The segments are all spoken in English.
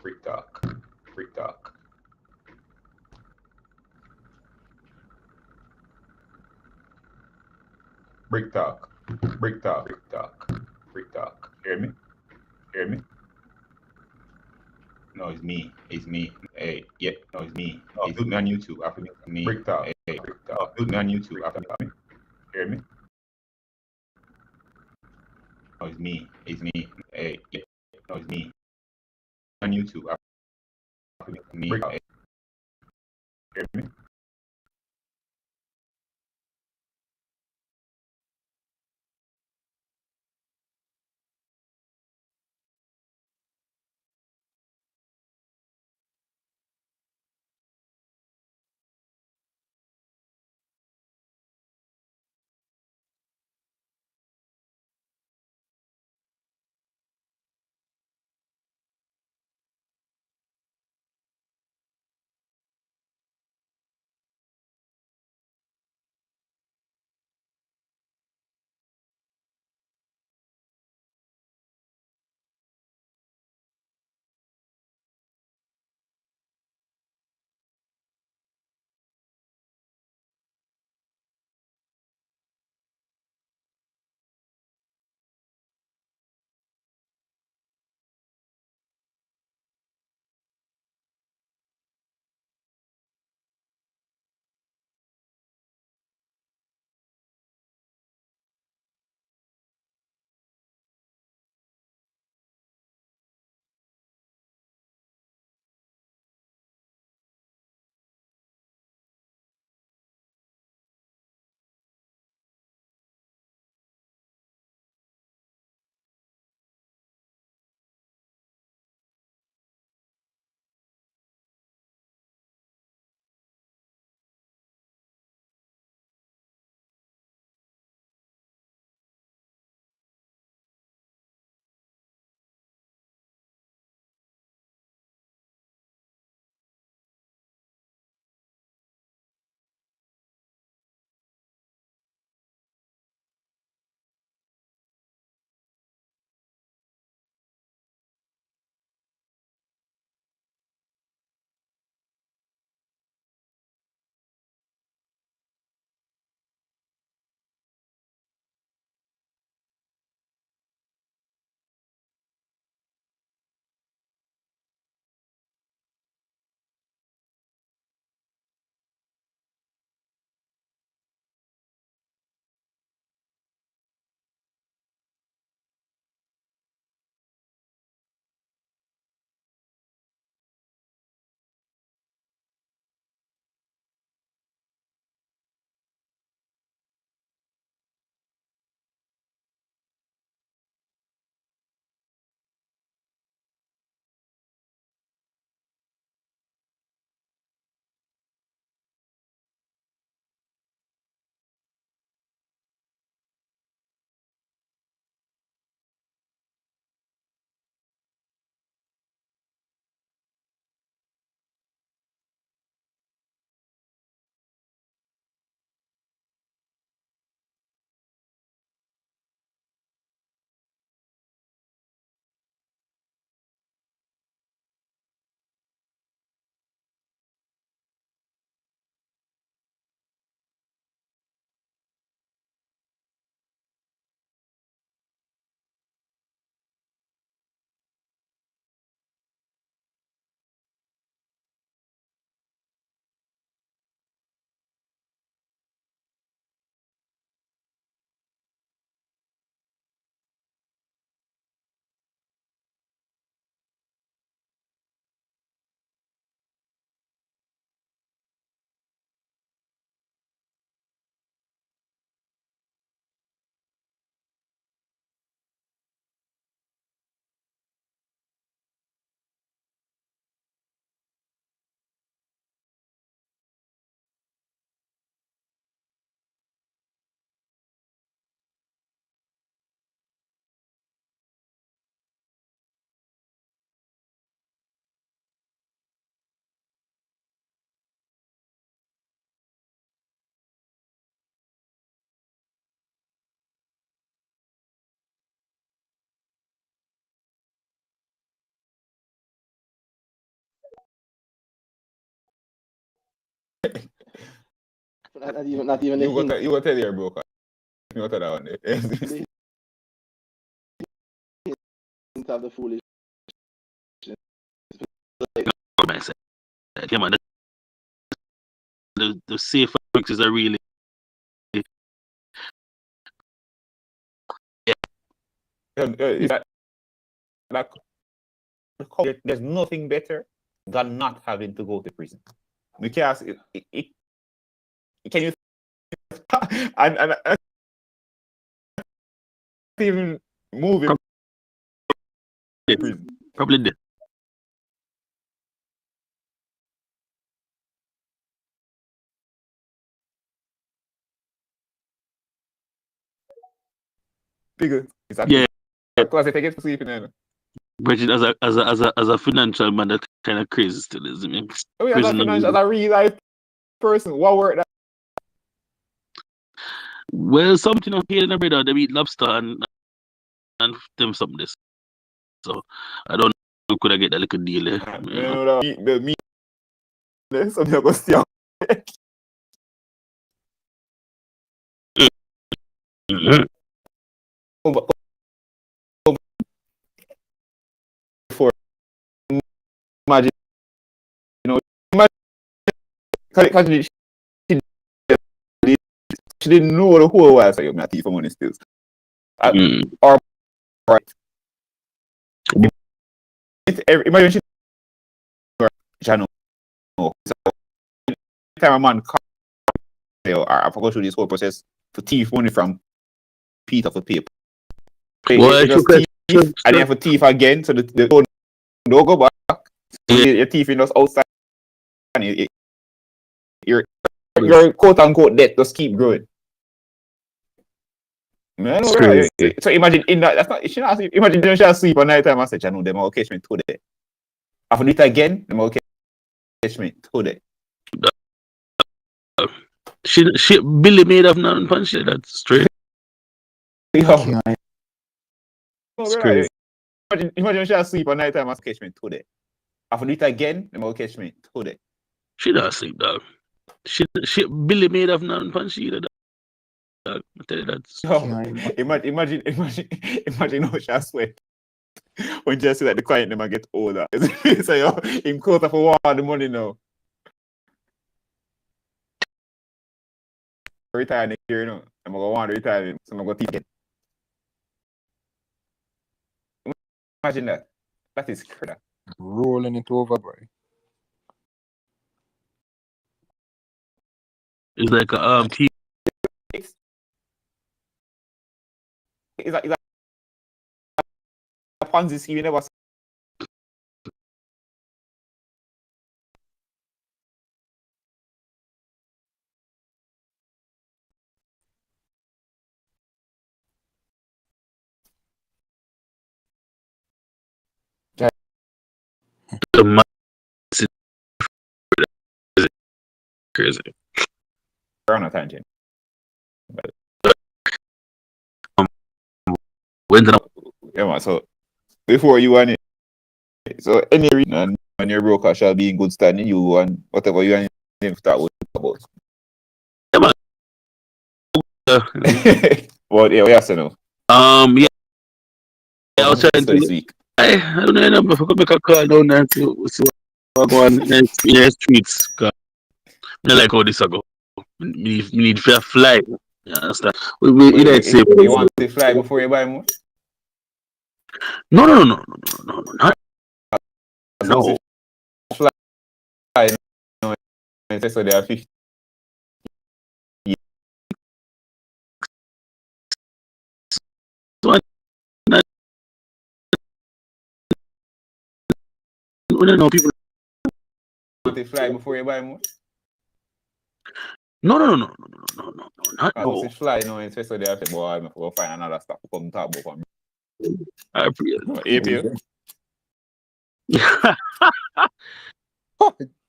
Freak talk. Freak talk. Brick talk. Brick talk. Brick talk. Brick talk. Hear me? Hear me? No, it's me. It's me. Hey, yeah. No, it's me. It's me on YouTube. After me. Brick talk. Hey, brick talk. Do me on YouTube. After me. Hear me? No, it's me. It's me. Hey, yeah. No, it's me. On YouTube. After me. Brick talk. Hear me? Not even you go tell your broker. You go tell that one. Have the foolish. Yeah, man. The safe fixes are really. There's nothing better than not having to go to prison. Because can you and even moving prison. Probably did. Because Yeah. Because I take it for sleeping then. But as a financial man, that kind of crazy still is. I mean, As a real life person, what work that? Well, something I'm hearing about they eat lobster and them something this. So I don't know could I get that little deal there. The meat something I go steal. For imagine, she didn't know the whole while, so you're not for money still. Or right. Imagine she channel. So time a man or I forgot through this whole process to thief money from Peter for paper. They just thief and they have a thief again, so the don't go back. So your thief in us outside. Your quote unquote debt just keep growing. Man, right. So imagine in that. That's not. She not sleep. Imagine they shall sleep at night time. I said, "I know them will catch me today." After do it again, them will catch me today. She Billy made of nothing punch it. That's straight. Yeah. Crazy. Imagine she sleep at night time. I catch me today. After do it again, them will catch me today. She not sleep, dog. She Billy made of nothing punch either. I tell you that. Imagine how she sweat when just see that the client never get older. So yo, in quarter for one the money now. Retire next year, you know. I'm gonna want to retire, so I'm gonna take it. Imagine that. That is crazy. Rolling it over, boy. It's like a It's a Ponzi scheme. You never. crazy. We're on a tangent. Yeah, man, so before you and it, so any reason and your broker shall be in good standing, you and whatever you and him start with about. Yeah, man. Well, yeah, we have to know. Yeah. I was trying to this week. I don't know if I could make a call down there to see what go on in the streets. I like how this go. We need to fly. You understand? We you want to fly before you buy more? No, not no. Fly, no, so they are 50. We don't know people. Want to fly before you buy more? No, not no. To fly, so they have to go find another stuff to come talk about. I appreciate Randy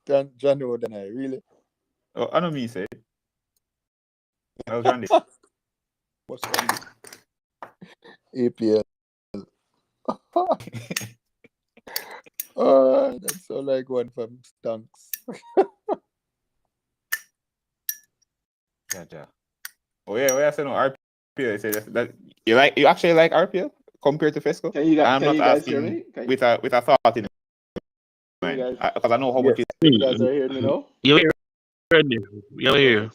Danhai, really? Oh, I know me say. I was Randy. What's Randy? IPOs. Oh, that's so like one from Stunks. Yeah. Oh yeah, I say no RPL. Say that you actually like RPL compared to Fesco. Can you guys, I'm can not you guys hear asking me? Can with a thought in you mind guys, because I know how much you guys are hearing me now? You ready? You hear? Okay.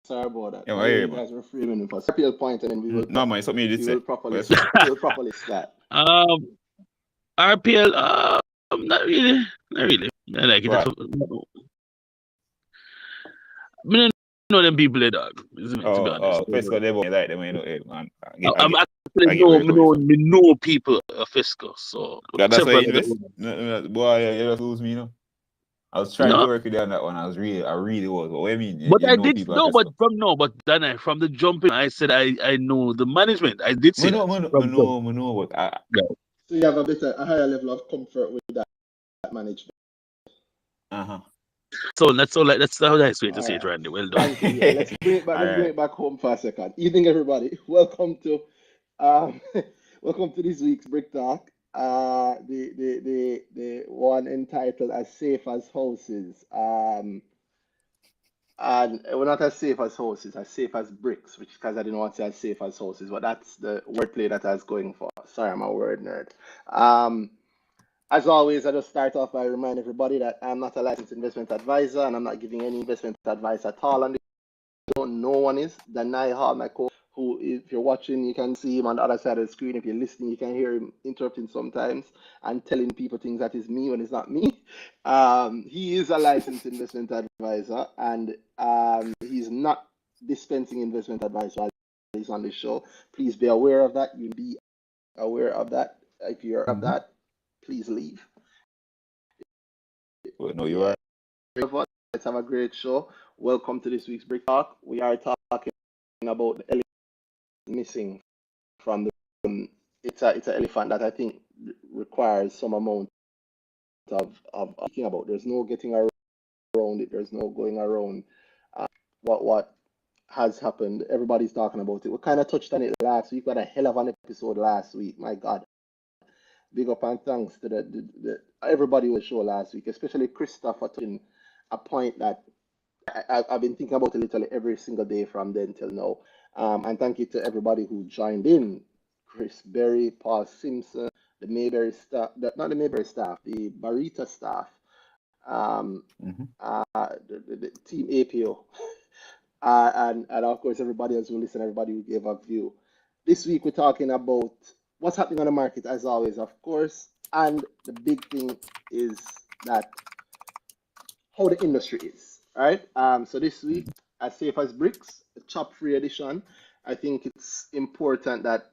Sorry about that. Yeah, By I the way, hear you you, man. guys were framing it for RPL point, and then No man, it's something you did we say. will properly Yes. start. RPL. Not really. Not really. I like it. Right. I don't know them people, dog. To be honest. Fesco, they won't like them, you know, man. I'm I actually get where you're coming from. me know people at Fisco, so That's why you separate. invest. No, boy, you just lose me, you know. I was trying No, to work with you on that one. I really was. But what I mean, but you I know did people at no, but Fesco. then from the jumping, I said I know the management. I did say that from jump. But Yeah. So you have a higher level of comfort with that management. uh-huh. So that's how nice way to All say it, right. Randy. Well done. Thank you. Yeah, let's bring it back. All Let's bring right. it back home for a second. Evening, everybody. Welcome to um, welcome to this week's Brick Talk. The one entitled "As Safe as Houses." And we're not as safe as horses, as safe as bricks, which because I didn't want to say as safe as horses, but that's the wordplay that I was going for. Sorry, I'm a word nerd. Um, as always, I just start off by reminding everybody that I'm not a licensed investment advisor and I'm not giving any investment advice at all. And no one is. Danhai Hall, my co, who, if you're watching, you can see him on the other side of the screen. If you're listening, you can hear him interrupting sometimes and telling people things that is me when it's not me. He is a licensed investment advisor, and he's not dispensing investment advice while he's on the show. Please be aware of that. You be aware of that. If you're of that, please leave. Well, no, you Yeah. are. Let's have a great show. Welcome to this week's Brick Talk. We are talking about the elephant missing from the room. It's an elephant that I think requires some amount of thinking about. There's no getting around it. There's no going around what has happened. Everybody's talking about it. We kind of touched on it last week. We had a hell of an episode last week. My God. Big up and thanks to the everybody was show last week, especially Christopher touching a point that I've been thinking about it literally every single day from then till now. And thank you to everybody who joined in. Chris Berry, Paul Simpson, the Mayberry staff, not the Mayberry staff, the Barita staff, um, the team APO, and of course everybody else who listened, everybody who gave a view. This week we're talking about what's happening on the market as always, of course, and the big thing is that how the industry is. All right. So this week, as safe as bricks, a chop free edition. I think it's important that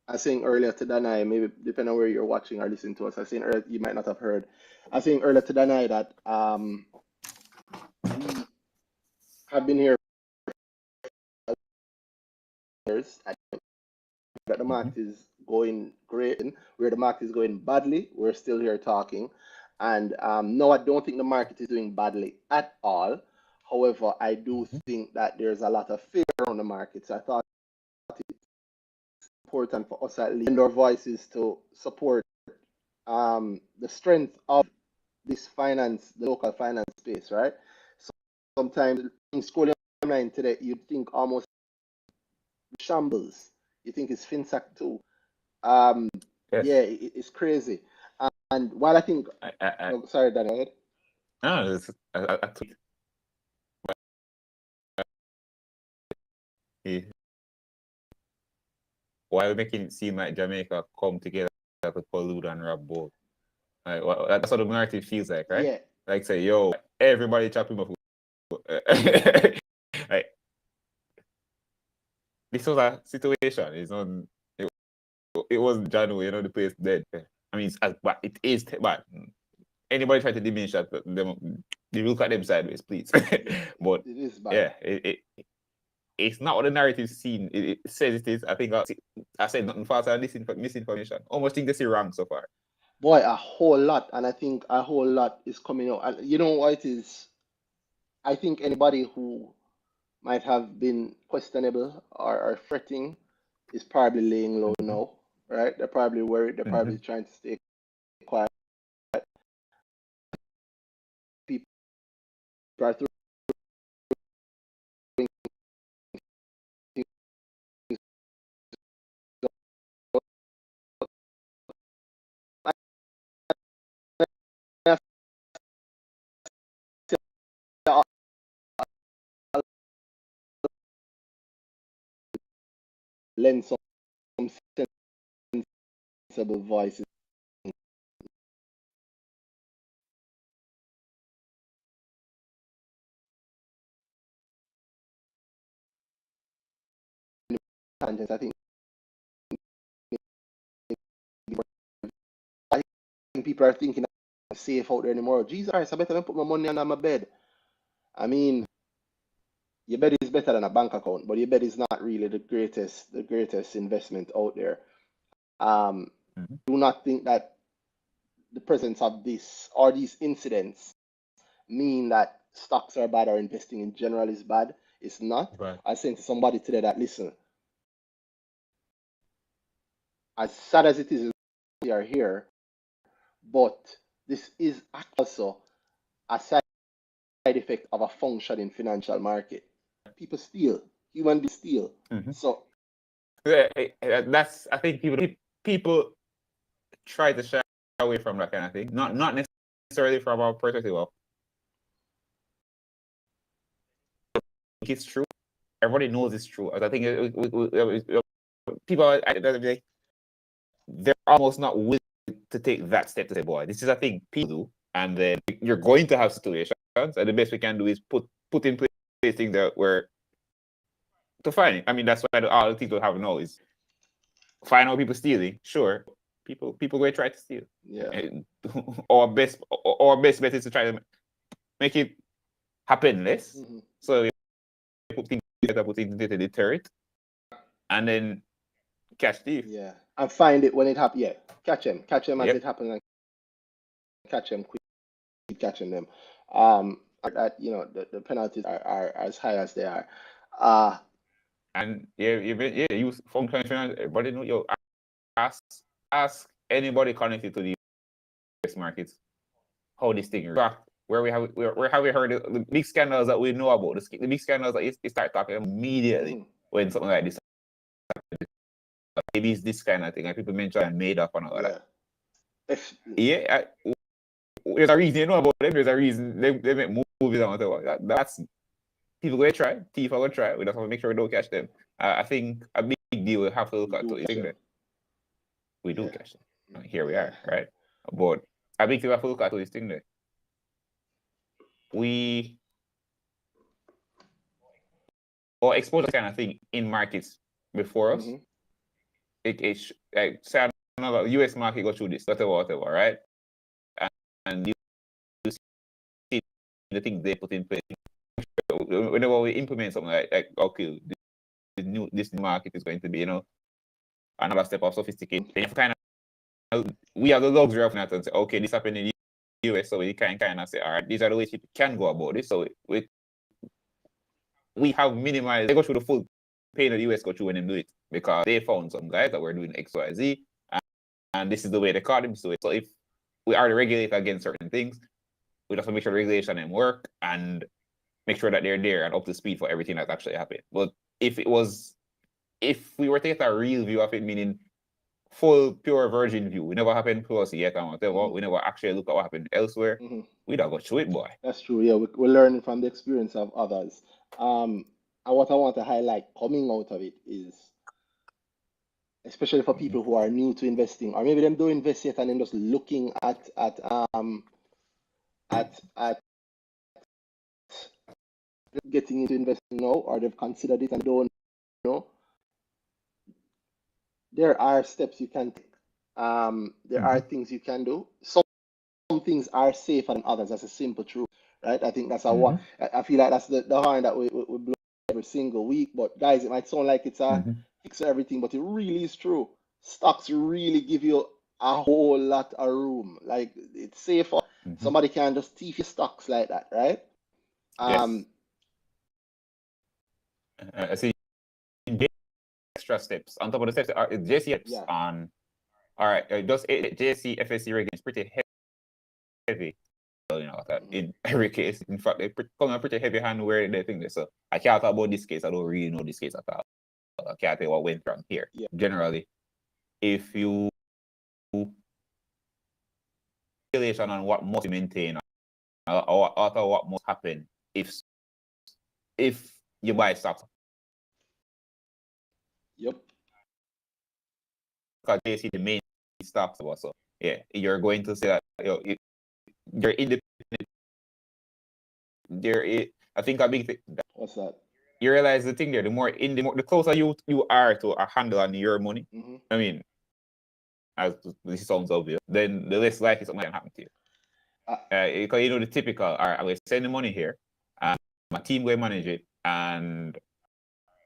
I was saying earlier to Danai, maybe depending on where you're watching or listening to us, I was saying earlier, you might not have heard. I was saying earlier to Danai that we have been here for years. I think that the market is going great, and where the market is going badly, we're still here talking. And no, I don't think the market is doing badly at all. However, I do think that there's a lot of fear on the market. So I thought it's important for us at least lend our voices to support the strength of this finance, the local finance space, right? So sometimes in scrolling online today, you'd think almost shambles. You think it's FinSac too. Yes. Yeah, it's crazy. And while I think, oh, sorry, Daniel. No, it's, I took it. While making it seem like Jamaica come together to pollute and rob both. Like, that's what the narrative feels like, right? Yeah, Like say, yo, everybody chopping up. Like, this was a situation. It wasn't January, the place dead. I mean, but it is, but anybody try to diminish that, they look at them sideways, please. But it is bad. yeah, it's not what the narrative seen. It says it is. I think I said nothing false or misinformation. Almost think this is wrong so far. Boy, a whole lot, and I think a whole lot is coming out. And you know what it is? I think anybody who might have been questionable or fretting is probably laying low now, right? They're probably worried. They're probably trying to stay quiet. People are throwing lend some sensible voices. Tangents, I think people are thinking I'm safe out there anymore. Jesus Christ, I better than put my money under my bed. I mean, your bed is better than a bank account, but your bed is not really the greatest investment out there. Do not think that the presence of this or these incidents mean that stocks are bad or investing in general is bad. It's not. Right. I was saying to somebody today that listen, as sad as it is, we are here, but this is also a side effect of a functioning financial market. People steal, human beings steal. So That's, I think people try to shy away from that kind of thing. Not necessarily from our perspective of it's true. Everybody knows it's true. I think people they're almost not willing to take that step to say, boy, this is a thing people do, and then you're going to have situations, and the best we can do is put in place things that were to find it. I mean, that's why all the people have now is find out people stealing. Sure, people will try to steal. yeah, Our best bet is to try to make it happen less. So we put things to deter it, and then catch thief. yeah, and find it when it happens. Yeah, catch them as Yep. it happens, and catch them quick, keep catching them. That the penalties are as high as they are. And you function finance. Everybody know. Yo, ask anybody connected to the US markets how this thing works. Where have we heard the big scandals that we know about? The big scandals that you start talking immediately when something like this. Maybe it's this kind of thing, and people mention and made up and all that. There's a reason you know about them. There's a reason they make movies and whatever. That's people going to try. Thief are going to try. We just have to make sure we don't catch them. I think a big deal we have to look at is that we do catch them. Here we are, right? But a big thing we have to look at is thing that we or exposure kind of thing in markets before us. It like say another US market go through this, whatever, right? And you see the things they put in place. Whenever we implement something like okay, this new market is going to be, another step of sophistication. Then kind of we have the luxury of not to say, okay, this happened in the US, so we can kind of say, all right, these are the ways people can go about this. So we have minimized. They go through the full pain of the US go through when they do it because they found some guys that were doing X, Y, Z, and this is the way they caught them to it. So if we are the regulator against certain things, we have to make sure the regulation and work and make sure that they're there and up to speed for everything that's actually happened. But if we were to get a real view of it, meaning full, pure virgin view, we never happened to us yet and whatever, we never actually look at what happened elsewhere, we'd have got through it, boy. That's true. Yeah, we're learning from the experience of others. And what I want to highlight coming out of it is, especially for people who are new to investing, or maybe them don't invest yet and then just looking at getting into investing now, or they've considered it and don't know. There are steps you can take. There are things you can do. Some things are safer than others. That's a simple truth, right? I think that's one. I feel like that's the horn that we blow every single week. But guys, it might sound like it's a fix everything, but it really is true. Stocks really give you a whole lot of room. Like it's safer. Somebody can just thief your stocks like that, right? Yes. I see extra steps on top of the steps are JCFs on. All right, just JC FSC rating is pretty heavy. That in every case, in fact, they come a pretty heavy hand where they think this. So I can't talk about this case. I don't really know this case at all. I can't tell what went wrong here. Generally, if you regulation on what must be maintained or what must happen if you buy stocks. Yep. because they see the main stocks also. Yeah, you're going to say that you're independent. I think a big thing. What's that? You realize the thing there. The closer you are to a handle on your money. Mm-hmm. I mean, as this sounds obvious, then the less likely something can happen to you. Because you know the typical. All right, I'm going to send the money here, and my team will manage it, and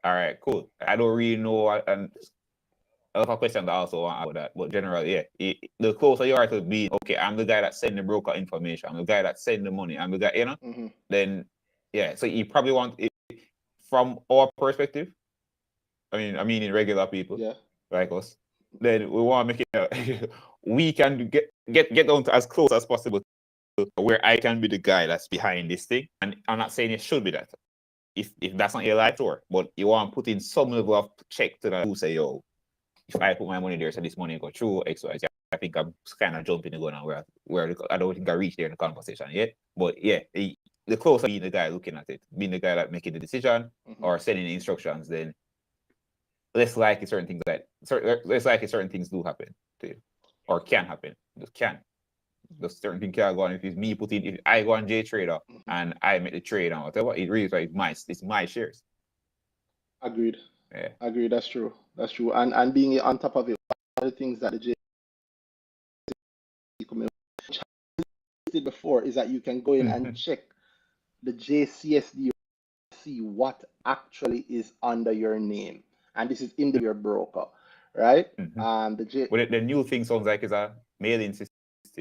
all right, cool. I don't really know, and a lot of questions I also want about that, but generally, yeah, the closer you are to being, okay, I'm the guy that send the broker information, I'm the guy that send the money, I'm the guy, Mm-hmm. then, yeah, so you probably want it from our perspective. I mean, in regular people, like us, then we want to make it, we can get down to as close as possible to where I can be the guy that's behind this thing, and I'm not saying it should be that. If that's not your life tour, but you want to put in some level of check to that, who say, yo, if I put my money there, so this money go through X, Y, Z. I think I'm kind of jumping the gun on where I don't think I reached there in the conversation yet. But yeah, the closer being the guy looking at it, being the guy that making the decision or sending the instructions, then less likely certain things do happen to you or can happen. Just can. The certain thing can go on. If I go on J Trader and I make the trade and whatever, it really is it's my shares. Agreed. Yeah. Agreed. That's true. That's true. And being on top of it, one of the things that the JC community did before is that you can go in and check the JCSD, see what actually is under your name, and this is in your broker, right? But the new thing sounds like it's a mailing system.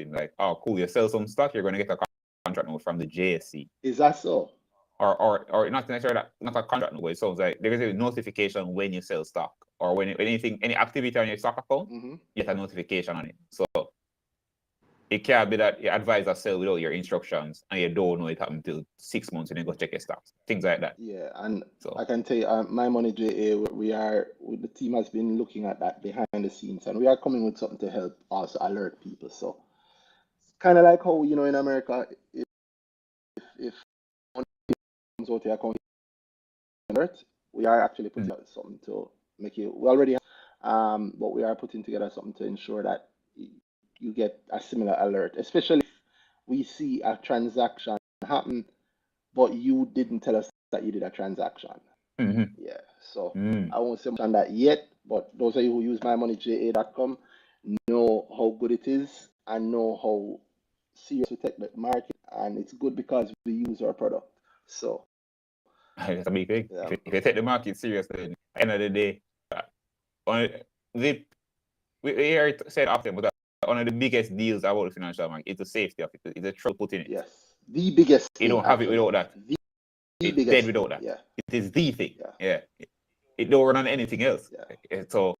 Like, oh, cool, you sell some stock, you're going to get a contract note from the JSC. Is that so? Or not necessarily not a contract note, but it sounds like there is a notification when you sell stock or when any activity on your stock account, you get a notification on it. So it can't be that your advisor sell without your instructions and you don't know it happened until 6 months and then go check your stocks, things like that. Yeah, and so I can tell you, My Money JA, the team has been looking at that behind the scenes, and we are coming with something to help also alert people. So kind of like how, in America, if money comes out your account alert, we are actually putting out something to make you. We already have, but we are putting together something to ensure that you get a similar alert, especially if we see a transaction happen, but you didn't tell us that you did a transaction. Yeah, so I won't say much on that yet, but those of you who use mymoneyja.com know how good it is and know how serious we take the market, and it's good because we use our product. So that's a big thing. Yeah. If you take the market seriously, at the end of the day, we hear it said often, but one of the biggest deals about the financial market is the safety of it. It's a trouble putting it. Yes, the biggest thing. You don't have it without that. It's dead without that. Yeah. It is the thing. Yeah. It don't run on anything else. Yeah. So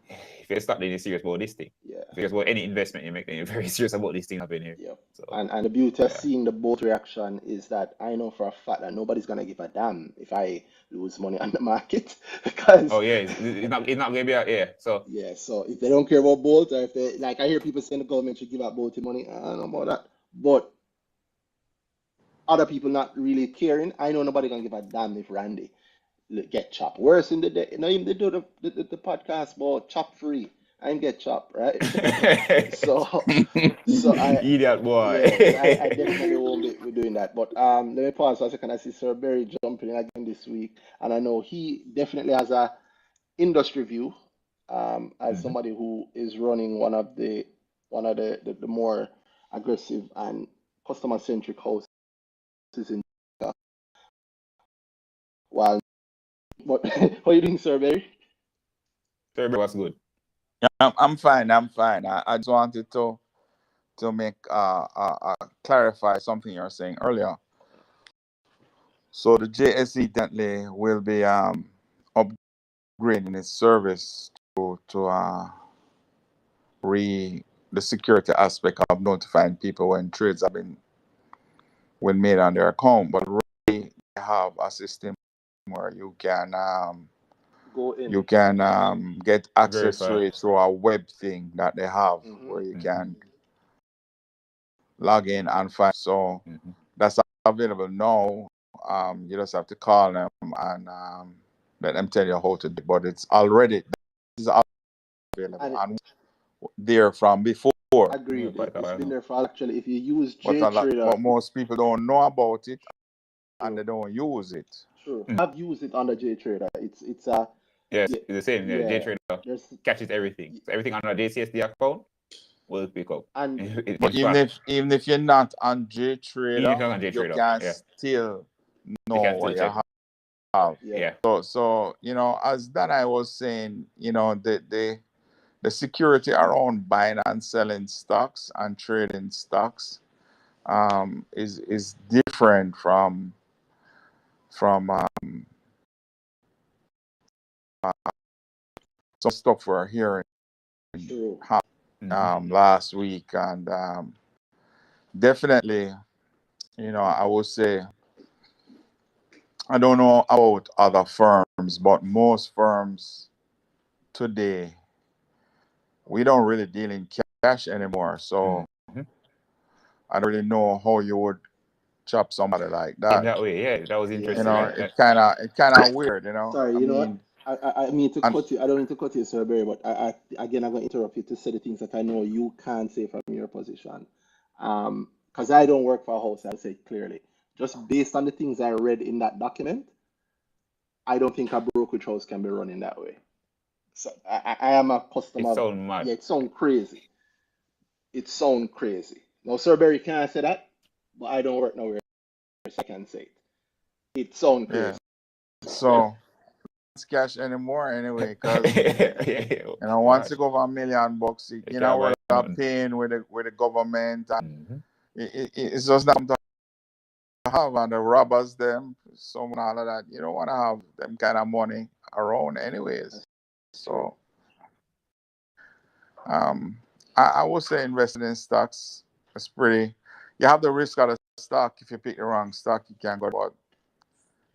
if you start being serious about this thing, if you're about any investment you make, then you're very serious about this thing happening here. Yeah. So, and the beauty of seeing the both reaction is that I know for a fact that nobody's gonna give a damn if I lose money on the market because it's not gonna be so so if they don't care about Bolt, or if they I hear people saying the government should give out Bolt money, I don't know about that, but other people not really caring, I know nobody gonna give a damn if Randy get chopped. Worse in the day, even they do the podcast about chop free. I ain't get chopped, right? so I idiot boy. I definitely won't be doing that. But let me pause for a second. I see Sir Berry jumping in again this week, and I know he definitely has a industry view as somebody who is running one of the more aggressive and customer centric houses in while. But how are you doing, Sir Berry? Sir Berry was good. Yeah, I'm fine. I just wanted to make clarify something you were saying earlier. So the JSE definitely will be upgrading its service to the security aspect of notifying people when trades have been made on their account. But really, they have a system where you can go in. You can get access to it through a web thing that they have where you can log in and find. So that's available now. You just have to call them and let them tell you how to do it. But it's already is available And and there from before. agreed. Yeah, It's been there for actually. If you use But JTrader, but most people don't know about it and true, they don't use it. true. Mm. I've used it under JTrader. It's a Yes, yeah, it's the same. Yeah, yeah. JTrader There's catches everything. So everything on a JCSD account will pick up. and It But gets fast. even if you're not on Even if JTrader, you're not on you JTrader, can yeah, still you know can still what you check. have. yeah, Yeah. So as Danhai was saying, the security around buying and selling stocks and trading stocks is different from some stuff we're hearing true. last week, and definitely, I would say, I don't know about other firms, but most firms today, we don't really deal in cash anymore. So Mhm. I don't really know how you would chop somebody like In that. that way, yeah, that was Yeah. interesting. Sorry, It kind of weird. sorry. I You know what? mean, I mean to and cut you. I don't mean to cut you, Sir Barry, but again I'm going to interrupt you to say the things that I know you can't say from your position. Because I don't work for a house. I'll say it clearly. Just based on the things I read in that document, I don't think a brokerage house can be run in that way. So I am a it customer. sounds mad. Yeah, it sounds crazy. It sounds crazy. No, Sir Barry can't say that, but I don't work nowhere, so I can say it. It sounds yeah. crazy. So it's cash anymore anyway, because Yeah, once you gosh, go over $1 million, you you can't know buy what they're nothing. paying with the government, and Mhm. it's just not to have, and the robbers them, someone all of that. You don't want to have them kind of money around anyways. So um, I would say investing in stocks is pretty. You have the risk of the stock. If you pick the wrong stock, you can go.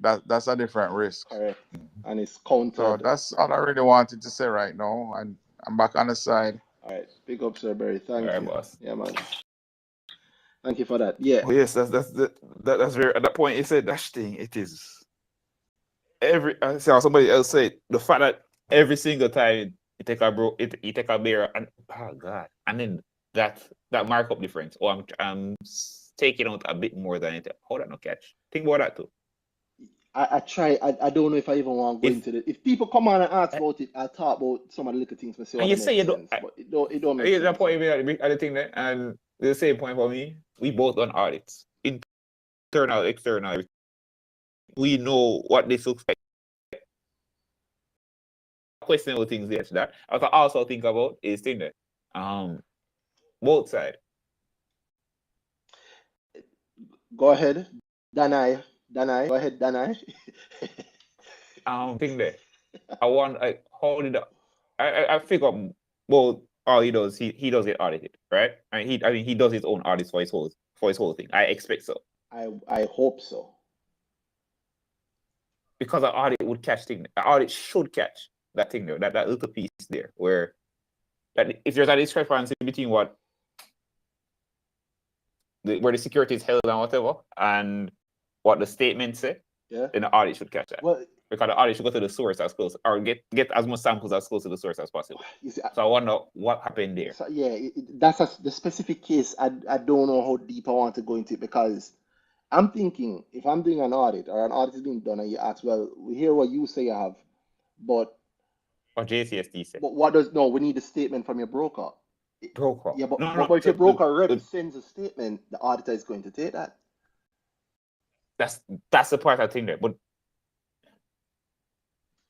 But that's a different risk. Correct. Mhm. And it's So countered. that's all I really wanted to say right now, and I'm back on the side. All right. Big up, Sir Barry. All Thank right, you. boss. Yeah, man. Thank you for that. Yeah. Oh yes, that's very at that point. It's a dash thing. It is I see how somebody else said the fact that every single time you take you take a beer and oh god, and then that markup difference. Oh, I'm taking out a bit more than it. How that no catch? Think about that too. I try. I don't know if I even want to go If into it. If people come on and ask about it, I'll talk about some of the little things and see and what you it say makes you don't, sense. But it don't make that sense. point at the thing there, and the same point for me. We both done audits, internal, external. Everything. We know what this looks like. Questionable things there to that. I can also think about is thing there. Both side. Go ahead, Danai. Danai. Go ahead, Danai. Thing there. I want like how did I figure well all he does he does get audited, right? I mean he does his own audits for his whole thing. I expect so. I hope so. Because an audit would catch thing. An audit should catch that thing there, that little piece there where that if there's a discrepancy between where the security is held and whatever and what the statements say, Yeah. then the audit should catch that. Well, Because the audit should go to the source as close or get as much samples as close to the source as possible. you see, So I wonder what happened there. so yeah, that's the specific case. I don't know how deep I want to go into it because I'm thinking if I'm doing an audit or an audit is being done and you ask, well, we hear what you say you have, but Or JCSD said. what does no? We need a statement from your broker. Broker. Yeah, No, but no. if your broker rep sends a statement, the auditor is going to take that. That's the part I think there. But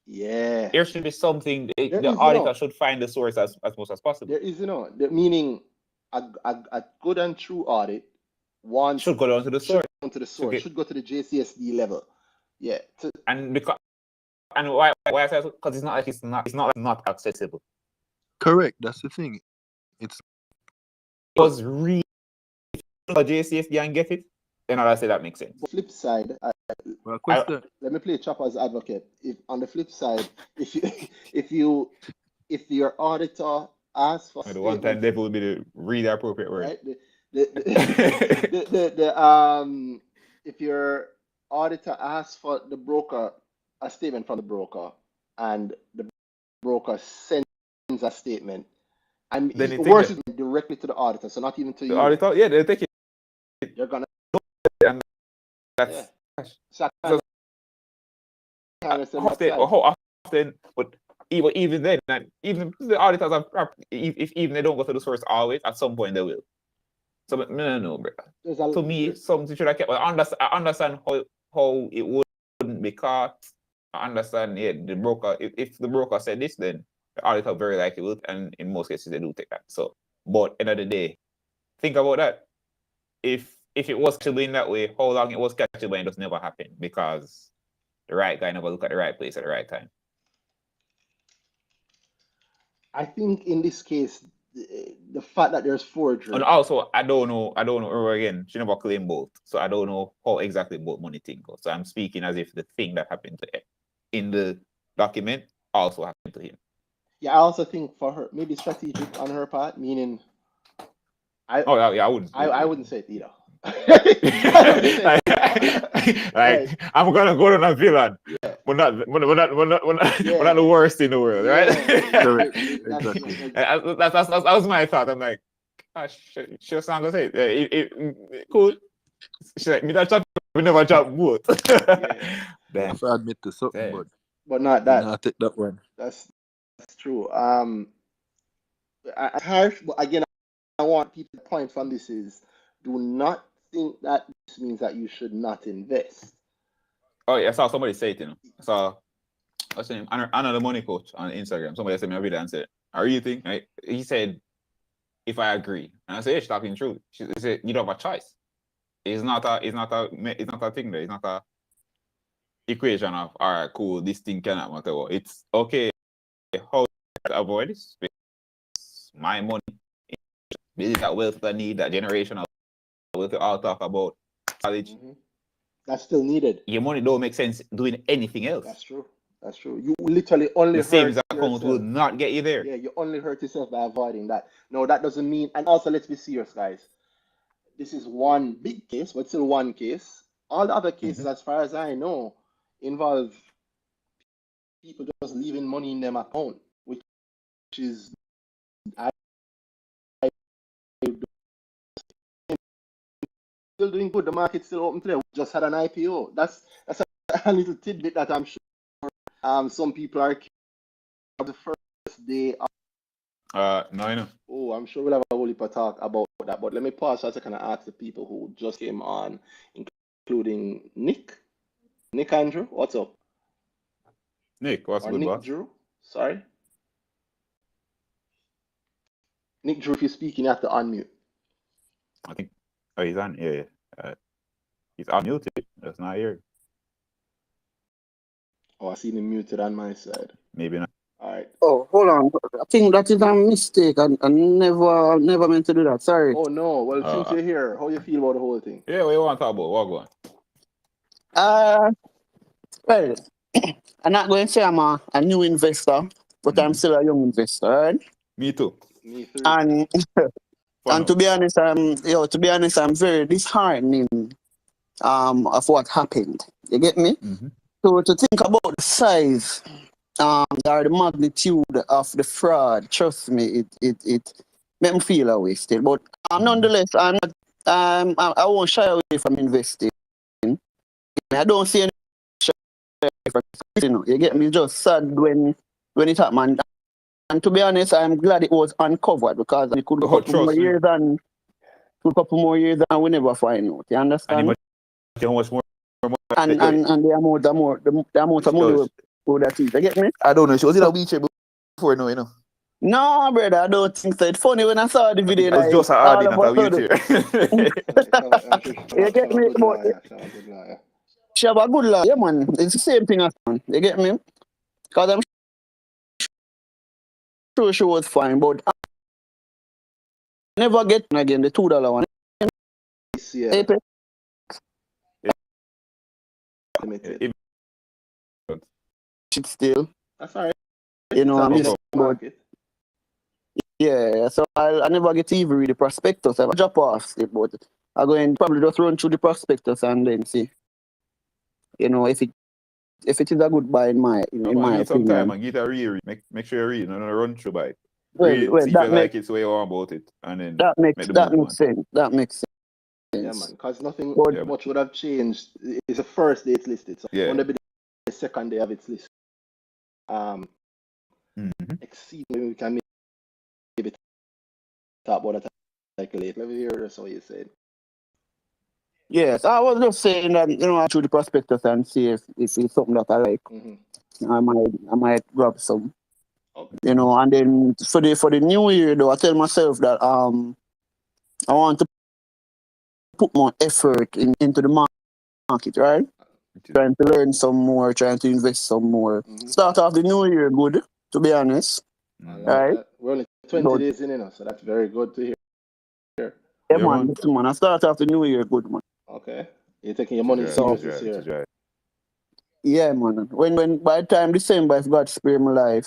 Yeah, there should be something. there The is, you auditor know, should find the source as much as possible. there is, you know, meaning a good and true audit wants Should go down to the should source. go to the source, should go to the JCSD level. Yeah, And because and why I say because it's not like it's not accessible. Correct. That's the thing. It's It was really for JCSD and get it. Then I say that makes sense. flip side, well, question. let me play Chopper's advocate. If on the flip side, if you if you if your auditor asks for The one time statement, devil will be the really appropriate word. right? If your auditor asks for the broker a statement from the broker and the broker sends a statement, and Then it worse take is directly to the auditor, so not even to the you. auditor, yeah, they take it, You're gonna, and that's yeah. cash. So I So kind of said how often, but even then, and even the auditors if even they don't go to the source always, at some point they will. So no, bro. To me, something should have kept. I understand how it wouldn't be caught. I understand, yeah, the broker. If the broker said this, then the auditor very likely will, and in most cases they do take that. So, but end of the day, think about that. If it was actually in that way, how long it was catchable and it just never happened because the right guy never look at the right place at the right time. I think in this case, the fact that there's forgery. And also, I don't know. Again, she never claimed both, so I don't know how exactly both money thing goes. So I'm speaking as if the thing that happened to in the document also happened to him. Yeah, I also think for her, maybe strategic on her part, meaning I wouldn't. I wouldn't say it either. I'm gonna go to a villain, yeah. we're not the worst in the world, right? Correct. Exactly. That was my thought. I'm like, she was not gonna say it. Cool. She's like, me that chat, we never chat both. Damn. If I admit to something, but not that. I'll take that one. That's true. Harsh, but again, I want people to point from this is, do not think that this means that you should not invest. Oh yeah, I saw somebody say it, I saw what's his name? Another money coach on Instagram. Somebody sent me a video and said, "Are you think?" Right? He said, "If I agree," and I said, "Yeah, she's talking true." She said, "You don't have a choice. It's not a thing there. It's not a equation of all right, cool. This thing cannot matter. It's okay. How to avoid this? It's my money. This is that wealth that I need. That generational wealth we all talk about. College. That's still needed. Your money don't make sense doing anything else. That's true. You literally only the savings account will not get you there. Yeah, you only hurt yourself by avoiding that. No, that doesn't mean. And also, let's be serious, guys. This is one big case, but still one case. All the other cases, as far as I know, involve people just leaving money in them account, which is still doing good. The market's still open today. We just had an IPO. That's a little tidbit that I'm sure some people are the first day of. No, I know. Oh, I'm sure we'll have a whole heap of talk about that. But let me pause for a second and ask the people who just came on, including Nick Andrew. What's up? Nick, what's good, Nick boss? Drew. Sorry. Nick Drew, if you're speaking, you have to unmute. I think. Oh, he's on. Yeah. He's unmuted. That's not here. Oh, I see him muted on my side. Maybe not. All right. Oh, hold on. I think that is a mistake. I never meant to do that. Sorry. Oh no. Well, since you're here, how you feel about the whole thing? Yeah, what you want to talk about? What going? Well, I'm not going to say I'm a new investor, but I'm still a young investor, right? Me too. Me too. And to be honest, I'm very disheartening of what happened. You get me? So to think about the size or the magnitude of the fraud, trust me, it made me feel a wasted. But nonetheless, I won't shy away from investing. I don't see any shy away from investing. You get me? Just sad when it happened. And to be honest, I'm glad it was uncovered because it could be a couple more years and we never find out. You understand? How much more? And the amount of money would that is. You get me? I don't know. She was in a wheelchair before, you know. No, brother, I don't think so. It's funny when I saw the video. It was just all not a wheelchair. You get me? She have a good life. Yeah, man. It's the same thing as man. You get me? Because I'm sure she was fine, but I never get again the $2 one. Yeah. It's still. That's all right. You know, I'm just about. Yeah, so I never get to even read the prospectus. I drop off it, but I go and probably just run through the prospectus and then see, you know, if it if it is a good buy in my Need some time opinion. and get a read. Make sure you read. No, run through by. Well, Read, well, see if that you makes like it, so you want about it, and then that make makes the that move, makes man. sense. That makes Yeah, sense. man, because nothing But Yeah, much would have changed. It's the first day it's listed, so yeah. on the second day of its list. Mm-hmm. Exceed maybe we can maybe talk about it like later. Let me hear that's what you said. yes, I was just saying that I through the prospectus and see if it's something that I like. I might grab some. Okay. And then for the new year though, I tell myself that I want to put more effort into the market, right? Trying to learn some more, trying to invest some more. Start off the new year good, to be honest. I like Right? that. We're only 20 days in, so that's very good to hear. Yeah, man. I start off the new year good, man. Okay. You're taking your money serious this year. Yeah, man. When by the time December, if God spare my life,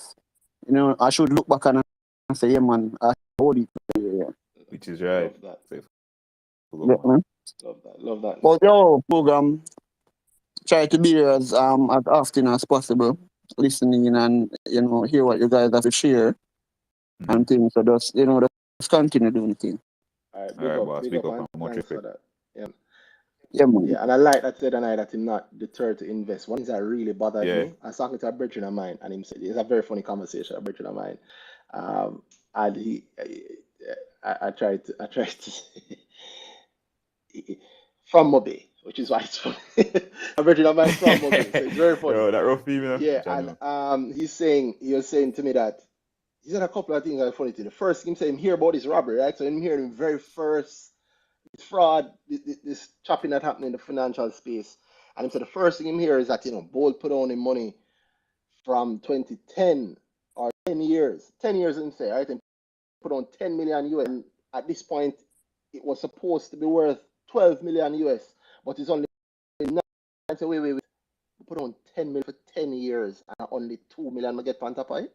I should look back and say, yeah, man, I hold it. Yeah. Which is right. Love that. Yeah, man. Love that. But your program, try to be there as often as possible, listening and hear what you guys have to share and things. So just just continue doing the thing. All right, big up, and thanks for that. Yeah, man. Yeah, and I like that said and that I'm not deterred to invest. One thing that really bothered me, I was talking to a brethren of mine, and he said it's a very funny conversation, a brethren of mine. And I tried to from Mobe, which is why it's funny. A brethren of mine from Mobe, so it's very funny. Yo, that rough female. Yeah, and he was saying to me that he said a couple of things that are funny to me. The first thing he said, him hear about this robbery, right? So him hearing the very first fraud, this chopping that happened in the financial space. And he said the first thing him hear is that, Bold put on him money from 2010 or 10 years. 10 years, him say, right? And put on 10 million US. And at this point, it was supposed to be worth 12 million US, but it's only 9. I said, wait. Put on 10 million for 10 years and only 2 million I get on top of it.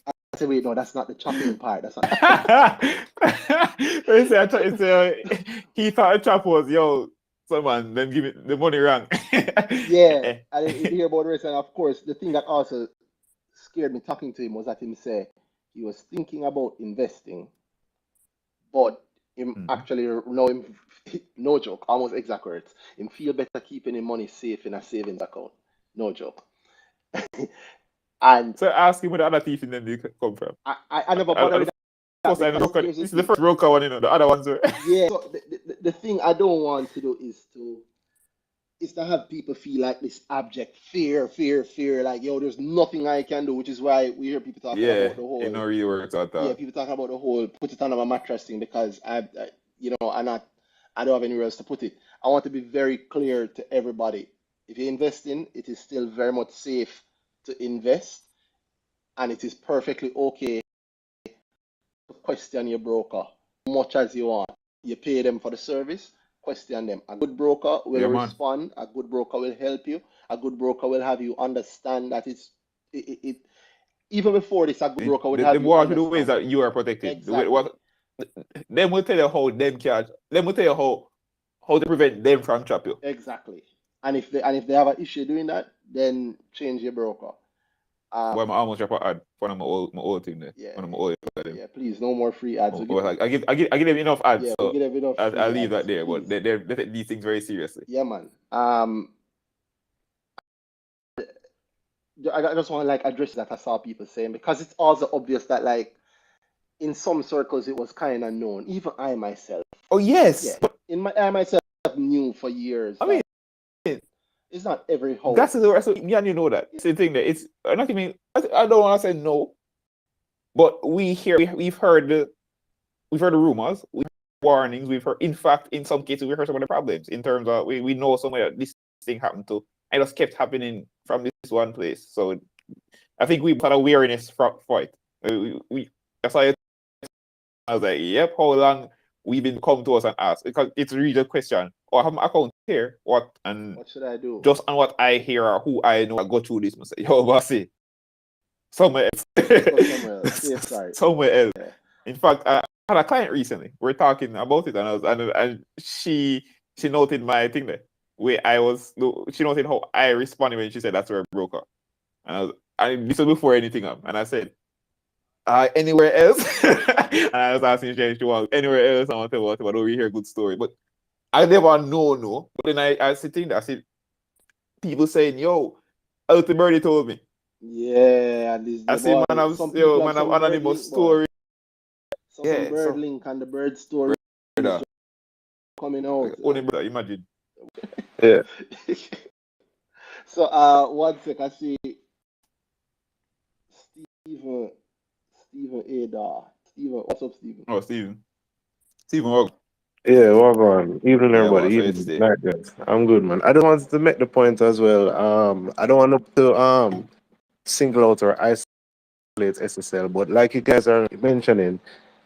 I said, wait, no, that's not the chopping part. That's not. He thought a chop was, yo, someone, then give it the money wrong. Yeah, I didn't hear about the rest. And of course, the thing that also scared me talking to him was that him say he was thinking about investing, but him actually, no joke, almost exact words, him feel better keeping his money safe in a savings account. No joke. And so ask him where the other thief in them they come from. I never bothered with that. This is the first broker one, the other ones are. Yeah, so the thing I don't want to do is to have people feel like this abject fear, like, yo, there's nothing I can do, which is why we hear people talking about the whole. It not really works out that. Yeah, people talking about the whole put it under my mattress thing because I don't have anywhere else to put it. I want to be very clear to everybody. If you're investing, it is still very much safe to invest, and it is perfectly okay to question your broker much as you want. You pay them for the service, question them. A good broker will respond, a good broker will help you, a good broker will have you understand that it even before this, a good broker would have you understand. The ways that you are protected. Exactly. Them will tell you how them catch. Them will tell you how to prevent them from trap you. Exactly. And if they have an issue doing that, then change your broker. Well, I'm almost drop an ad for my old thing there. Yeah, please, no more free ads. I give them enough ads. Yeah, so give them enough. I'll leave that there. Please. But they take these things very seriously. Yeah, man. I just want to address that I saw people saying, because it's also obvious that in some circles it was kind of known. Even I myself. Oh yes. Yeah. I myself knew for years. I mean, it's not every house. That's the rest of me and you know that. It's the thing that it's not even. I don't want to say no, but we've heard the rumors, we've heard warnings, we've heard. In fact, in some cases, we heard some of the problems in terms of we know somewhere this thing happened to, and it just kept happening from this one place. So I think we've had awareness for it. That's why I was like, yep. How long we've been come to us and ask, because it's really a question. Or I have my account here. What should I do? Just on what I hear or who I know, I go through this. I say, yo, bossy, somewhere else. Somewhere else. Yeah. In fact, I had a client recently. We're talking about it, and she noted my thing there. where she don't know how I responded when she said that's her broker. And this was before anything up. And I said, anywhere else? And I was asking she was anywhere else. I want to tell what over here, good story. But I never know. But then I sitting there, I see people saying, yo, Elton Birdie told me. Yeah, and this I the see boy. man have Some people have some bird anonymous link, story. boy. Some bird link and the bird story is just coming out. Only brother, imagine. Yeah. So 1 sec, I see Stephen Adar. Stephen, what's up, Stephen? Oh, Stephen, welcome. Yeah, well on. Evening, Yeah, everybody. well, Evening. Night, guys. I'm good, man. I just wanted to make the point as well. I don't want to single out or isolate SSL, but like you guys are mentioning,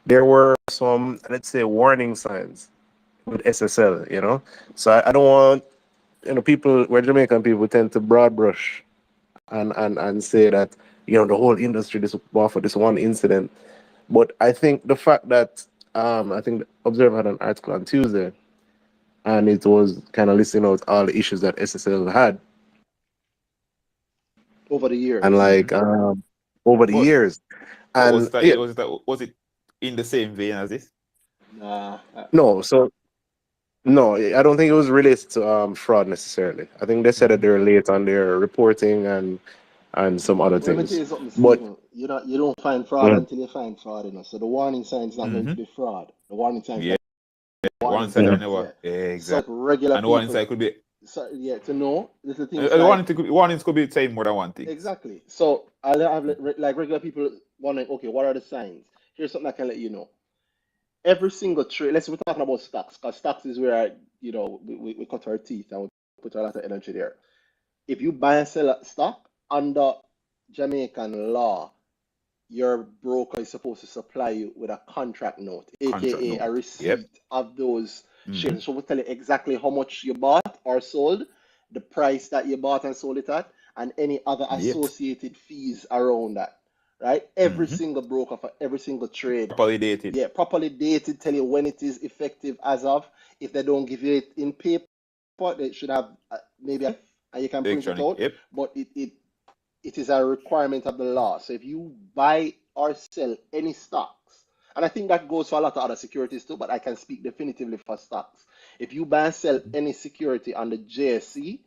there were some, let's say, warning signs with SSL. So I don't want people. We're Jamaican people tend to broad brush and say that the whole industry this for this one incident. But I think the fact that I think the Observer had an article on Tuesday, and it was kind of listing out all the issues that SSL had over the years. and over the years. And was it in the same vein as this? No, I don't think it was related to fraud necessarily. I think they said that they're late on their reporting and some other Let me things. tell you something, But Stephen. You don't find fraud until you find fraud, So the warning sign is not going to be fraud. The warning sign is warning sign never. Yeah, exactly. So regular and people. Warning sign could be. To know little things. Warnings could be saying more than one thing. Exactly. So I'll have like regular people wondering, okay, what are the signs? Here's something I can let you know. Every single trade. We're talking about stocks, because stocks is where we cut our teeth and we put a lot of energy there. If you buy and sell a stock under Jamaican law, your broker is supposed to supply you with a contract note, aka a receipt of those shares. So we'll tell you exactly how much you bought or sold, the price that you bought and sold it at, and any other associated fees around that. Right? Every single broker for every single trade. Properly dated. Yeah, properly dated, tell you when it is effective as of. If they don't give you it in paper, they should have maybe and you can print it out. But it is a requirement of the law. So if you buy or sell any stocks, and I think that goes for a lot of other securities too, but I can speak definitively for stocks. If you buy and sell any security on the JSE,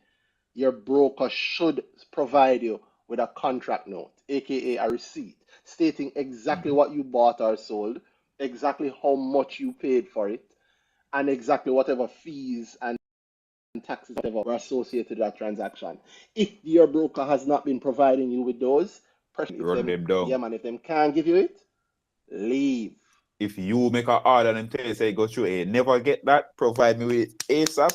your broker should provide you with a contract note, aka a receipt, stating exactly what you bought or sold, exactly how much you paid for it, and exactly whatever fees and taxes whatever were associated with that transaction. If your broker has not been providing you with those, run them down. Yeah, man. If them can't give you it, leave. If you make an order and tell you say go through never get that, provide me with it ASAP.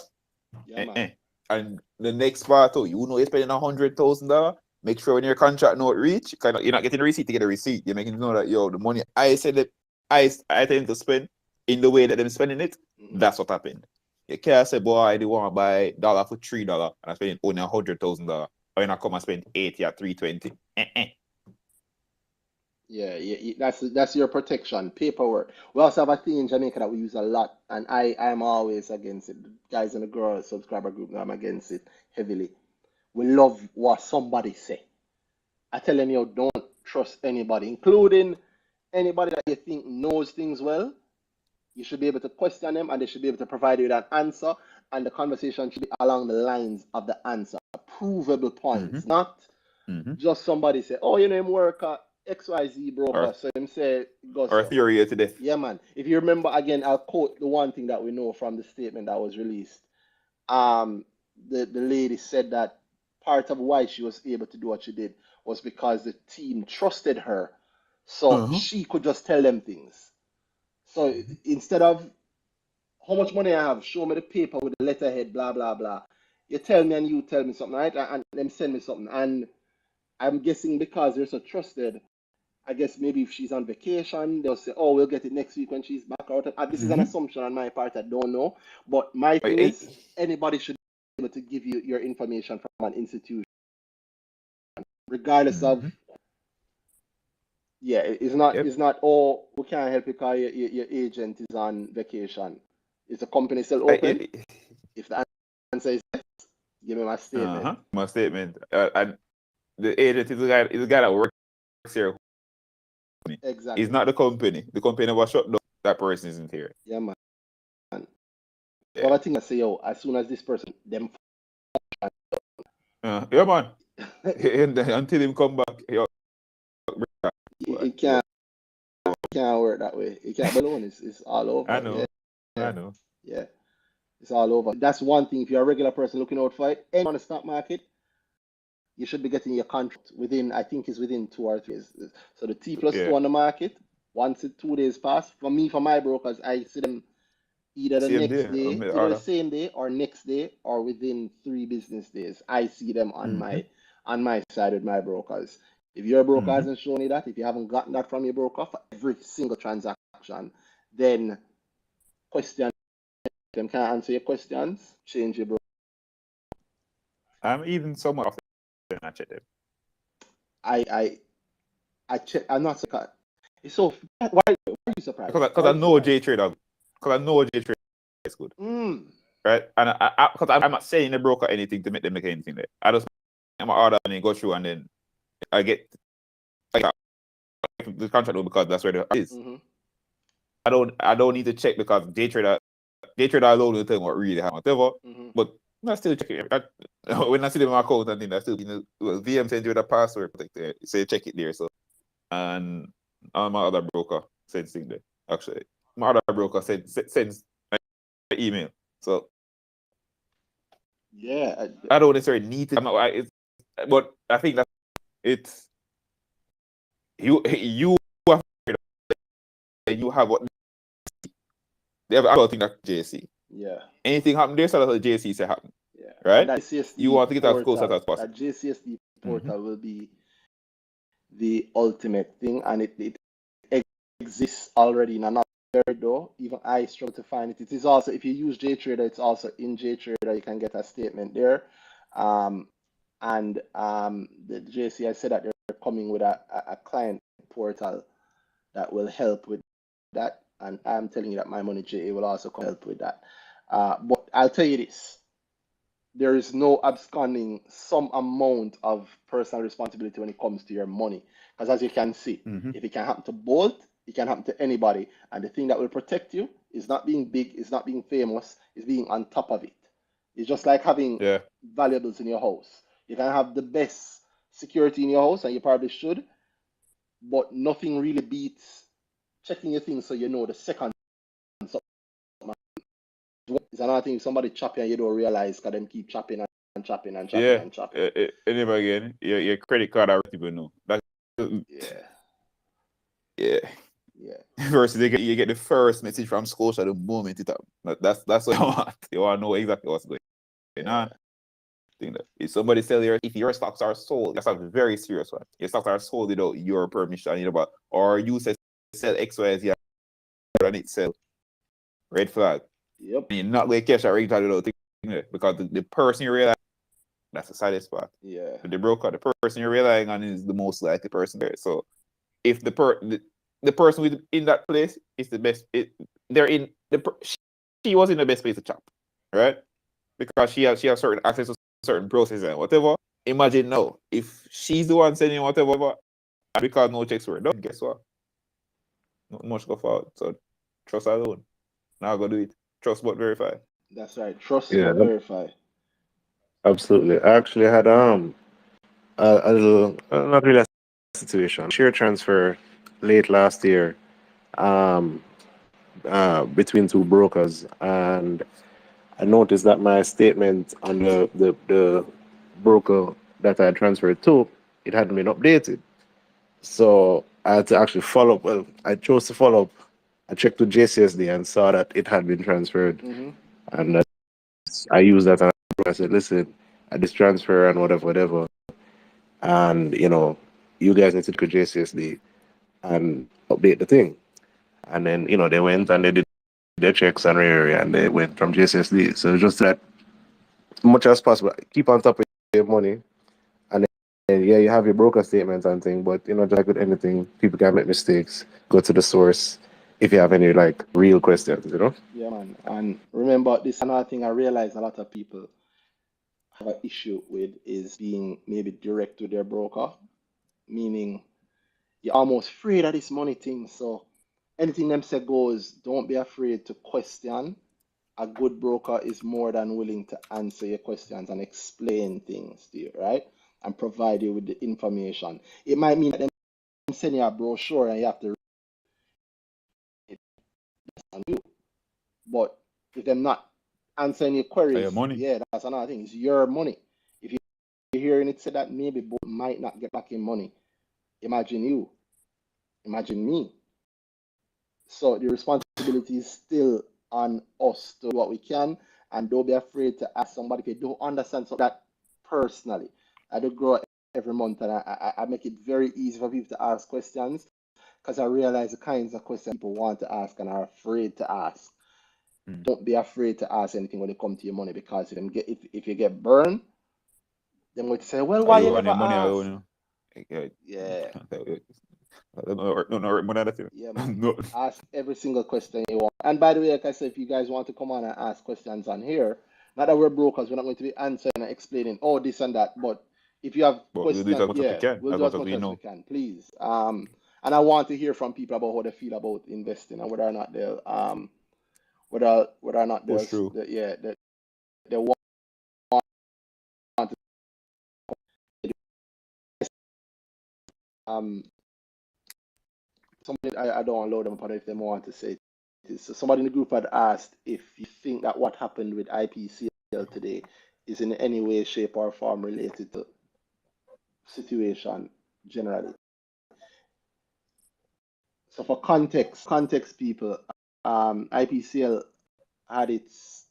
Yeah, man. And the next part, you're spending $100,000. Make sure when your contract note reach, you're not getting a receipt to get a receipt. You're making know that the money I said that I tend to spend in the way that they're spending it. That's what happened. You can't say, boy, I want to buy dollar for $3 and I'm spending only $100,000. Or you're not come and spend 80 at 320. Yeah, that's your protection, paperwork. We also have a thing in Jamaica that we use a lot, and I am always against it. The guys in the girl subscriber group, I'm against it heavily. We love what somebody say. I tell them, don't trust anybody, including anybody that you think knows things well. You should be able to question them, and they should be able to provide you with an answer, and the conversation should be along the lines of the answer. Provable points, not just somebody say, oh, him work at XYZ broker, so him say, go or theory today. Yeah, man. If you remember, again, I'll quote the one thing that we know from the statement that was released. The lady said that part of why she was able to do what she did was because the team trusted her, so she could just tell them things. So instead of how much money I have, show me the paper with the letterhead, blah blah blah. You tell me and you tell me something, right? And them send me something. And I'm guessing because they're so trusted, I guess maybe if she's on vacation, they'll say, oh, we'll get it next week when she's back out. This is an assumption on my part, I don't know. But my thing is, anybody should be able to give you your information from an institution, regardless of, it's not, oh, we can't help you because your agent is on vacation. Is the company still open? If the answer is yes, Give me my statement. My statement. And the agent is the guy that works here. Exactly. It's not the company. The company never shut down. That person isn't here. Yeah, man. Yeah. But I think I say, yo, as soon as this person, them. Yeah, man. Until him come back, it can't work that way. It can't balloon. It's all over. I know. Yeah. I know. Yeah. It's all over. That's one thing. If you're a regular person looking out for it, and on the stock market, you should be getting your contract within, I think it's within 2 or 3 days. So the T+2 on the market, once 2 days pass, for me, for my brokers, I see them either the next day, either the same day or next day, or within 3 business days. I see them on my side with my brokers. If your broker hasn't shown you that, if you haven't gotten that from your broker for every single transaction, then question them can't answer your questions, change your broker. I'm even so much often I check them. I check. I'm not surprised. So why are you surprised? Because I know J Trader. Because I know J Trader is good. Right? And because I'm not saying the broker anything to make them make anything there. I just I'm order and then go through and then I get the contract because that's where it is. I don't need to check because J Trader alone will tell me what really happened, whatever. But I still check it. When I see them in my account and things, I still VM sends you the password protector. Say check it there. So and my other broker sends thing there. Actually, my other broker sends an email. So yeah, I don't necessarily need to. But I think that it's you have what they have other thing that JC. Yeah. Anything happen there, so that's what JC say happen. Yeah. Right? That JCSD you want to get as close as possible. That JCSD portal will be the ultimate thing, and it exists already in another door. Even I struggle to find it. It is also, if you use JTrader, it's also in JTrader. You can get a statement there. The JC, I said that they're coming with a client portal that will help with that. And I'm telling you that My Money JA will also help with that. But I'll tell you this. There is no absconding some amount of personal responsibility when it comes to your money. Because as you can see, if it can happen to Bolt, it can happen to anybody. And the thing that will protect you is not being big, is not being famous, is being on top of it. It's just like having valuables in your house. You can have the best security in your house, and you probably should, but nothing really beats checking your things so you know the second is another thing. If somebody chopping and you don't realize, because them keep chopping and chopping and chopping and chopping. Anyway, again, your credit card already people know. Yeah. Versus you get the first message from Scotia the moment it happens. That's what you want. You want to know exactly what's going on. If somebody sell if your stocks are sold, that's a very serious one. Your stocks are sold without your permission, or you say sell XYZ and it sell. Red flag. Yep. And you're not going to catch that red flag without thinking it, because the person you realize, that's the saddest part. Yeah. The broker, the person you're relying on is the most likely person there. So if the person in that place is the best, she was in the best place to chop, right? Because she has certain access to certain processes and whatever. Imagine now, if she's the one sending whatever, because no checks were done, guess what? Not much go forward. So trust alone. Now go do it. Trust but verify. That's right. Trust but verify. Absolutely. I actually had a little, not really a situation, share transfer late last year between 2 brokers, and I noticed that my statement on the broker that I transferred to, it hadn't been updated. So I had to actually follow up. Well, I chose to follow up. I checked with JCSD and saw that it had been transferred. And I used that, and I said, listen, I just transfer and whatever. And, you guys need to go to JCSD and update the thing. And then, they went and they did their checks and they went from JCSD. So just that much as possible, keep on top of your money. And then, you have your broker statements and thing, but, just like with anything, people can make mistakes. Go to the source if you have any, real questions, Yeah, man. And remember, this is another thing I realize a lot of people an issue with is being maybe direct with their broker, meaning you're almost afraid of this money thing. So anything them say goes, don't be afraid to question. A good broker is more than willing to answer your questions and explain things to you, right? And provide you with the information. It might mean that them send you a brochure and you have to read it on you. But if they're not answering your queries, your money. yeah, that's another thing. It's your money. If you're hearing it say that maybe both might not get back in money, imagine you, imagine me. So the responsibility is still on us to do what we can, and don't be afraid to ask somebody if you don't understand something that personally. I do grow every month, and I make it very easy for people to ask questions because I realize the kinds of questions people want to ask and are afraid to ask. Don't be afraid to ask anything when it comes to your money, because if you get burned, then we say, well, why you never ask? Yeah. Yeah, man. No. Ask every single question you want. And by the way, like I said, if you guys want to come on and ask questions on here, not that we're brokers, we're not going to be answering and explaining, oh, this and that. But if you have But we'll do it as questions, much as we yeah, can, we'll as do as much as much we as we know. can, please. And I want to hear from people about how they feel about investing and whether or not they'll whether or not they'll Push through. they want to somebody I don't want to load them upon if they want to say it. So somebody in the group had asked if you think that what happened with IPCL today is in any way, shape, or form related to situation generally. So for context people, IPCL had its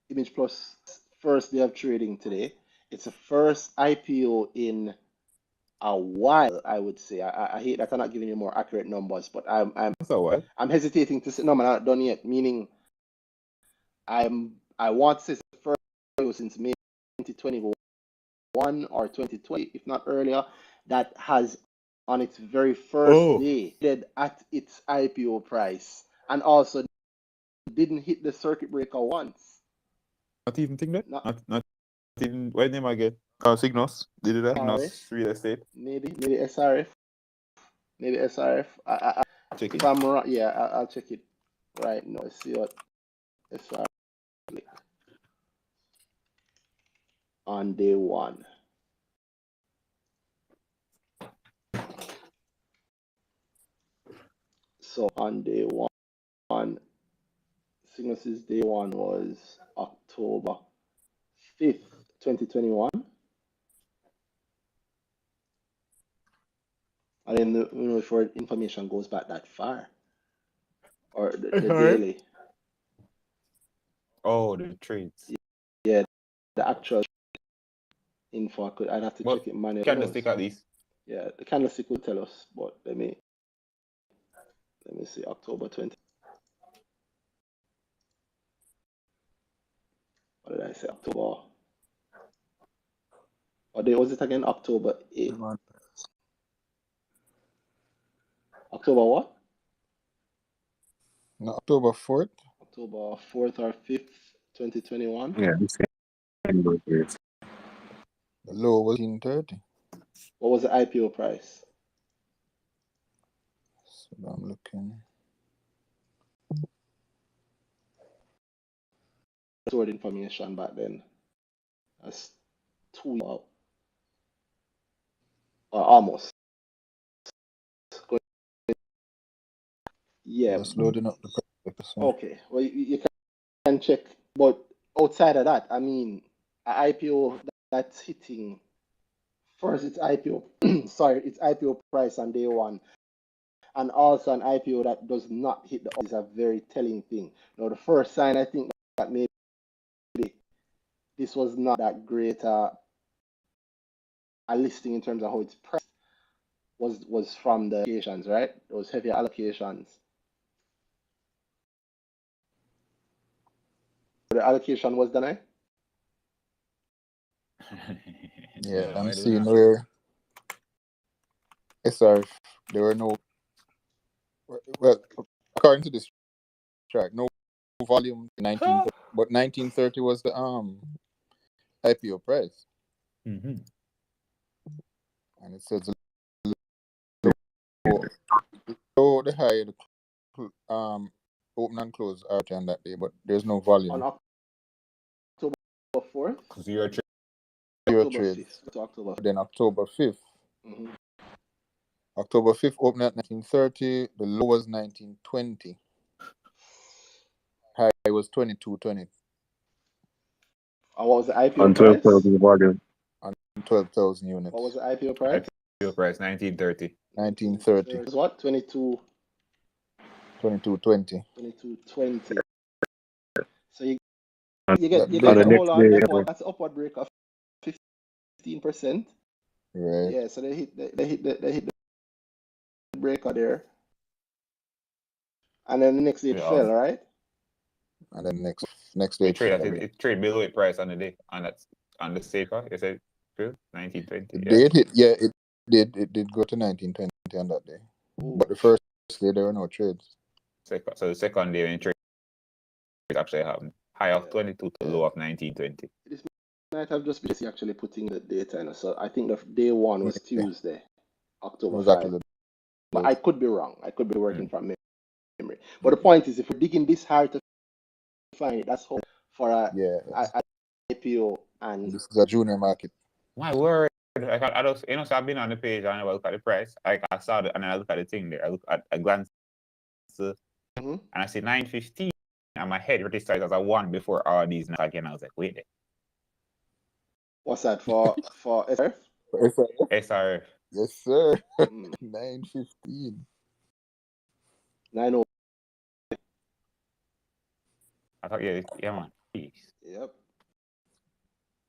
Image Plus first day of trading today. It's the first IPO in a while, I would say. I hate that I'm not giving you more accurate numbers, but So what? I'm hesitating to say no, I'm not done yet. Meaning, I want to say it's the first IPO since May 2021 or 2020, if not earlier, that has on its very first day at its IPO price, and also didn't hit the circuit breaker once. Not even think that? Not Not even what name I get? Signals. Did it that? Signals real estate. maybe SRF. Maybe SRF. Check If it. I'm wrong, yeah, I'll check it right now. Let's see what SRF on day one. So on day one, Cygnus' day one was October 5th, 2021. I didn't know if our information goes back that far. Or the daily. Oh, the trades. Yeah, the actual info. I'd have to check it manually. Candlestick at least. Yeah, the candlestick will tell us, but let me see, October 20. What did I say? October. What day was it again? October 8th. October what? No, October 4th. October 4th or 5th, 2021. Yeah, the same birthdays. The low was 1830. What was the IPO price? So I'm looking. Stored information back then. That's 2 years out. Or almost. Yeah. Just loading up the price. Okay. Well, you can check. But outside of that, I mean, an IPO that's hitting first its IPO, sorry, its IPO price on day one, and also an IPO that does not hit the is a very telling thing. Now, the first sign I think that maybe this was not that great a listing in terms of how it's priced was from the allocations, right? Those heavy allocations. The allocation was done, Yeah, I'm seeing where SRF, there were no, well, according to this track, no volume 1930, but 1930 was the IPO price, Mm-hmm. and it says low, the high, open and close are on that day, but there's no volume. On October 4th? Zero trade. Zero October trades. 5th. To October 5th. Then October 5th. Mm-hmm. October 5th opened at 1930. The low was 1920. High was 2220 And what was the IPO On price? 12,000 volume. on 12,000 units. What was the IPO price? IPO price 1930. 1930. It was what? 2220. 2220. So you On get the the next whole day, that's upward break of 15%. Right. Yeah, so they hit the breaker there. And then the next day it Yeah. fell, right? And then next day It trade fell. it trade below its price on the day on the safer. You said true? 1920. It Yeah. did hit, it did go to 1920 on that day. Ooh. But the first day there were no trades. So the second day when trade actually happened. High of 22 to low of 1920. This might have just been actually putting the data in. So I think the day one was Tuesday, October Exactly. 5. But I could be wrong. I could be working from memory. But the Mm-hmm. point is, if we're digging this hard to find it, that's hope for a IPO. And this is a junior market. My word. I just, so I've been on the page and I look at the price. I saw it and then I look at the thing there. I glance and I see 915 and my head registered as a 1 before all these now again. I was like, wait there. What's that for SRF? SRF. Yes, sir. 915. 90. I thought, yeah, man. Jeez. Yep.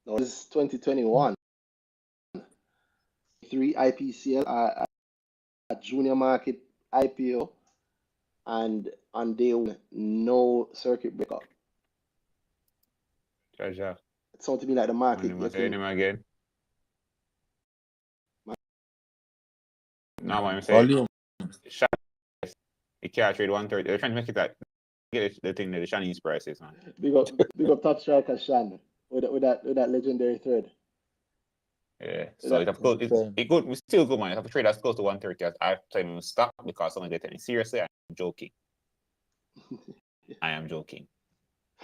No, this is 2021. 3 IPCL, a junior market IPO, and on day one, no circuit breaker. Jaja. It sounds to me like the market getting him again. No, I'm Volume. saying it can't trade 130. They're trying to make it that get the thing that the Chinese prices, man. Big up top striker Shan with that legendary thread. Yeah, so it could still go, man. If a trade that's close to 130, I tell him to stop because someone getting it seriously. I'm joking. I am joking.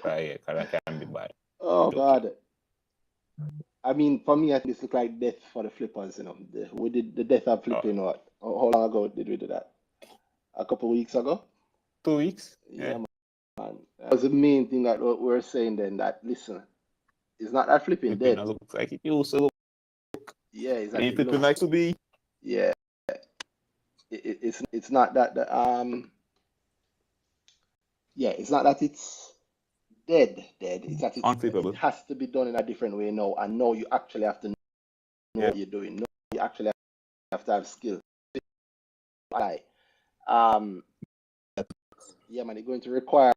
Yeah, because that can be bad. Oh God. I mean, for me, I think this look like death for the flippers. You know, we did the death of flipping. What? How long ago did we do that? A couple of weeks ago. 2 weeks. Yeah, man. That was the main thing that we were saying then. That listen, it's not that flipping dead. Looks like it used to look. Yeah, exactly. Flipping like to be. Yeah, it's not that yeah, it's not that it's dead. It's that it has to be done in a different way now. And now you actually have to know what you're doing. No, you actually have to have skill. Yeah, man, it's going to require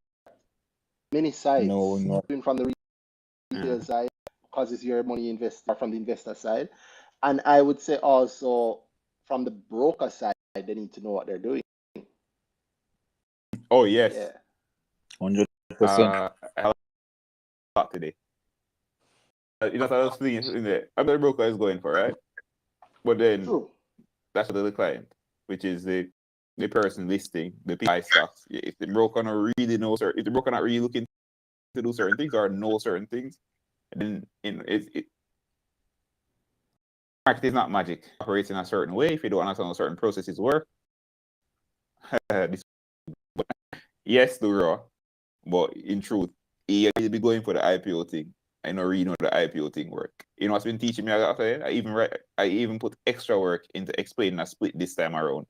many sides. No. From the retail side, because it's your money investor from the investor side. And I would say also from the broker side, they need to know what they're doing. Oh, yes. Yeah. 100%. I have a lot today. You know what I was thinking in there? I'm the broker is going for, right? But then that's the client, which is the person listing the PI stocks. If the broker not really knows, or if the broker not really looking to do certain things or know certain things, then market is not magic. It operates in a certain way. If you don't understand how certain processes work, yes, the raw, but in truth, he'll be going for the IPO thing. I don't really know the IPO thing work. You know what's been teaching me? I even put extra work into explaining a split this time around.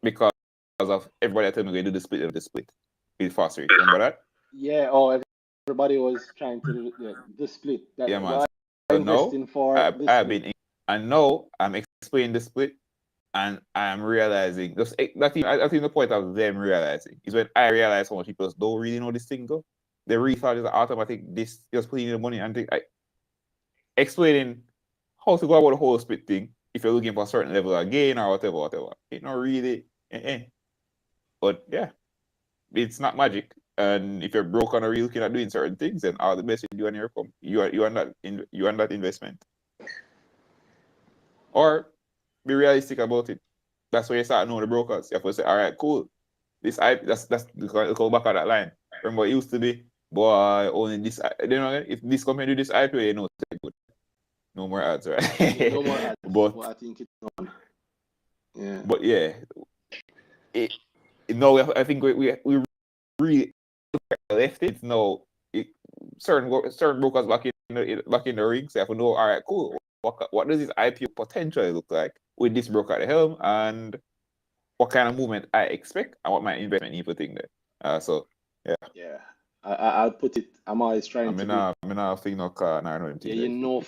Because of everybody telling me we do the split of the split. It's faster. Remember that? Yeah, everybody was trying to do the split. Yeah, man. So now, I know I'm explaining the split, and I'm realizing, I think the point of them realizing is when I realize how much people don't really know this thing, though. They really thought it's automatic, this just putting in the money and explaining how to go about the whole split thing if you're looking for a certain level of gain or whatever. It's not really, But yeah, it's not magic. And if you're broke on a real looking at doing certain things, then all the best you do on your company. You are not that investment. Or be realistic about it. That's where you start knowing the brokers. You have to say, all right, cool. That's go back on that line. Remember, it used to be, boy, only this. You know, if this company do this IPO, you know, it's good. No more ads, right? Yeah, no more ads. But I think it's on. Yeah. But yeah, I think we really left it. No, certain brokers back in the ring. So I have to know. All right, cool. What does this IPO potentially look like with this broker at the helm, and what kind of movement I expect, and what my investment need to think there. So yeah. Yeah. I'll put it. I'm always trying to. I'm not think no car, no. Yeah, you know,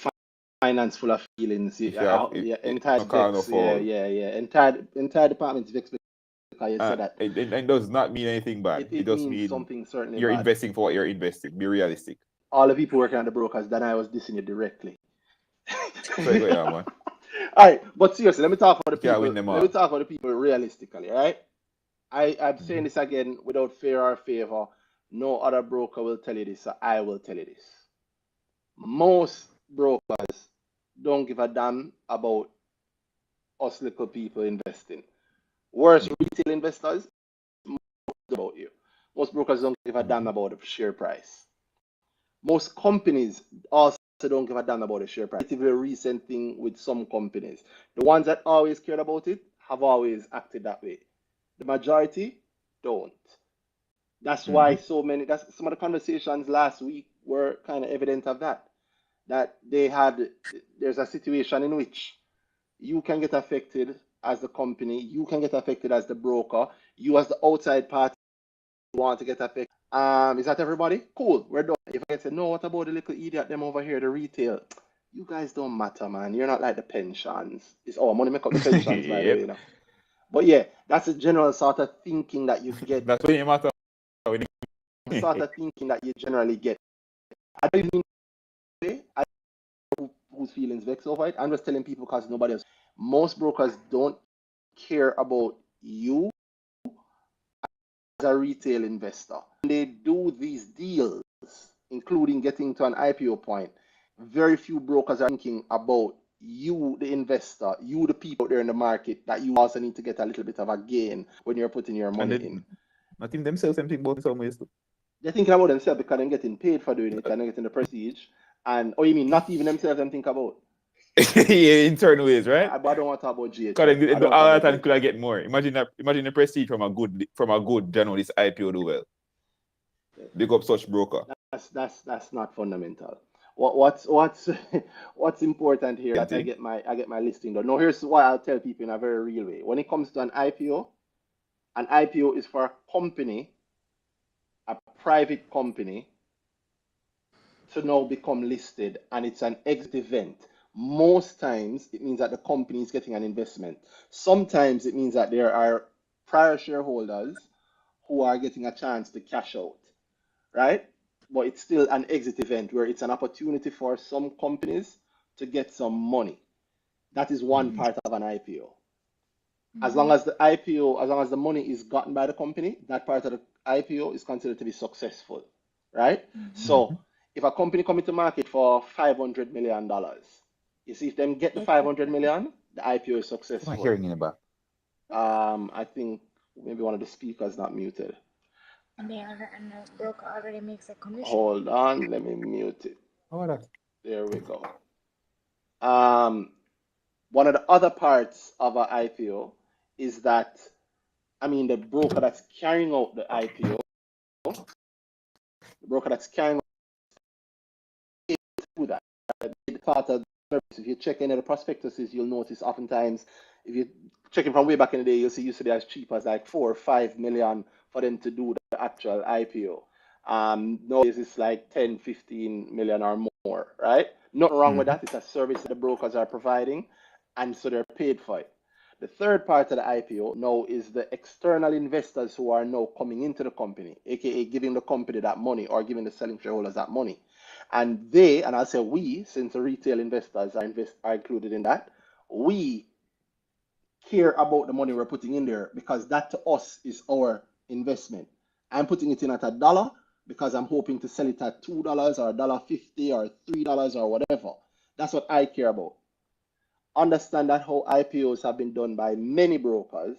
finance full of feelings. Entire vex. Entire department is vexed because you said that. It does not mean anything bad. It just means means something certainly you're bad. investing for what you're investing. Be realistic. All the people working at the brokers, then I was dissing you directly. So you go, yeah, man. All right, but seriously, let me talk about the people. Win them let me talk about the people realistically, right? I'm saying this again without fear or favor. No other broker will tell you this, so I will tell you this. Most brokers don't give a damn about us little people investing. Worse, retail investors, about you. Most brokers don't give a damn about the share price. Most companies also don't give a damn about the share price. It's a very recent thing with some companies. The ones that always cared about it have always acted that way. The majority don't. That's why some of the conversations last week were kind of evident of that. That there's a situation in which you can get affected as the company, you can get affected as the broker, you as the outside party want to get affected. Is that everybody? Cool, we're done. If I say, no, what about the little idiot them over here, the retail? You guys don't matter, man. You're not like the pensions. It's money make up the pensions, by the way. You know? But yeah, that's a general sort of thinking that you get. That's what it matters. Sort of thinking that you generally get. I don't even know whose feelings vex over it. I'm just telling people because nobody else. Most brokers don't care about you as a retail investor. When they do these deals, including getting to an IPO point, very few brokers are thinking about you, the investor, you, the people out there in the market, that you also need to get a little bit of a gain when you're putting your money in. Not even themselves, think about some ways too. They're thinking about themselves because they're getting paid for doing it and they're getting the prestige. And you mean not even themselves them think about? Yeah, in certain ways, right? But I don't want to talk about GH. Because all the time could I get more. Imagine the prestige from a good journalist IPO do well. Big up such broker. That's not fundamental. What's important here that I get my listing done. Now here's why I'll tell people in a very real way. When it comes to an IPO is for a company, a private company, to now become listed, and it's an exit event. Most times it means that the company is getting an investment. Sometimes it means that there are prior shareholders who are getting a chance to cash out, right? But it's still an exit event where it's an opportunity for some companies to get some money. That is one part of an IPO. As long as the money is gotten by the company, that part of the IPO is considered to be successful, right? So if a company come into market for $500 million, you see, if them get the 500 million, the IPO is successful. What am I hearing in the back? I think maybe one of the speakers not muted. And the broker already makes a commission. Hold on, let me mute it. Oh, that. There we go. One of the other parts of an IPO is that, the broker that's carrying out the IPO, that part of if you check any of the prospectuses, you'll notice oftentimes if you're checking from way back in the day, you'll see used to be as cheap as like 4 or 5 million for them to do the actual IPO. Nowadays it's like 10, 15 million or more, right? Nothing wrong with that. It's a service that the brokers are providing, and so they're paid for it. The third part of the IPO now is the external investors who are now coming into the company, aka giving the company that money or giving the selling shareholders that money. And I'll say we, since the retail investors are included in that, we care about the money we're putting in there because that to us is our investment. I'm putting it in at $1 because I'm hoping to sell it at $2 or $1.50 or $3 or whatever. That's what I care about. Understand that how IPOs have been done by many brokers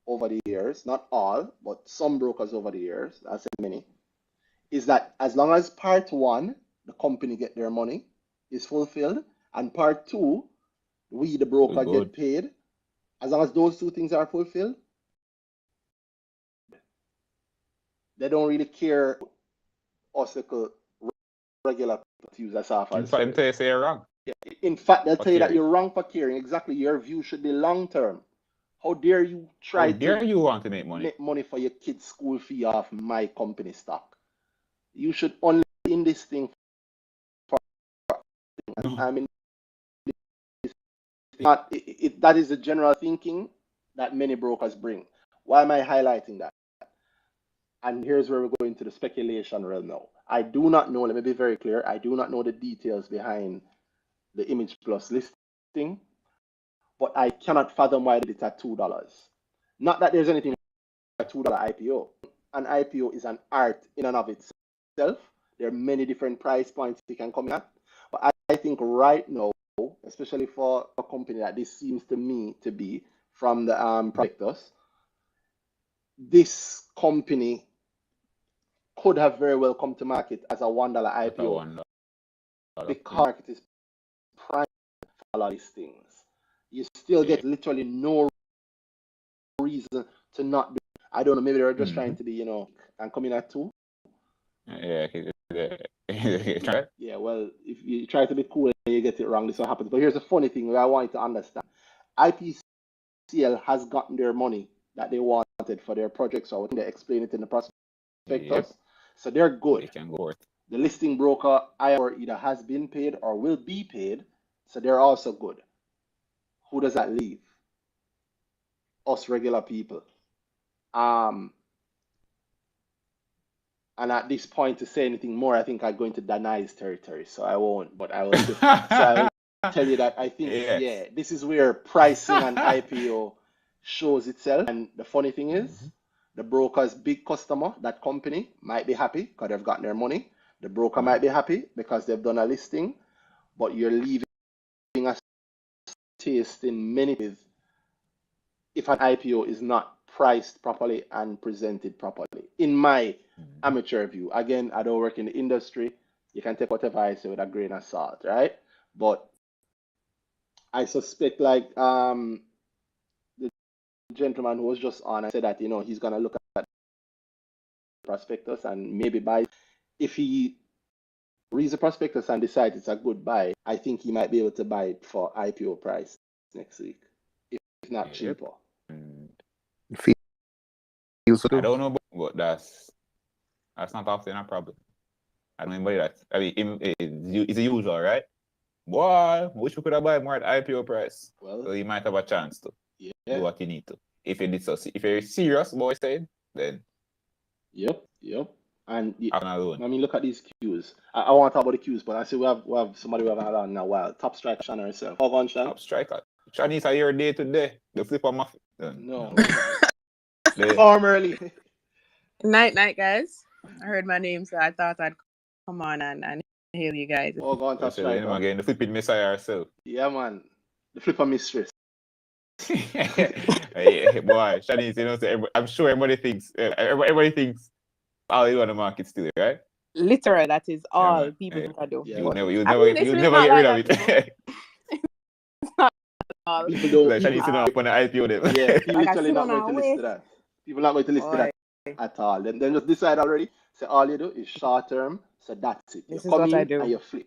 over the years, not all, but some brokers over the years, I say many, is that as long as part one, the company get their money, is fulfilled, and part two, we, the broker, get paid, as long as those two things are fulfilled, they don't really care us regular users off. In fact, they say you're wrong. Yeah. In fact, they'll tell you that caring. you're wrong for caring. Exactly. Your view should be long term. How dare you try to you want to make money? Make money for your kid's school fee off my company stock. You should only in this thing for I mean that is the general thinking that many brokers bring. Why am I highlighting that? And here's where we're going to the speculation realm now. I do not know, let me be very clear, I do not know the details behind the Image Plus listing, but I cannot fathom why they did it at $2. Not that there's anything like a $2 IPO. An IPO is an art in and of itself. There are many different price points you can come in at. But I think right now, especially for a company that this seems to me to be from the prospectus, this company could have very well come to market as a $1 IPO because market is prime for a lot of these things. You still get literally no reason to not do it. I don't know, maybe they're just trying to be, and coming at $2. Yeah, well, if you try to be cool and you get it wrong, this will happen. But here's the funny thing I want you to understand. IPCL has gotten their money that they wanted for their projects, so they explain it in the prospectus. Yep. So they're good. They can go. The listing broker either has been paid or will be paid, so they're also good. Who does that leave? Us regular people. And at this point, to say anything more, I think I'm going to Danhai's territory, so I won't. But I will. So I will tell you that I think, this is where pricing an IPO shows itself. And the funny thing is, the broker's big customer, that company, might be happy because they've gotten their money. The broker might be happy because they've done a listing, but you're leaving a taste in many ways if an IPO is not priced properly and presented properly. In my amateur view, again, I don't work in the industry. You can take whatever I say with a grain of salt, right? But I suspect, like the gentleman who was just on, I said that he's gonna look at the prospectus and maybe buy. If he reads the prospectus and decides it's a good buy, I think he might be able to buy it for IPO price next week, if not cheaper. I don't know, but that's not often a problem. I don't know that. I mean, it's the usual, right? Boy, wish we could have bought more at IPO price. Well, so you might have a chance to do what you need to. If you're serious about saying, then Yep. And I mean, look at these queues. I want to talk about the queues, but I see we have somebody we haven't had on in a while. Top striker Shannon herself. Top striker. Shanice, are you day to day? The flipper muff. No. Formerly. Night, guys. I heard my name, so I thought I'd come on and hail you guys. Oh, go on, top striker. Again, the flipping messiah herself. Yeah, man. The flipper mistress. Hey, boy, Shanice, I'm sure everybody thinks all you on the market still, right? Literally, that is all people do. Yeah, you'll never get rid of it. People don't. Shanice not on the IPO them. Yeah, people literally not going to listen to that. People not going to listen to that at all. Then just decide already. So all you do is short term. So that's it. This is what I do. And you flip.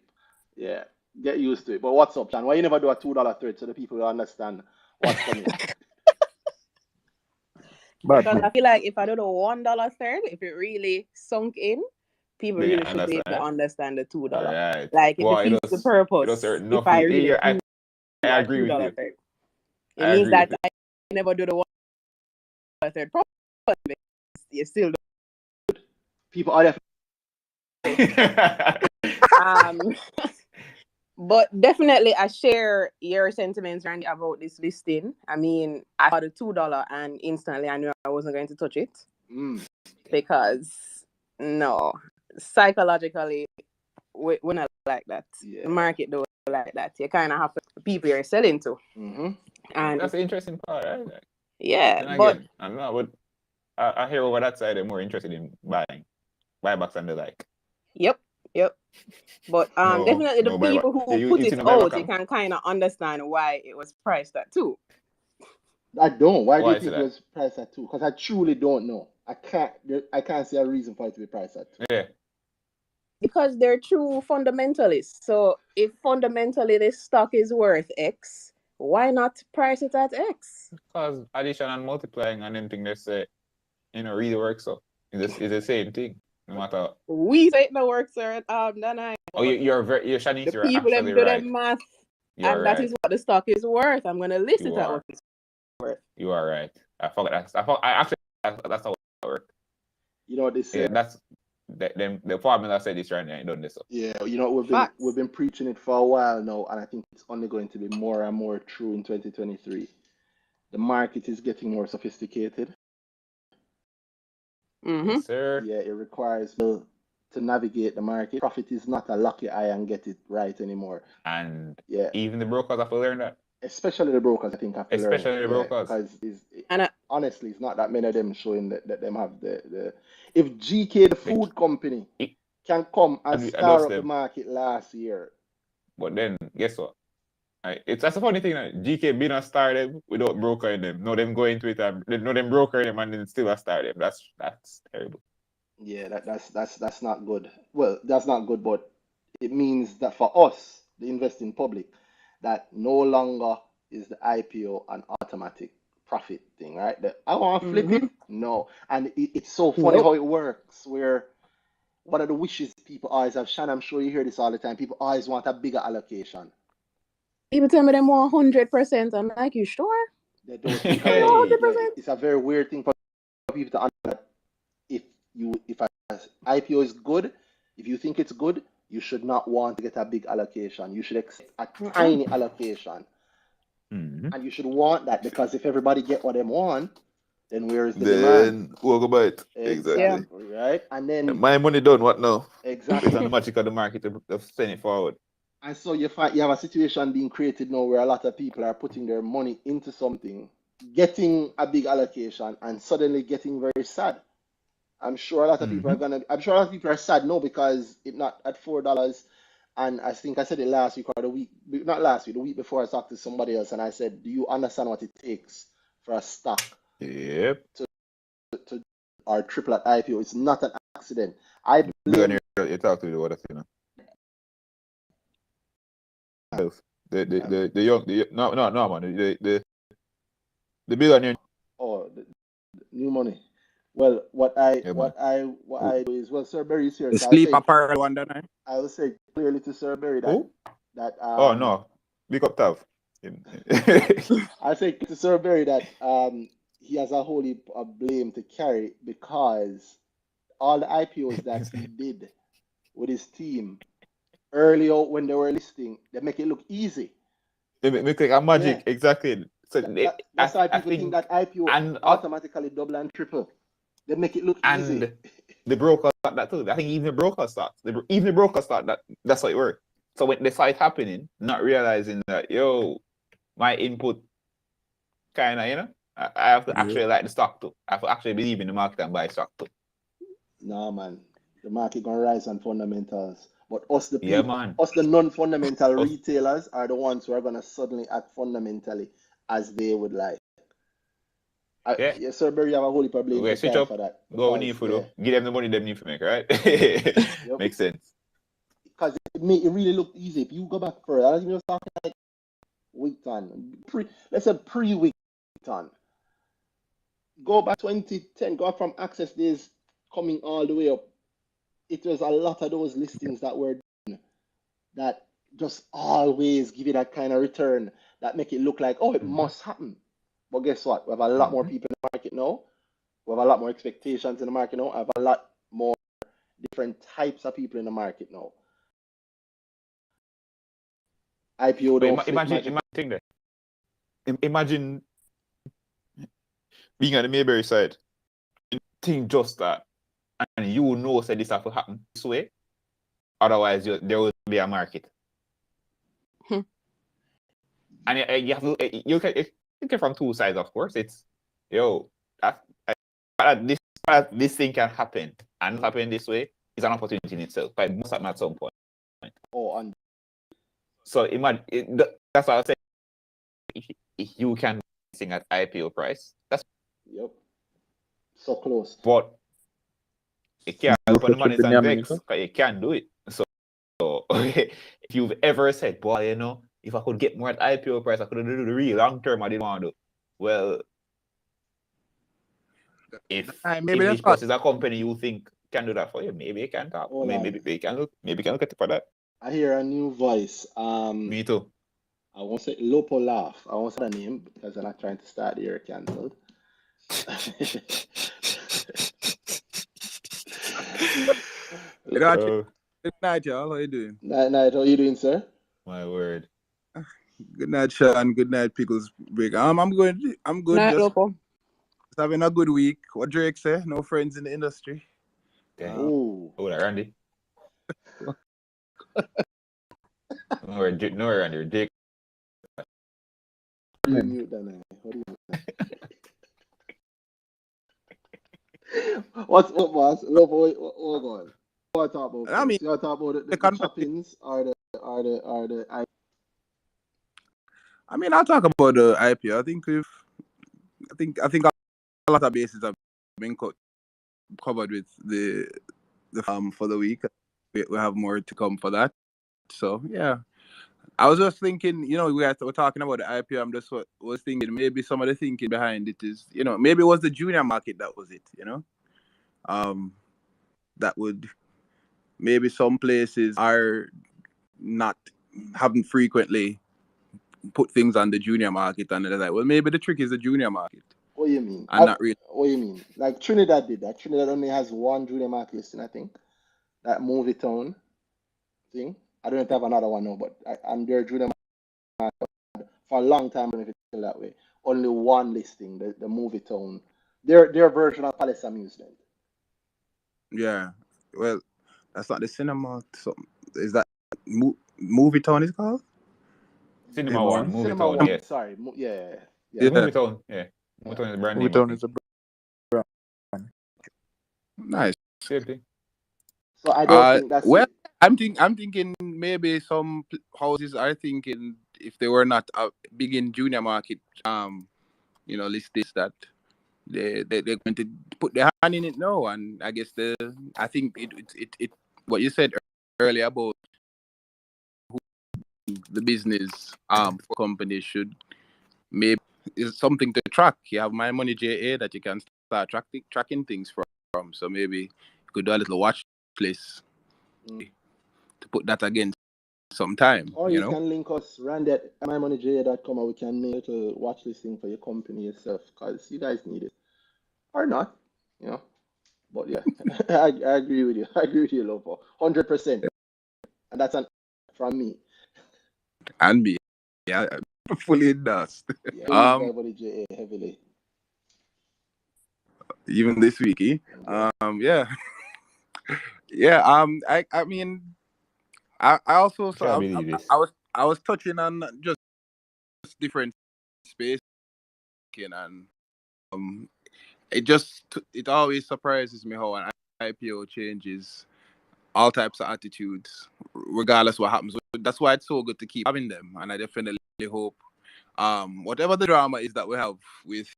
Yeah, get used to it. But what's up, Sean? Why you never do a $2 trade so the people will understand what's coming? Because I feel like if I do the $1 third, if it really sunk in, people really should be able to understand the $2. Right. Like if it fits the purpose. If I really I agree with you. Third. It means that I never do the $1 third properly. You still do. People are But definitely, I share your sentiments, Randy, about this listing. I mean, I had a $2 and instantly I knew I wasn't going to touch it. because no, psychologically, we're not like that. The market don't like that. You kind of have the people you're selling to. And that's the interesting part, right? Yeah, but again, I don't know, but I hear over that side they're more interested in buybacks and the like. Yep. But definitely the people who put it out, you can kind of understand why it was priced at 2. I don't. Why do you think it was priced at 2? Because I truly don't know. I can't see a reason for it to be priced at 2. Yeah. Because they're true fundamentalists. So if fundamentally this stock is worth X, why not price it at X? Because addition and multiplying and anything they say, really works. So it's the same thing, no matter. We say it no works, sir. Danhai. Oh, you're Shanice. The people them do their math, and that is what the stock is worth. I'm gonna list it at what it's worth. You are right. I forgot that. That's how it works. You know what they say? Yeah, that's the formula said this right now. I don't this up. Yeah, we've been preaching it for a while now, and I think it's only going to be more and more true in 2023. The market is getting more sophisticated. Yes, sir. Yeah, it requires to navigate the market. Profit is not a lucky eye and get it right anymore. And even the brokers have to learn that. Especially the brokers, I think, have to learn. Especially the brokers. Because honestly, it's not that many of them showing that them have the... If GK, the food company, can come and star up the market last year. But then, guess what? That's a funny thing. GK been a star them without brokering them. No, them go into it and no them brokering them and then still a star them. That's terrible. Yeah, that's not good. Well, that's not good, but it means that for us, the investing public, that no longer is the IPO an automatic profit thing, right? I want to flip it. No. And it's so funny how it works, where one of the wishes people always have, Shan, I'm sure you hear this all the time, people always want a bigger allocation. People tell me they want 100%. I'm like, you sure? They don't think about it. It's a very weird thing for people to understand. If an IPO is good, if you think it's good, you should not want to get a big allocation. You should accept a tiny allocation. And you should want that, because if everybody get what they want, then where is the demand? We'll go it. Exactly. Right? And then my money done, what now? Exactly. It's on the magic of the market to send it forward. And so you have a situation being created now where a lot of people are putting their money into something, getting a big allocation, and suddenly getting very sad. I'm sure a lot of people are sad now because it's not at $4. And I think I said it last week or the week before. I talked to somebody else and I said, do you understand what it takes for a stock to or triple at IPO? It's not an accident. I believe you talk to what I say now. The billionaire. Oh, the new money. Well, what I do is, well, Sir Berry is here. The sleep apparel one, don't I? I will say clearly to Sir Berry that oh no, big up Tav. I say to Sir Berry that he has a whole heap of blame to carry, because all the IPOs that he did with his team earlier when they were listing, they make it look easy. They make like a magic, exactly. So that's why people think that IPO and automatically double and triple. They make it look easy. And the brokers thought that too. I think even the brokers thought that that's how it worked. So when they saw it happening, not realizing that, my input kind of, I have to actually like the stock too. I have to actually believe in the market and buy stock too. No, man. The market gonna rise on fundamentals. But us, the people, us the non-fundamental retailers are the ones who are gonna suddenly act fundamentally as they would like. Yes, Sir Berry, you have a whole problem for that. Go need for though. Give them the money they need to make, right? Makes sense. Because it really looked easy. If you go back further, I was even talking like week on, let's say pre-week on. Go back 2010, go from access days coming all the way up. It was a lot of those listings that were done that just always give you that kind of return that make it look like, oh, it must happen. But guess what? We have a lot more people in the market now. We have a lot more expectations in the market now. I have a lot more different types of people in the market now. IPO don't imagine being on the Mayberry side. Think just that. and you know say this have to happen this way, otherwise there will be a market. And you have to you can from two sides, of course. It's this thing can happen and happen this way is an opportunity in itself, but it must happen at some point. And so imagine that's what I was saying. If you can sing at IPO price, that's so close. But it can't open the money and vex, because you can't do it. So if you've ever said, boy, if I could get more at IPO price, I could do the real long term I didn't want to do. Well, if English Bus is a company you think can do that for you, maybe you can talk. Maybe you can look at it for that. I hear a new voice. Me too. I won't say Lopo Laugh. I won't say the name because I'm not trying to start the year cancelled. Good night, y'all. How you doing? Night. How you doing, sir? My word. Good night, Sean. Good night, Pickles Break. I'm good. Night, just having a good week. What Drake say? No friends in the industry. Randy. No, Randy. Jake. Mute that. What's up, boss? What going? What talk about? I mean, you talk about the choppings or the I mean, I'll talk about the IPO. I think a lot of bases have been covered with the for the week. We have more to come for that. So yeah, I was just thinking, we were talking about the IPO. I'm just was thinking maybe some of the thinking behind it is, maybe it was the junior market that was it. That would maybe some places are not haven't frequently put things on the junior market, and they're like, well, maybe the trick is the junior market. What do you mean? Not really. What do you mean? Like Trinidad did that. Trinidad only has one junior market listing, I think. That Movie Town thing. I don't know if they have another one now, but I'm their junior market for a long time. I don't know if it's still that way. Only one listing, the Movie Town. Their version of Palace Amusement. Yeah. Well, that's not the cinema. So is that Movie Town is called? Cinema One. Movie Town. One. Yeah. Sorry. Yeah. Movie Town. Yeah. Movie Town is a brand name. Movie Town is a brand. Nice. Same thing. So I don't think that's well. I'm thinking maybe some houses are thinking if they were not big in junior market, listed that they're going to put their hand in it now, and I guess I think it what you said earlier about who the business for companies should maybe is something to track. You have My Money JA that you can start tracking things from. So maybe you could do a little watch list to put that against sometime. Or you can link us, Randy at mymoneyja.com, and we can make a little watch listing for your company yourself, because you guys need it. Or not, But yeah, I agree with you. I agree with you, Lopo. 100%. And that's from me. And me. Yeah, fully endorsed. Yeah, My Money JA heavily. Even this week, yeah. Yeah, I mean, I also I was touching on just different space, and it always surprises me how an IPO changes all types of attitudes, regardless what happens. That's why it's so good to keep having them, and I definitely hope, whatever the drama is that we have with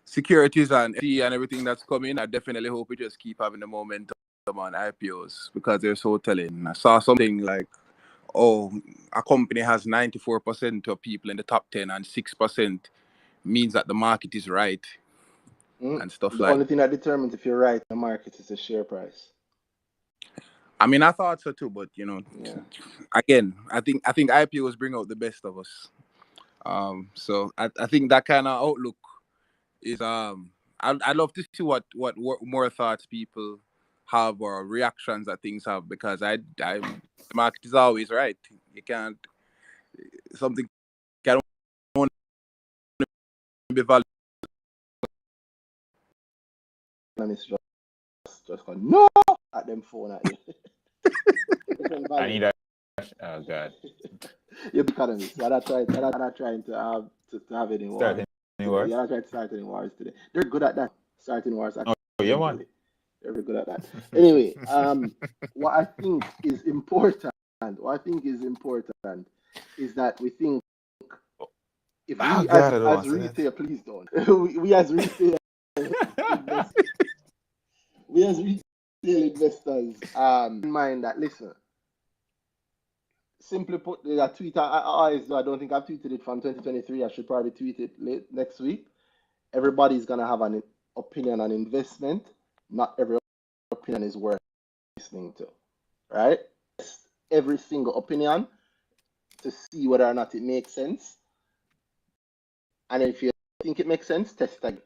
securities and everything that's coming, I definitely hope we just keep having the momentum on IPOs because they're so telling. I saw something like, a company has 94% of people in the top 10 and 6% means that the market is right and stuff the only thing that determines if you're right in the market is the share price. I mean, I thought so too, but again, I think IPOs bring out the best of us. So I think that kind of outlook is I'd love to see what more thoughts people have or reactions that things have, because the market is always right. You can't something can only be valued. just go no at them phone at you. I need that. Oh God. You're the economist. You're not trying to have any wars. You're not trying to start any wars today. They're good at that. Starting wars. Oh yeah, man. They're very good at that. Anyway, what I think is important is that we think if we as retail, please don't. we as retail investors in mind that listen. Simply put, there's a tweet I don't think I've tweeted it from 2023. I should probably tweet it late next week. Everybody's gonna have an opinion on investment. Not every opinion is worth listening to, right? Every single opinion to see whether or not it makes sense. And if you think it makes sense, test it.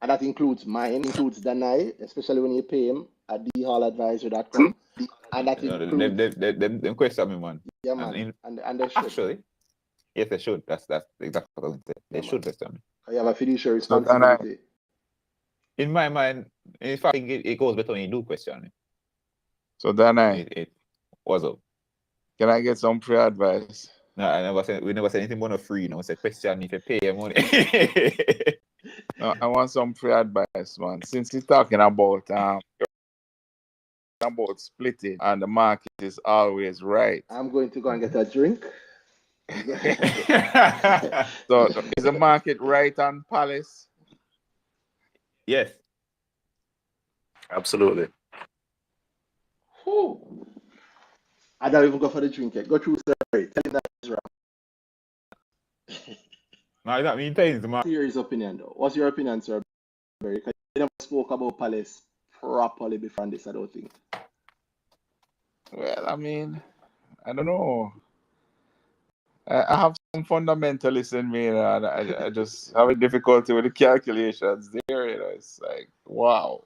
And that includes mine, includes Danhai, especially when you pay him at dhauladvisory.com. And that includes them question me, man. Yeah, man. And they should. Actually, yes, they should. That's exactly what I was saying. They should question me. You have a fiduciary responsibility. In my mind, in fact, I think it goes better when you do question me. So Danhai, it what's up? Can I get some free advice? No, we never said anything about no free. We said question if you pay your money. No, I want some free advice, man. Since you're talking about splitting and the market is always right. I'm going to go and get a drink. So is the market right on Palace? Yes. Absolutely. Whew. I don't even go for the drink yet. Go through survey. Tell him that is wrong. No, that means things, man. Serious opinion though. What's your opinion, sir? Because you never spoke about Palace properly before this, I don't think. Well, I mean, I don't know. I have some fundamentalists in me, and I just have a difficulty with the calculations there. It's like, wow.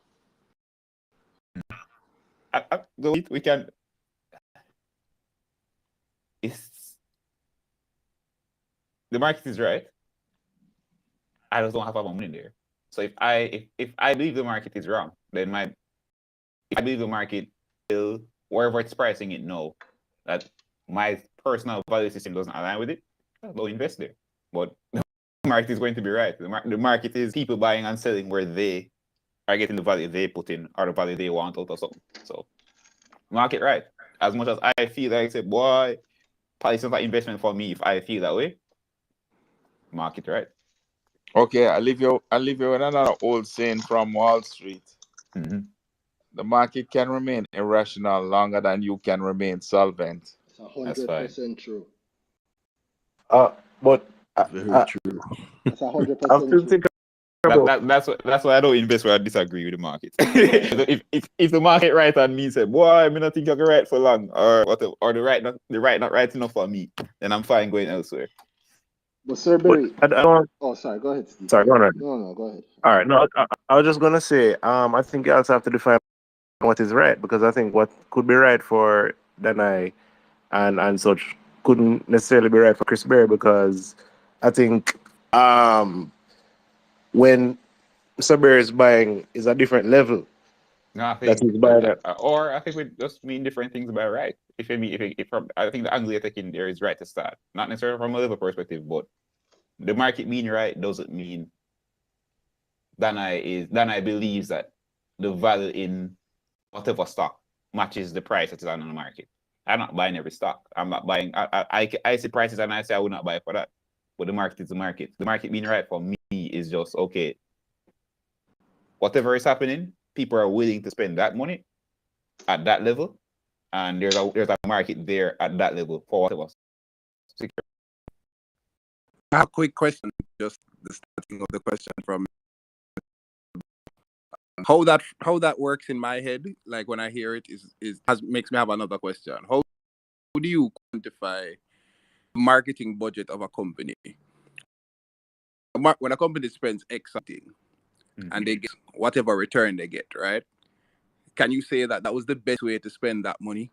We can. The market is right. I just don't have my money there. So if I believe the market is wrong, then if I believe the market will, wherever it's pricing it now, that my personal value system doesn't align with it, I'll go invest there. But the market is going to be right. The market is people buying and selling where they are getting the value they put in or the value they want out of something. So market right. As much as I feel like I say, boy, Palace is not an investment for me if I feel that way. Market right. Okay, I'll leave you with another old saying from Wall Street. Mm-hmm. The market can remain irrational longer than you can remain solvent. It's 100% true. But Very true. It's 100% I'm still true. thinking that's why I don't invest where I disagree with the market. if the market right on me say, boy, I mean I think I can write for long or whatever, or the right not right enough for me, then I'm fine going elsewhere. But Sir Barry, oh, sorry, go ahead, Steve. Sorry, go ahead. No, go ahead. All right, no, I was just gonna say, I think you also have to define what is right, because I think what could be right for Danhai and such couldn't necessarily be right for Chris Berry, because I think when Mr. Berry is buying is a different level. No, I think he's buying or I think we just mean different things by right. I think the angle you're taking there is right to start, not necessarily from a level perspective, but the market being right doesn't mean Danhai believes that the value in whatever stock matches the price that is on the market. I'm not buying every stock. I'm not buying. I see prices and I say I would not buy for that. But the market is the market. The market being right for me is just okay. Whatever is happening, people are willing to spend that money at that level, and there's a market there at that level for whatever. I have a quick question, just the starting of the question from how that works in my head. Like when I hear it, makes me have another question. How do you quantify the marketing budget of a company? When a company spends X something, and they get whatever return they get, right? Can you say that was the best way to spend that money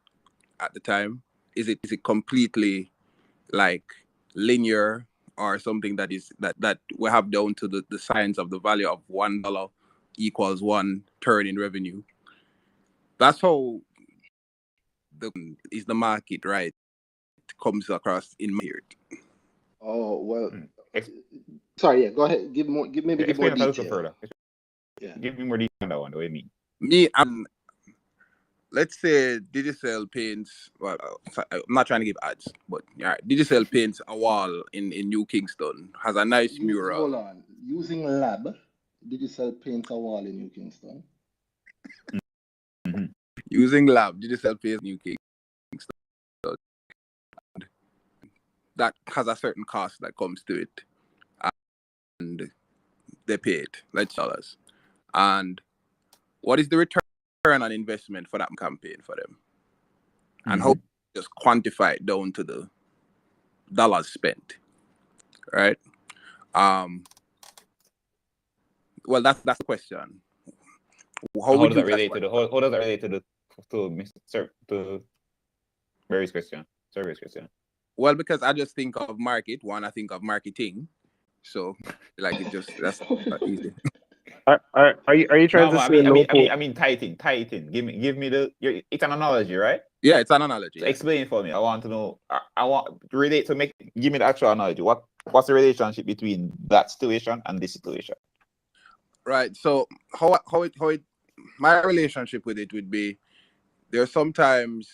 at the time? Is it completely like linear, or something that we have down to the science of the value of $1 equals 1 turn in revenue? That's how the market, right? It comes across in my ear. Oh well. Sorry, yeah. Go ahead. Give more Explain detail. a little further. Yeah. Give me more detail on that one. What do you mean? Me, let's say Digicel paints. Well, I'm not trying to give ads, but yeah, Digicel paints a wall in New Kingston. Has a nice mural. Hold on. Using lab, Digicel paints a wall in New Kingston. Mm-hmm. Using lab, Digicel paints New Kingston. That has a certain cost that comes to it, and they pay it, let's dollars. And what is the return on investment for that campaign for them? And how just quantify it down to the dollars spent, right? Well, that's the question. How does that relate to Barry's question? Survey's question. Well, because I just think of market. One, I think of marketing. So, like, it just that's easy. Are you trying to say? I mean, tighten. Give me it's an analogy, right? Yeah, it's an analogy. So explain it for me. I want to know. I want to relate to give me the actual analogy. What's the relationship between that situation and this situation? Right. So how it my relationship with it would be, there's sometimes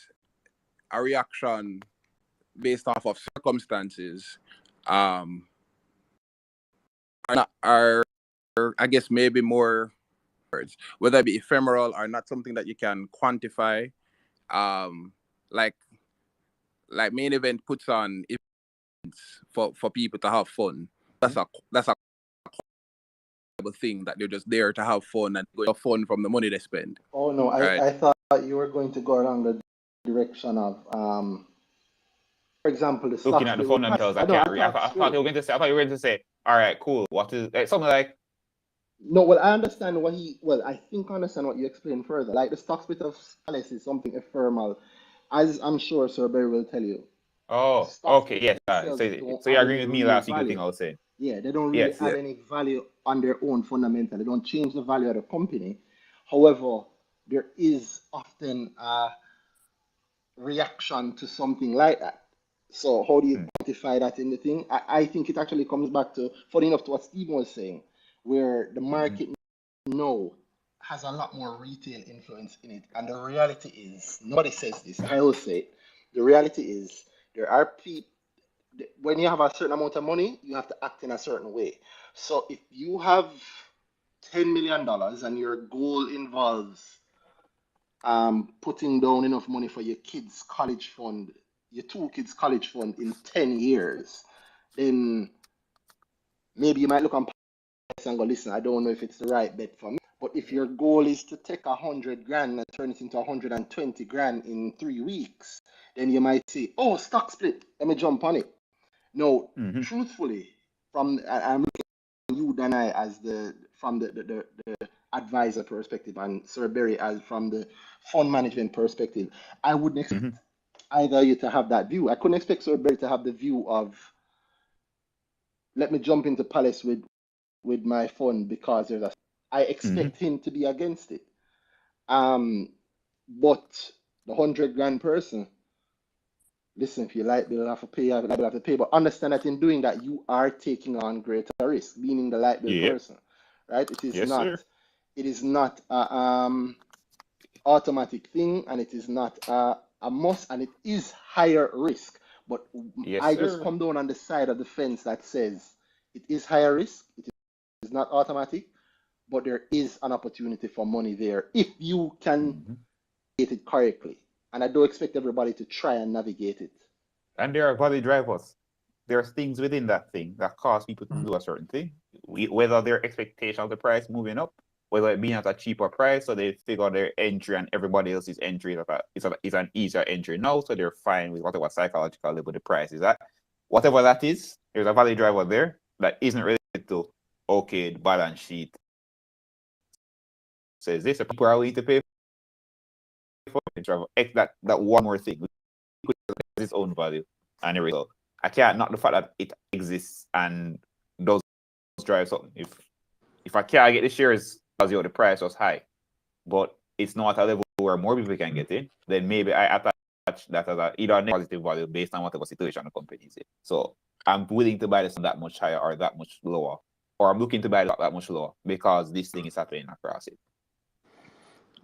a reaction based off of circumstances, are I guess maybe more words, whether it be ephemeral or not something that you can quantify. Like Main Event puts on events for people to have fun. That's a thing that they're just there to have fun and go have fun from the money they spend. Oh no, right? I thought you were going to go along the direction of for example, the stock looking at the fundamentals. I thought you were going to say, all right, cool. What is something like? No, well, I understand I think I understand what you explained further. Like the stock split of Palace is something ephemeral, as I'm sure Sir Barry will tell you. Oh, okay, yes. So you agree with me last week, the thing I was saying. Yeah, they don't really add any value on their own fundamental. They don't change the value of the company. However, there is often a reaction to something like that. So how do you quantify that in the thing? I think it actually comes back to, funny enough, to what Stephen was saying, where the market now has a lot more retail influence in it. And the reality is, nobody says this, I will say it, the reality is there are people, when you have a certain amount of money, you have to act in a certain way. So if you have $10 million and your goal involves putting down enough money for your kids' college fund, your 2 kids' college fund in 10 years, then maybe you might look on price and go, listen, I don't know if it's the right bet for me. But if your goal is to take 100 grand and turn it into 120 grand in 3 weeks, then you might say, oh, stock split, let me jump on it. No, truthfully, I'm looking at you, Danhai, as from the advisor perspective, and Sir Barry as from the fund management perspective. I wouldn't expect either you to have that view. I couldn't expect Sir Barry to have the view of, let me jump into Palace with my fund because I expect him to be against it. But the 100 grand person, listen, if you like, they'll have to pay. They'll have to pay. But understand that in doing that, you are taking on greater risk, meaning the light bill person, right? It is not. Sir. It is not a automatic thing, and it is not a must, and it is higher risk. But I just come down on the side of the fence that says it is higher risk. It is not automatic, but there is an opportunity for money there if you can get it correctly. And I don't expect everybody to try and navigate it. And there are value drivers. There's things within that thing that cause people to do a certain thing. Whether their expectation of the price moving up, whether it being at a cheaper price, so they figure their entry and everybody else's entry is an easier entry now, so they're fine with whatever psychological level the price is at. Whatever that is, there's a value driver there that isn't related to, okay, the balance sheet says this, people are willing to pay for it. That one more thing, its own value and everything. So I can't knock the fact that it exists and does drive something. If I can't get the shares because the price was high, but it's not at a level where more people can get in, then maybe I attach that as either a positive value based on whatever situation the company is in. So I'm willing to buy this that much higher or that much lower, or I'm looking to buy that much lower because this thing is happening across it.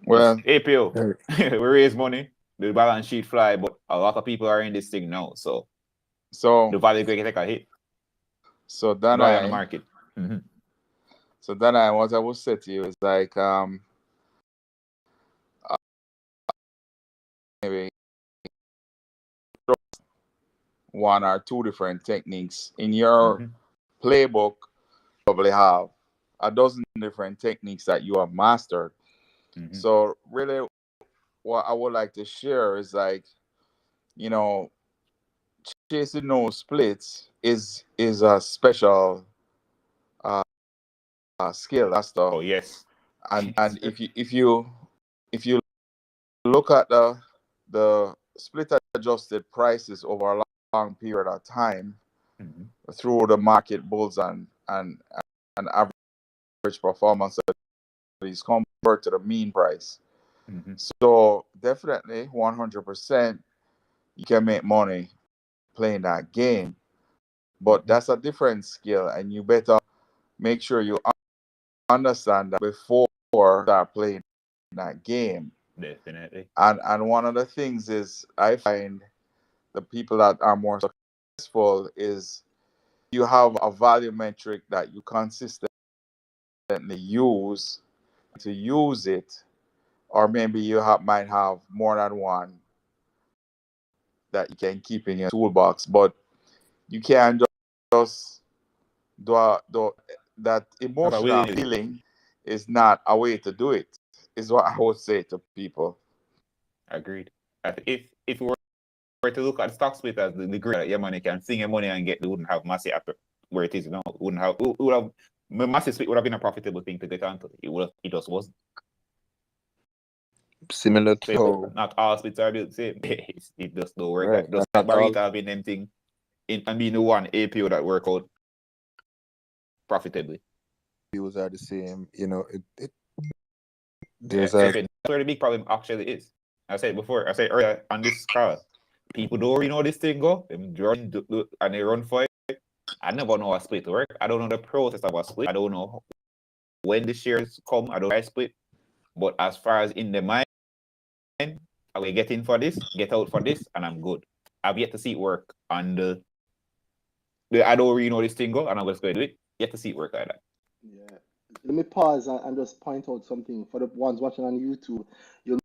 Well, APO, we raise money, the balance sheet fly, but a lot of people are in this thing now, so the value going to take a hit. So then on the market. Mm-hmm. So then what I will say to you is like maybe one or two different techniques in your playbook. Probably have a dozen different techniques that you have mastered. So really what I would like to share is like, you know, chasing no splits is a special skill. That's the yes. And if you look at the split adjusted prices over a long period of time through the market bulls and average performance of these convert to the mean price. So definitely 100% you can make money playing that game, but that's a different skill, and you better make sure you understand that before you start playing that game. Definitely. And one of the things is I find the people that are more successful is you have a value metric that you consistently use to use it, or maybe you might have more than one that you can keep in your toolbox, but you can't just do that. Emotional feeling is not a way to do it, is what I would say to people. Agreed. If we were to look at stock split as the degree that your money can sing your money and get, they wouldn't have massive after where it is now. Massive split would have been a profitable thing to get onto. It just wasn't. Similar to so not all splits are the same. It just don't work. Right, Just like Barita having them thing and being the one APO that work out profitably. views are the same, you know. That's where the big problem actually is. I said earlier on this call, people don't really know this thing go. They run and they run for it. I never know a split work. I don't know the process of a split. I don't know when the shares come. I don't know I split. But as far as in the mind, I will get in for this, get out for this, and I'm good. I've yet to see it work on the I don't really know this thing go, and I'm just going to do it. Yet to see it work like that. Yeah. Let me pause and just point out something for the ones watching on YouTube. You'll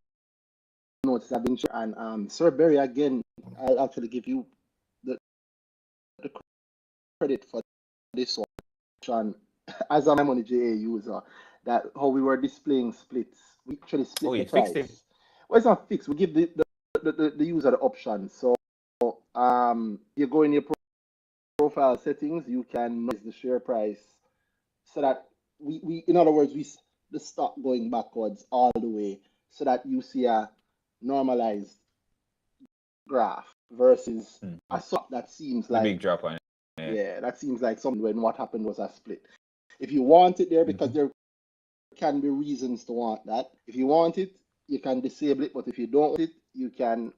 notice I've been and Sir Berry again. I'll actually give you the credit for this one. As a Money JA user, that how we were displaying splits, we actually split the price. Well, it's not fixed. We give the user the option. So you go in your profile settings, you can notice the share price, so that we in other words, we the stock going backwards all the way, so that you see a normalized graph versus a stock that seems like a big drop on it. Yeah, that seems like something when what happened was a split. If you want it there, because there can be reasons to want that. If you want it, you can disable it, but if you don't want it, you can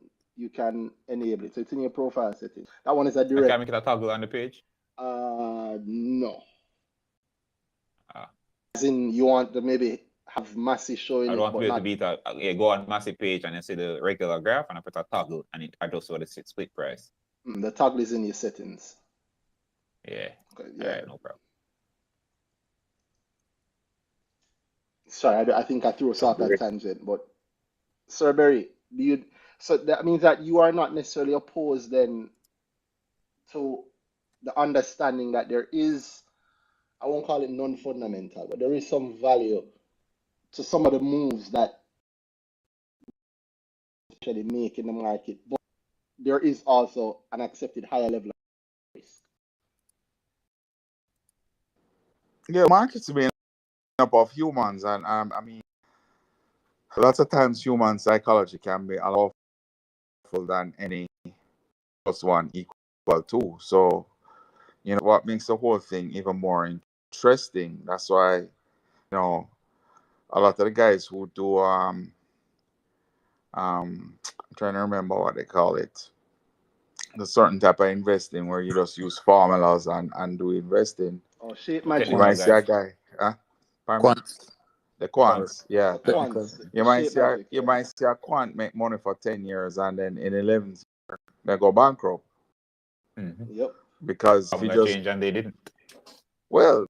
enable it. So it's in your profile settings. That one is a direct. Can I make it a toggle on the page? No. As in, you want to maybe have massive showing. I don't want to be able to be go on massive page and you see the regular graph and I put a toggle and it adjusts what the split price. The toggle is in your settings. Yeah. Okay, yeah. All right, no problem. Sorry, I think I threw us off that tangent, but Sir Berry, so that means that you are not necessarily opposed then to the understanding that there is, I won't call it non-fundamental, but there is some value to some of the moves that actually make in the market, but there is also an accepted higher level of risk. Yeah, markets made up of humans, and I mean, lots of times human psychology can be a lot more powerful than any plus one equal two. So, you know, what makes the whole thing even more interesting. That's why, you know, a lot of the guys who do I'm trying to remember what they call it. The certain type of investing where you just use formulas and do investing. Oh, shape You magic. might see a guy, pardon me? Quants. The quants, yeah. Technical. Quants. You might Shape see a, magic. you Yeah. might see a quant make money for 10 years and then in 11th year they go bankrupt Yep. because he just change and they didn't. well,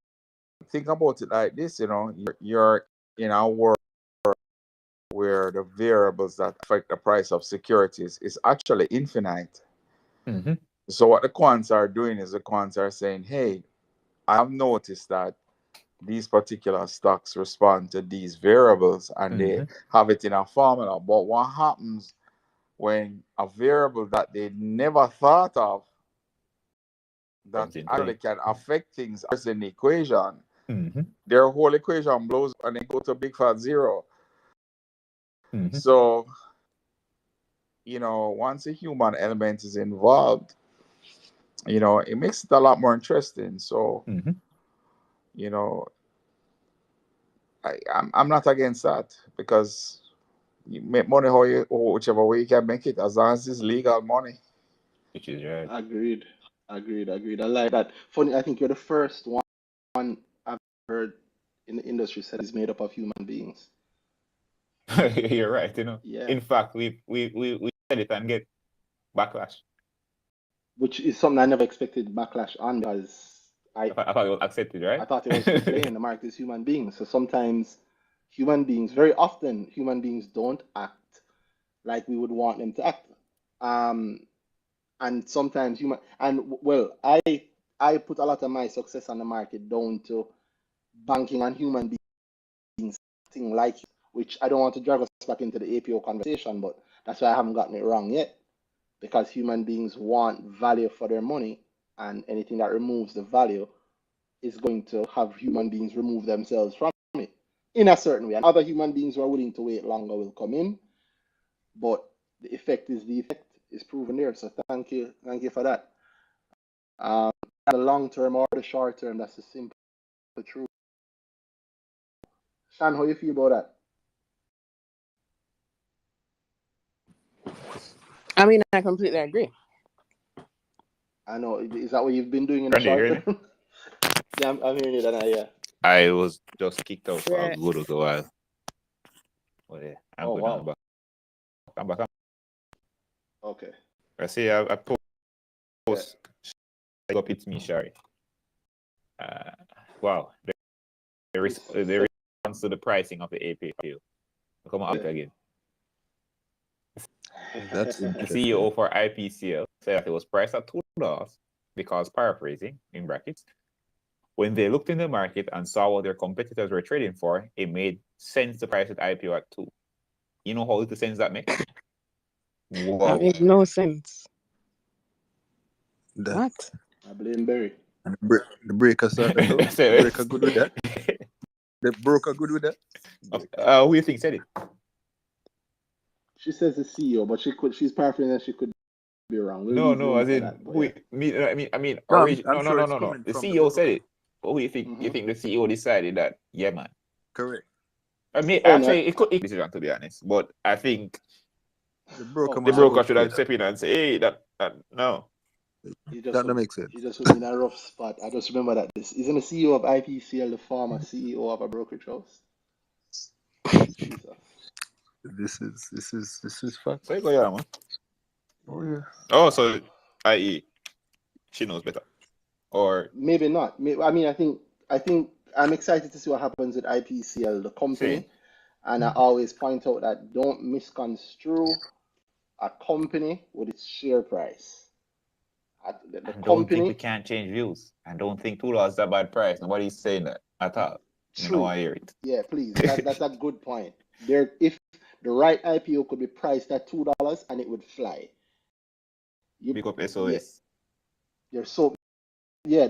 think about it like this, you're in a world where the variables that affect the price of securities is actually infinite. So what the quants are doing is the quants are saying, hey, I've noticed that these particular stocks respond to these variables and they have it in a formula. But what happens when a variable that they never thought of that actually can affect things is in the equation? Their whole equation blows up and they go to big fat zero. So, once a human element is involved, it makes it a lot more interesting. So, I'm not against that because you make money whichever way you can make it, as long as it's legal money. Which is right. Agreed. I like that. Funny, I think you're the first one I've heard in the industry said is made up of human beings. You're right. Yeah. In fact, we said it and get backlash. Which is something I never expected backlash on because I thought it was accepted, right? I thought it was plain. The market is human beings. So sometimes very often human beings don't act like we would want them to act. And sometimes I put a lot of my success on the market down to banking on human beings acting like, which I don't want to drag us back into the APO conversation, but that's why I haven't gotten it wrong yet. Because human beings want value for their money, and anything that removes the value is going to have human beings remove themselves from it in a certain way. And other human beings who are willing to wait longer will come in, but the effect is proven there. So thank you for that. The long term or the short term, that's the simple truth. Shan, how you feel about that? I mean, I completely agree. I know. Is that what you've been doing in Randy, the you hear short term? Yeah, I'm hearing you, Danhai, yeah. I was just kicked out for Yeah. a good while. But yeah, I'm good wow. now. I'm back. Okay. I see I post up it's me, Shari. Wow. The response to the pricing of the APO. Come on again. That's The interesting. CEO for IPCL said that it was priced at $2 because, paraphrasing in brackets, when they looked in the market and saw what their competitors were trading for, it made sense to price the IPO at $2. You know how little sense that makes? Whoa. That makes no sense. What? I blame Barry. And the breaker started though. The breaker good with that. The broker good with that. Who do you think said it? She says the CEO, but she's paraphrasing that she could be wrong. No, as in that, I mean, No, no. The CEO said it. What do you think? You think the CEO decided that? Yeah, man. Correct. I mean, actually, it could be a decision, to be honest, but I think the broker should have stepped in and say, "Hey, that no." That don't make sense. He just put me in a rough spot. I just remember that this isn't the CEO of IPCL, the former CEO of a brokerage house. Jesus. This is fact. So you go, yeah, man. Oh yeah. Oh, so i.e., she knows better, or maybe not. I think I'm excited to see what happens with IPCL, the company. Same. And I always point out that don't misconstrue a company with its share price. Don't think we can't change views. I don't think $2 is a bad price. Nobody's saying that at all. True. No, I hear it. Yeah, please. That's a good point. If the right IPO could be priced at $2 and it would fly. Pick up SOS. The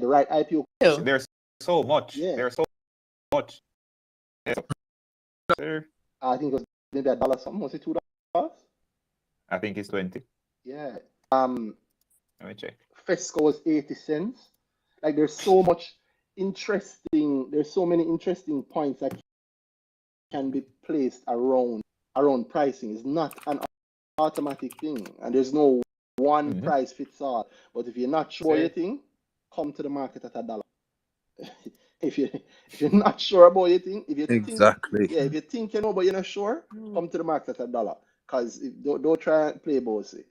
right IPO. There's so much. Yeah. There's so much. Sir. I think it was maybe $1 something. Was it $2? I think it's 20. Yeah. Let me check. Fesco was 80 cents. Like there's so many interesting points that can be placed around around pricing is not an automatic thing, and there's no one price fits all. But if you're not sure your thing, come to the market at $1. if you're not sure about your thing, if you Exactly. if you think you know but you're not sure, come to the market at $1. Because don't try and play bossy.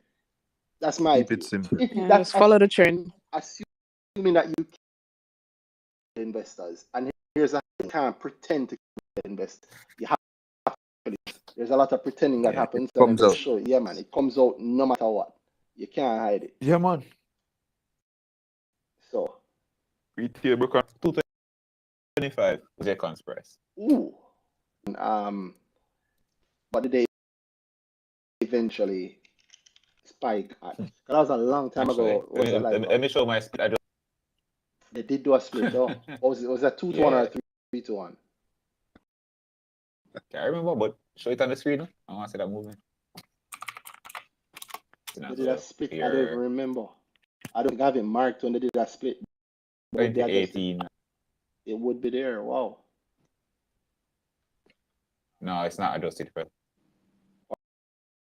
That's my Keep it simple. Just follow the trend. Assuming that you can investors, and here's how you can't pretend to invest. You have to. There's a lot of pretending that happens. It comes out. Show yeah, man, it comes out no matter what. You can't hide it. Yeah, man. So retail broke on 225 was your cons price. Ooh. But did they eventually spike at? That was a long time ago. Let me show my split. They did do a split though. Was that 2 to 1 or 3 to 1? I can't remember, but show it on the screen. I want to see that movement. They did a split. I don't even remember. I don't have it marked when they did that split. 2018. It would be there. Wow. No, it's not adjusted for.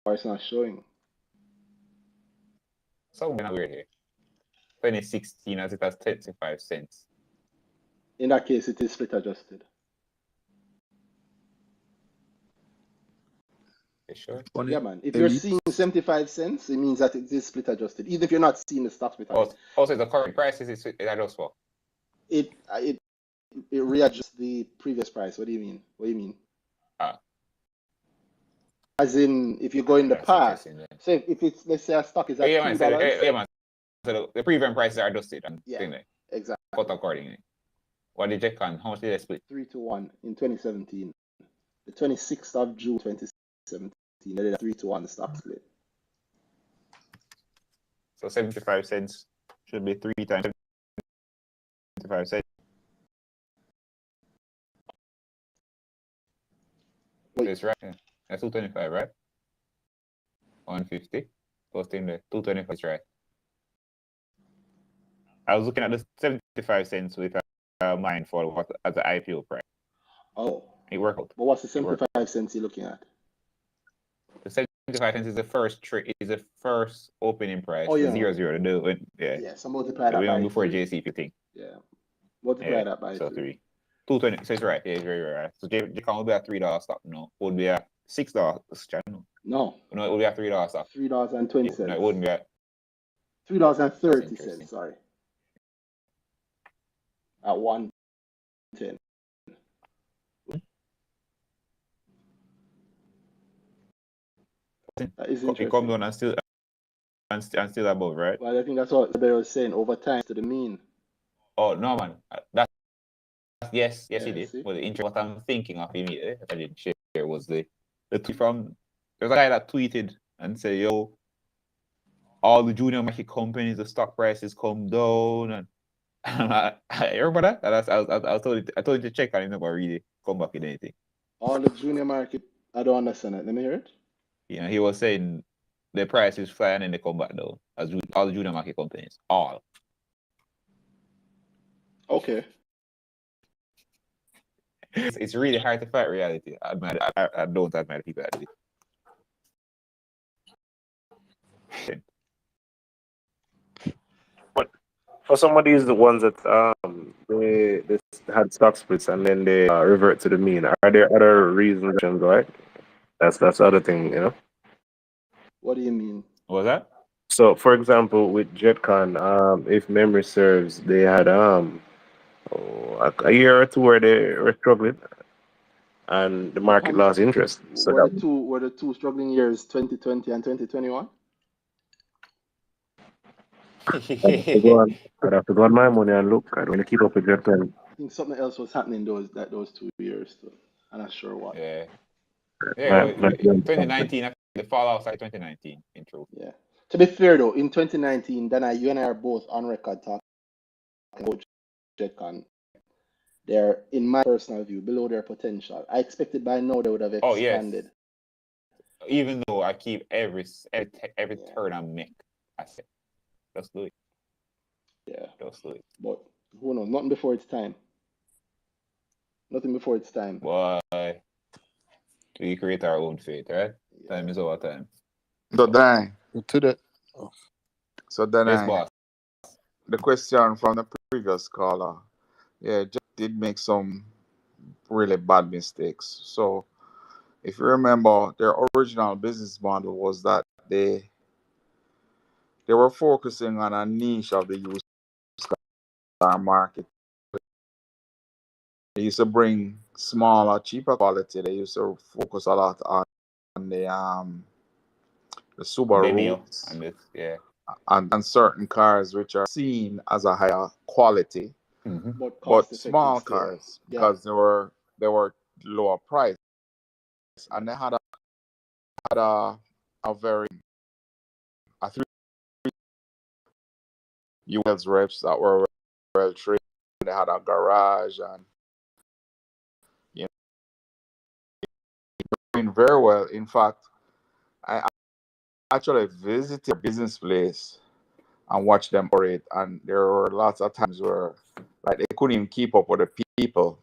Or it's not showing. Something weird here. 2016 as it has 35 cents. In that case, it is split adjusted. You sure? Yeah, man. If you're seeing 75 cents, it means that it is split adjusted. Even if you're not seeing the stock split adjusted. Also, the current price is adjusted for? It readjusts the previous price. What do you mean? What do you mean? As in, if you go in the past, so if it's, let's say a stock is at $2. Yeah, man. So the previous prices are adjusted and exactly. Cut accordingly. What did you check on? How much did they split? 3 to 1 in 2017. The 26th of June 2017, they did a 3 to 1 stock split. So 75 cents should be 3 times 75 cents. That's right. That's 225, right? 150. Posting the 225 is right. I was looking at the 75 cents with a mind for what as the IPO price. Oh. It worked out. But what's the 75 cents you're looking at? The 75 cents is the first opening price. Oh, yeah. 0 to do it. Yeah. Yeah, so multiply that by before 3. JC, if you think. Yeah. Multiply that by 3. 220. So it's right. Yeah, it's very right. So J will be a $3 stock. No, it would be a $6 channel. No, it would be a $3 stock. $3.20. No, it wouldn't be at $3.30. Sorry. At 110. That is interesting. It come down and still above, right? Well, I think that's what the bear was saying. Over time to the mean. Oh no, man. Yes, it did. See? But what I'm thinking of immediately that I didn't share was the tweet from there's a guy that tweeted and said, "Yo, all the junior market companies, the stock prices come down," and I remember that. And I told you to check on it, never really come back with anything. All the junior market, I don't understand it. Let me hear it. Yeah, he was saying the price is flying and they come back down. As all the junior market companies, all. Okay. It's really hard to fight reality. I don't admire people that do it. But for some of these, the ones that they had stock splits and then they revert to the mean, are there other reasons, right? That's the other thing, you know. What do you mean? What was that? So, for example, with JetCon, if memory serves, they had a year or two where they were struggling, and the market lost interest. So were the two struggling years 2020 and 2021? I'd have to go on my money and look. I don't want to keep up with JetCon. I think something else was happening those 2 years. So I'm not sure what. Yeah. 2019. The fallout like 2019. In truth. Yeah. To be fair though, in 2019, Danhai, you and I are both on record talking about JetCon. They're, in my personal view, below their potential. I expected by now they would have expanded. Yes. Even though I keep every turn I make, I say, let's do it. Yeah. Let's do it. But who knows? Nothing before it's time. Nothing before it's time. Why? We create our own fate, right? Time is our time. So then, To that. so then Yes, boss. the question from the previous caller, Jack did make some really bad mistakes. So if you remember, their original business model was that they were focusing on a niche of the used car market. They used to bring smaller, cheaper quality. They used to focus a lot on the Subaru and certain cars which are seen as a higher quality, but small cars because they were lower price, and they had a very three US reps that were well trained. They had a garage and doing very well. In fact, I actually visited their business place and watched them operate, and there were lots of times where like they couldn't even keep up with the people.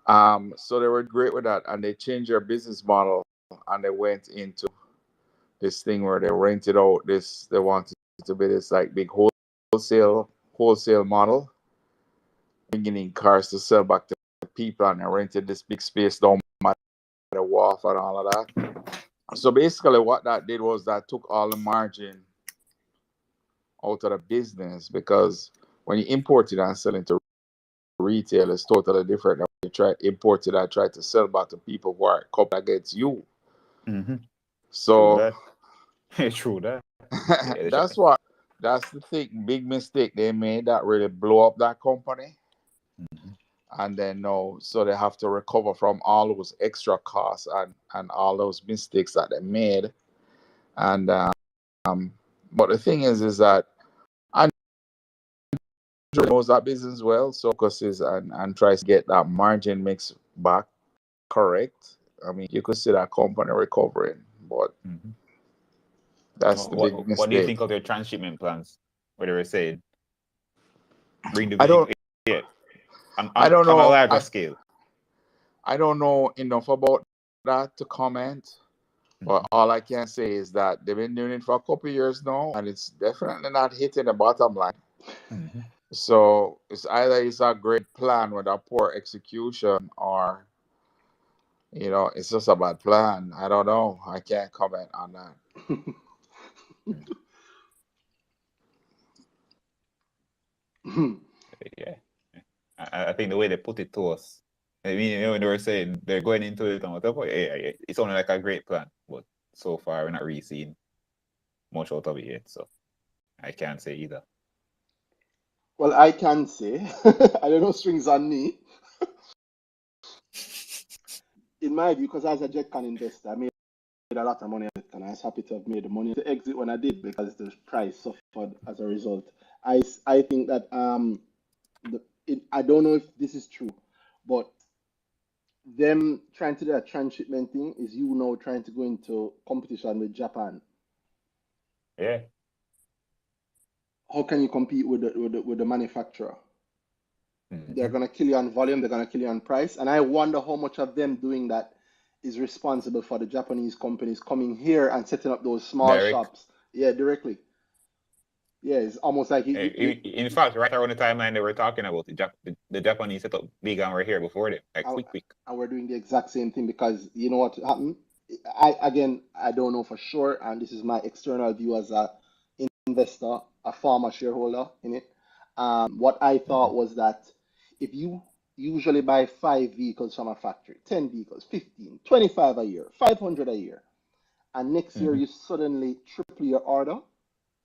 So they were great with that, and they changed their business model, and they went into this thing where they rented out this. They wanted to be this like big wholesale model, bringing in cars to sell back to people, and they rented this big space down by the wharf and all of that. So basically, what that did was that took all the margin out of the business, because when you import it and sell it to retail, it's totally different than when you try import it and try to sell back to people who are coupled against you. So True that. That's the thing, big mistake they made that really blew up that company. And then so they have to recover from all those extra costs and all those mistakes that they made. And but the thing is that Andrew knows that business well, so focuses and tries to get that margin mix back correct. I mean, you could see that company recovering, but that's the big mistake. What do you think of their transshipment plans? What they were saying? Bring the I don't know. On a larger scale. I don't know enough about that to comment. But all I can say is that they've been doing it for a couple of years now, and it's definitely not hitting the bottom line. So it's either it's a great plan with a poor execution, or it's just a bad plan. I don't know. I can't comment on that. I think the way they put it to us, I mean, when they were saying they're going into it and whatever, it's only like a great plan, but so far we're not really seeing much out of it yet, so I can't say either. Well, I can say, I don't know strings on me. In my view, because as a JetCon investor, I made a lot of money on it, and I was happy to have made the money to exit when I did, because the price suffered as a result. I think that I don't know if this is true, but them trying to do a transshipment thing is you now trying to go into competition with Japan. Yeah. How can you compete with the manufacturer? They're gonna kill you on volume. They're gonna kill you on price. And I wonder how much of them doing that is responsible for the Japanese companies coming here and setting up those small shops. Yeah, directly. Yeah, it's almost like in fact, right around the timeline they were talking about the Japanese set up big and we're here before them, like quick. And we're doing the exact same thing, because you know what happened? I don't know for sure, and this is my external view as a investor, a former shareholder in it. What I thought was that if you usually buy 5 vehicles from a factory, 10 vehicles, 15, 25 a year, 500 a year, and next year you suddenly triple your order,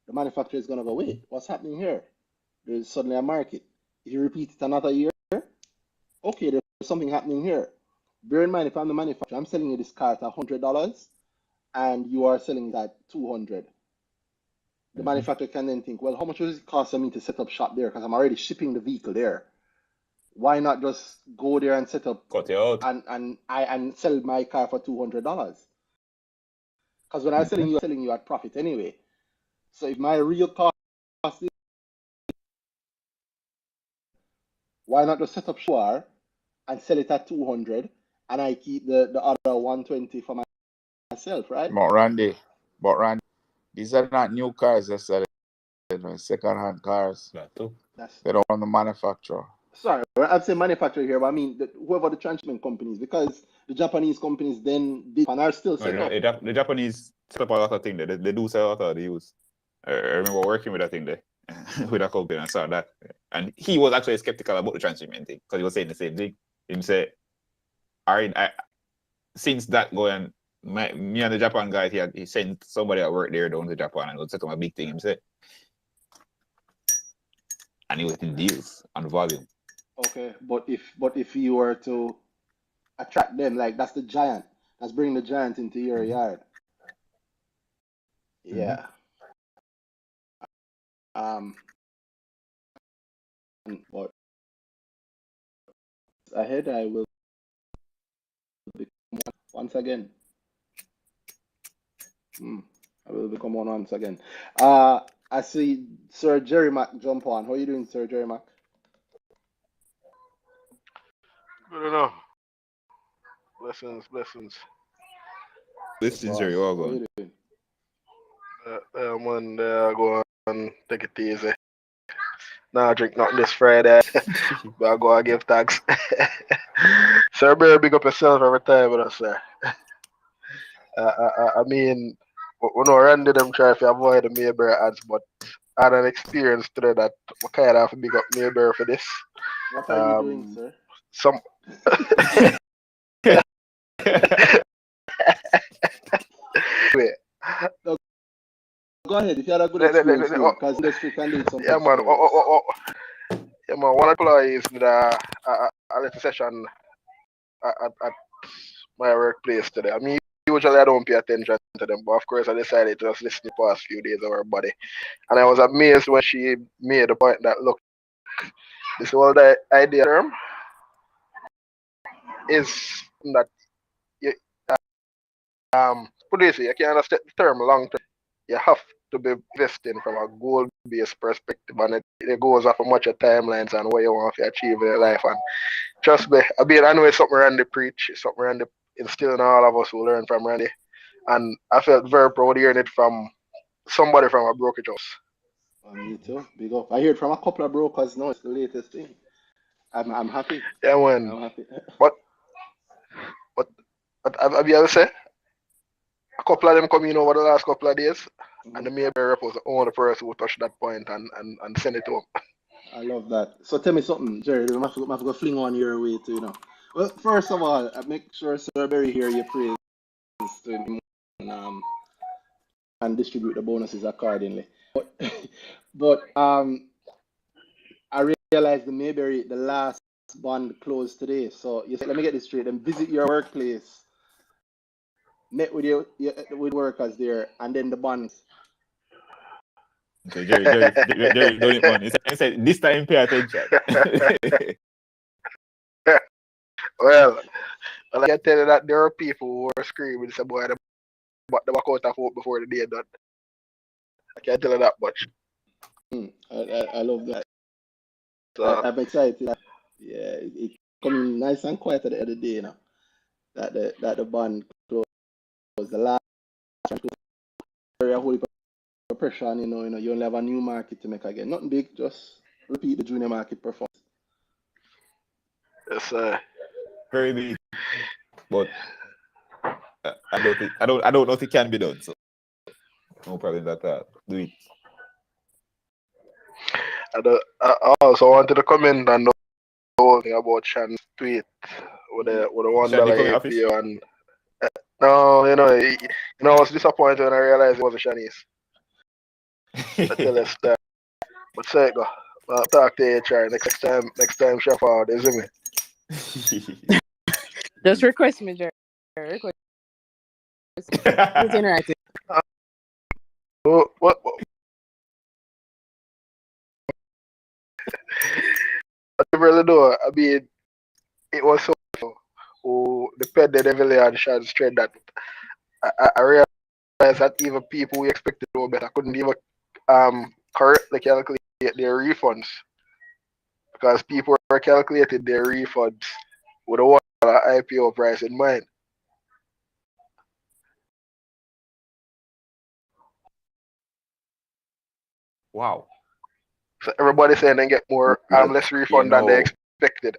the manufacturer is going to go, wait, what's happening here? There's suddenly a market. If you repeat it another year, okay, there's something happening here. Bear in mind, if I'm the manufacturer, I'm selling you this car at $100 and you are selling it at $200. The manufacturer can then think, well, how much does it cost for me to set up shop there? Because I'm already shipping the vehicle there. Why not just go there and set up and sell my car for $200? Because when I'm selling you at profit anyway. So if my real cost is, why not just set up shop and sell it at $200 and I keep the other 120 for myself, right? But Randy, these are not new cars, they're second-hand cars. They don't run the manufacturer. Sorry, I'd say manufacturer here, but I mean whoever the transshipment companies, because the Japanese companies then did and are still set up. The Japanese set up a lot of things. They do sell a lot of the use. I remember working with that thing there with a company and saw that. And he was actually skeptical about the transshipment thing because he was saying the same thing. He said, since that going, me and the Japan guy, he sent somebody at work there down to Japan and go set up a big thing himself. And he was in deals on volume. Okay, but if you were to attract them, like that's the giant, that's bringing the giant into your yard. Yeah. But ahead, I will become once again. I will become one once again. I see Sir Jerry Mack jump on. How are you doing, Sir Jerry Mack? Good enough. Blessings. Blessings, Jerry. All How are good. you doing? Man, go and take it easy. Nah, drink nothing this Friday. But I go and give thanks. Sir Bear, big up yourself every time with us, sir. I mean, we know Randy them try to avoid the Mayberry ads, but I had an experience today that I kind of have to big up Mayberry for this. What are you doing, sir? Some. Wait. No, go ahead. If you had a good experience, because industry can do something. Yeah, man. Yeah, man. One employee did a little session at my workplace today. I mean, usually I don't pay attention to them, but of course I decided to just listen the past few days of her body. And I was amazed when she made the point that, look, this whole idea term is that you, put it this way, you can't understand the term long term. You have to be investing from a goal-based perspective, and it goes off of much of timelines and what you want to achieve in your life. And trust me, I know it's something Randy preach, it's something Randy instill in all of us who learn from Randy. And I felt very proud hearing it from somebody from a brokerage house. Me too. Big up. I heard from a couple of brokers now. It's the latest thing. I'm happy. Yeah, man. I'm happy. But have you ever said a couple of them come in over the last couple of days, and the Mayberry rep was the only person who touched that point and send it to him. I love that. So tell me something, Jerry. I have to go fling on your way too, you know. Well, first of all, make sure Sir Berry here you praise to him and distribute the bonuses accordingly. But I realized the Mayberry, the last bond closed today. So you said, let me get this straight. Then visit your workplace, met with with workers there, and then the bonds. Okay, Jerry, don't it, man. He said, this time pay attention. Well, I can tell you that there are people who are screaming, say, boy, they walk out of hope before the day done. I can't tell you that much. I love that. So, I'm excited. Yeah, it coming nice and quiet at the end of the day, you know. That the bond closed. The last area a whole heap of pressure, and you know, you only have a new market to make again. Nothing big, just repeat the junior market performance. yes, sir. Very big, but I don't know if it can be done. So no problem with that. Do it. I also wanted to comment on the whole thing about Shan's tweet with the $1 IPO and no, you know, I was disappointed when I realized it was a Shanice. I tell you that. But say go. I'll talk to HR next time chef out, isn't it? Just request me, Jerry. Request. It's interactive. What? I really do. I mean, it was so who depended heavily on Sean straight that I realized that even people who expected to know better couldn't even correctly calculate their refunds because people were calculating their refunds with a IPO price in mind. Wow. So everybody's saying they get more less refund than they expected.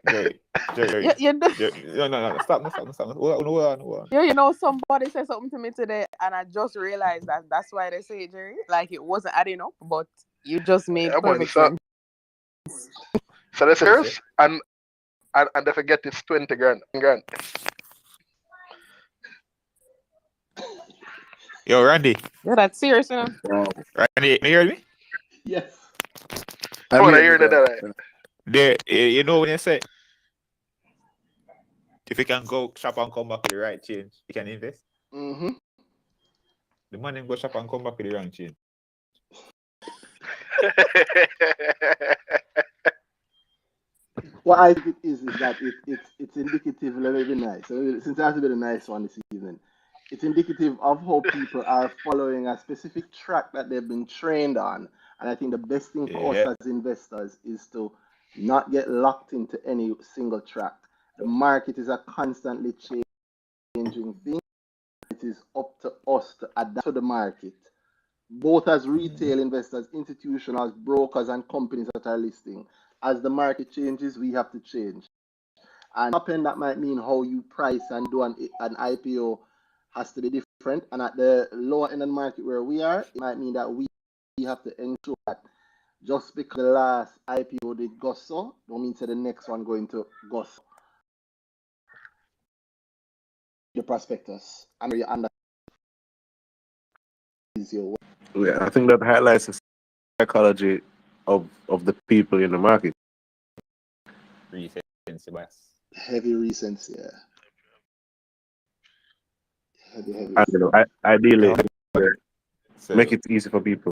Jerry. No. Stop. Hold on. You know, somebody said something to me today, and I just realized that that's why they say it, Jerry. Like it wasn't adding up, but you just made perfect sense. So that's serious, and they forget it's 20 grand. Yo, Randy. Yeah, that's serious, you know. Randy, you hear me? Yes. I hear that. You know when you say, if you can go shop and come back with the right change, you can invest. Mm-hmm. The money go shop and come back with the wrong change. What I think is that it's indicative. Let me be nice. Since it has to be the nice one this evening, it's indicative of how people are following a specific track that they've been trained on. And I think the best thing for us as investors is to not get locked into any single track. The market is a constantly changing thing. It is up to us to adapt to the market, both as retail investors, institutionals, brokers, and companies that are listing. As the market changes, we have to change. And happen that might mean how you price and do an IPO has to be different. And at the lower end of the market where we are, it might mean that we have to ensure that just because the last IPO did go so, don't mean to the next one going to go so. The prospectus and you understand. Yeah, I think that highlights the psychology of the people in the market. Recency bias. Heavy recency, yeah. Heavy. I don't know. Ideally, make it easy for people.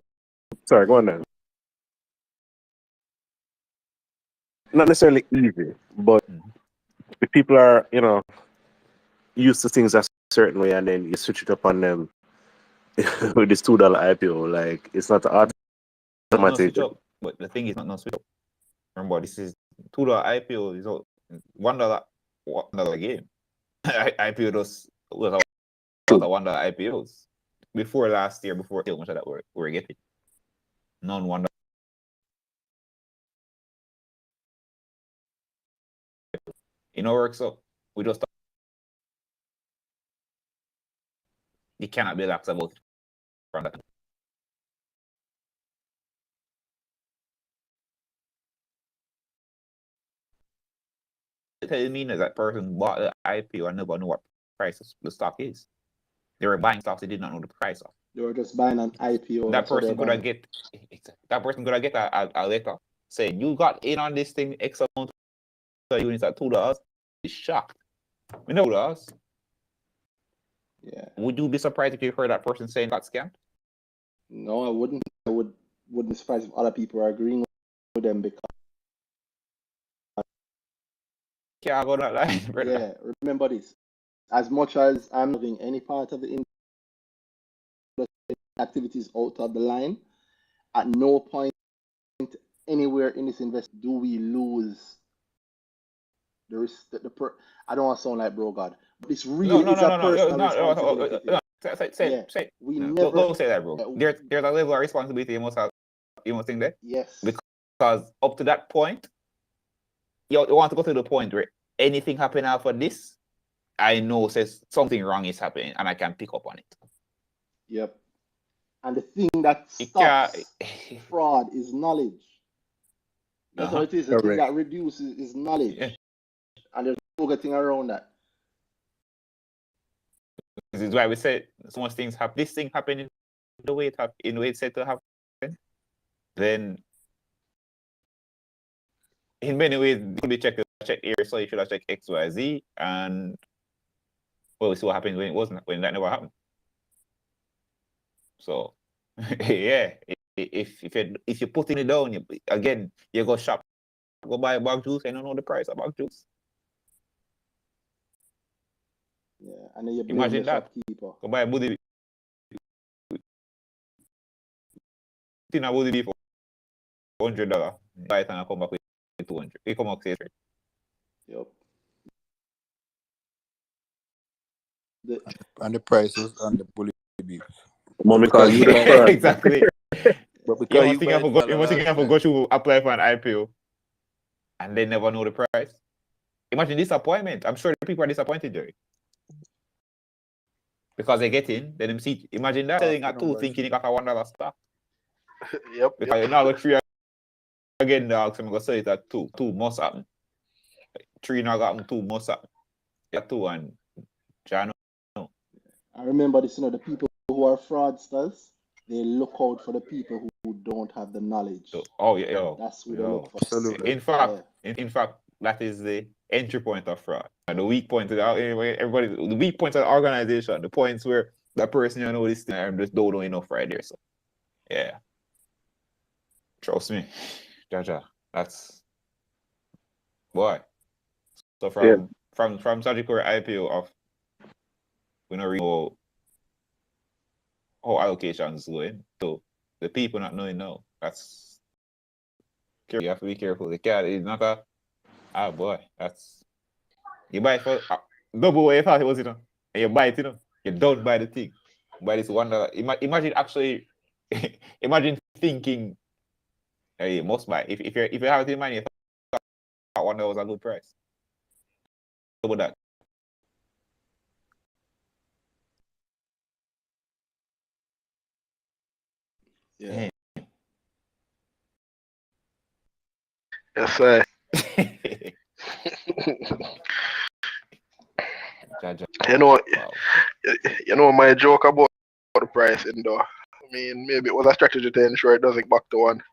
Sorry, go on then. Not necessarily easy, but if people are, used to things a certain way, and then you switch it up on them with this $2 IPO, like it's not automatic. But the thing is not switch up. Remember, this is $2 IPO. Is $1 game. IPO was a $1 IPOs before last year. Before how much of that we're getting. None $1. Works up. We just you cannot be lax about it from that. Tell me that person bought the IPO and nobody know what price the stock is. They were buying stocks they did not know the price of. They were just buying an IPO. That person could have get a letter saying you got in on this thing X amount of units at $2. He's shocked. We know $2. Yeah. Would you be surprised if you heard that person saying got scammed? No, I wouldn't. I wouldn't be surprised if other people are agreeing with them because. Can't go that line, brother. Yeah, remember this. As much as I'm loving any part of the activities out of the line, at no point anywhere in this investment do we lose the risk. I don't want to sound like bro God, but this really is a personal responsibility. Say we never don't say that, bro. There's a level of responsibility you must think that. Yes. Because up to that point, you want to go to the point where anything happening after this, I know says something wrong is happening and I can pick up on it. Yep. And the thing that stops fraud is knowledge. That's what it is. The thing that reduces is knowledge. Yeah. And there's no getting around that. This is why we say so much things happen. This thing happening the way it's said to happen. Then in many ways, you could be check here, so you should have checked X, Y, Z, and well, we see what happens when that never happened. So yeah, if you're putting it down, you go shop, go buy a bag juice, and you don't know the price of bag juice. Yeah, and then you imagine that. Shopkeeper. Go buy a booty. A booty for $100. Buy it and I come back with 200. You come up with 3. Yep. And the prices and the bully beef. Mommy call you the fraud. Exactly. But because you think you have to go to apply for an IPO and they never know the price. Imagine disappointment. I'm sure the people are disappointed, Jerry. Because they get in, then them see. Imagine that selling at 2 thinking you got a $1 stock. Yep. Because you now go 3 again, dog. So I'm gonna say it at 2. 2 must happen. 3 now got 2 must happen. Yeah, 2 and John. I remember this, the people who are fraudsters, they look out for the people who don't have the knowledge. That's who they look for. Absolutely. In fact, that is the entry point of fraud. And the weak point of everybody, the weak point of the organization, the points where that person this thing, I'm just don't know enough right there. So yeah. Trust me. Jaja. That's boy. So from Sagicor IPO of we don't really know how allocations is going. So the people not knowing now. That's you have to be careful. The cat is not a boy. That's you buy it for double what you thought it was, and you buy it, you don't buy the thing. Buy this $1. Imagine actually imagine thinking you must buy. If you have it in mind, you thought $1 was a good price. How about that? Yeah. Yes, sir. You know my joke about the pricing though. I mean, maybe it was a strategy to ensure it doesn't back to 1.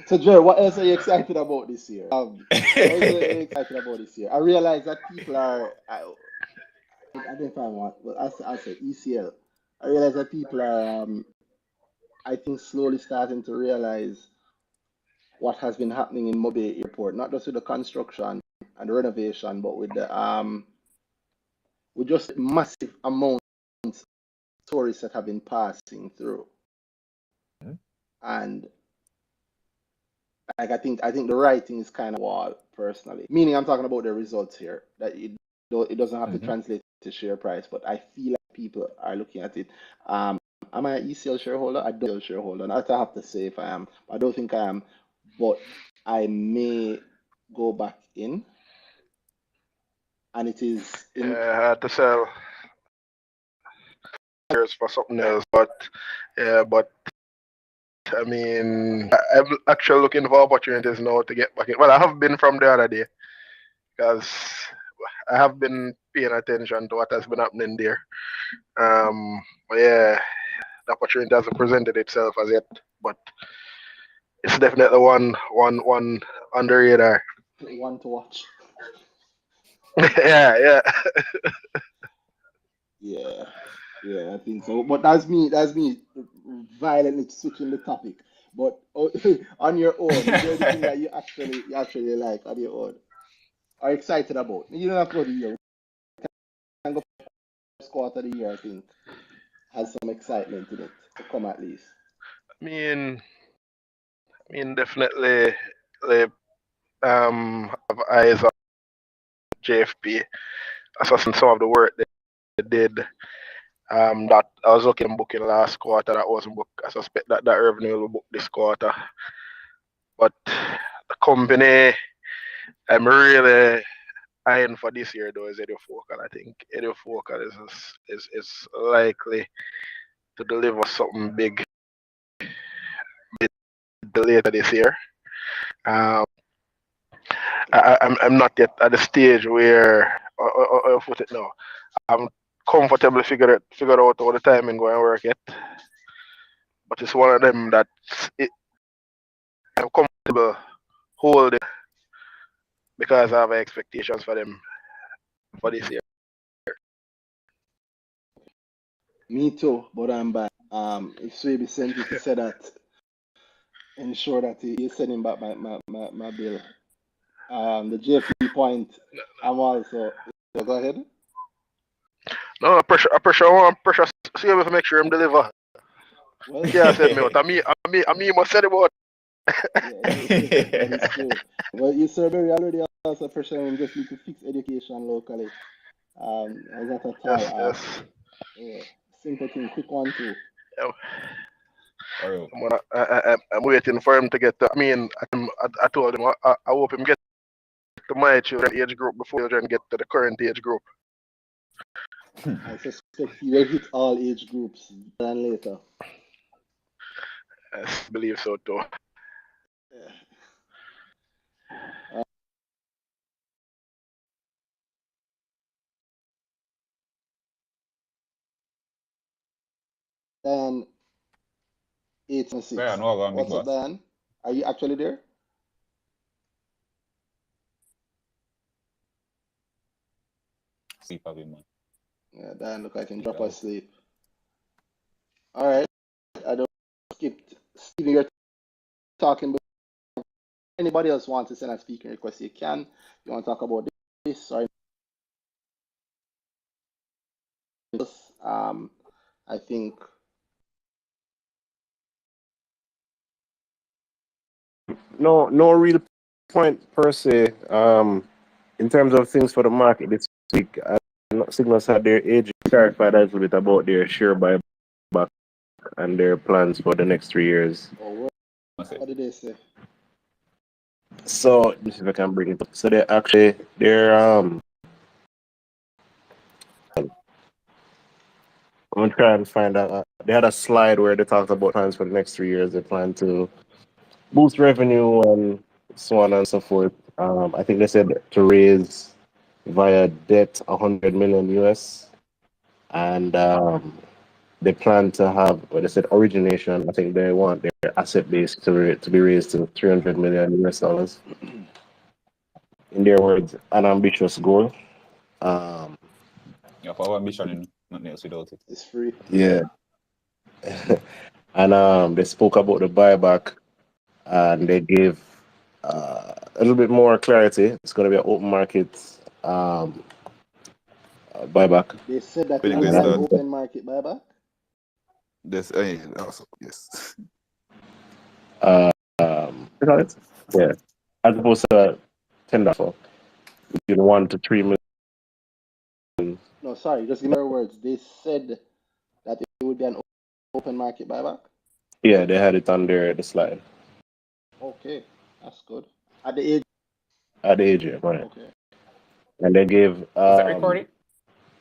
So Jerry, what else are you excited about this year? What else are you excited about this year? I realize that people are. I don't know if I want, but I say ECL. I realize that people are. I think slowly starting to realize what has been happening in Mobe Airport, not just with the construction and the renovation, but with the with just massive amounts of tourists that have been passing through. And like I think the writing is kind of wall personally. Meaning I'm talking about the results here. That it doesn't have to translate to share price, but I feel like people are looking at it. Am I an ECL shareholder? I don't shareholder. And I have to say if I am. I don't think I am, but I may go back in. And it is I had to sell for something else, but I mean, I'm actually looking for opportunities now to get back in. Well, I have been from the other day because I have been paying attention to what has been happening there. But yeah, the opportunity hasn't presented itself as yet, but it's definitely one on the radar. One to watch. Yeah. Yeah, I think so. But that's me violently switching the topic. But on your own, is there anything that you actually like on your own? Are excited about? You don't have to go the year. Can go first quarter of the year, I think. Has some excitement in it to come at least. I mean definitely have eyes on JFP, assessing some of the work they did. That I was looking booking last quarter that wasn't booked. I suspect that revenue will book this quarter. But the company I'm really eyeing for this year though is Edufocal. I think Edufocal is likely to deliver something big later this year. I'm not yet at the stage where I'll put it now. I'm comfortably figured out all the timing going to work yet. But it's one of them that I'm comfortable holding because I have expectations for them for this year. Me too, but I'm back. If Swaby sent you to say that, ensure that you're sending back my bill. The JFP point, I'm also. So go ahead. No, I pressure Swaby to make sure him deliver. Well, Yeah, said me out. I me must say about. that is true. Well, you sir Barry already also pressure him just need to fix education locally. It's not at all Yes. yeah, simple thing, quick one too. Yeah. I'm waiting for him to get to. I told him I hope him get to my children age group before children get to the current age group. I suspect he will hit all age groups than later. I believe so too. Yeah. Dan 876. What's up, Dan? Are you actually there? Sleep again, man. Yeah, Dan look like I can drop asleep. All right, I don't skip. Steven, you're talking. But anybody else wants to send a speaker request? You can. You want to talk about this or I think. No real point per se. In terms of things for the market this week, Signals had their agent clarified a little bit about their share buyback and their plans for the next 3 years. Oh, what did they say? So let me see if I can bring it up. So they're I'm gonna try and find out. They had a slide where they talked about plans for the next 3 years. They plan to boost revenue and so on and so forth. I think they said to raise via debt 100 million US, and they plan to have what they said origination. I think they want their asset base to be raised to 300 million US dollars. In their words, an ambitious goal. Yeah, for our ambition, nothing else without it. It's free. Yeah. And they spoke about the buyback, and they gave a little bit more clarity. It's going to be an open market buyback. They said that it will be an open market buyback. This, also, yes. Yeah, as opposed to tender for between 1 to 3 million. No, sorry, just give me your words. They said that it would be an open market buyback. Yeah, they had it on the slide. Okay, that's good. At the age. At the age, right? Okay. And they gave. Is that recorded?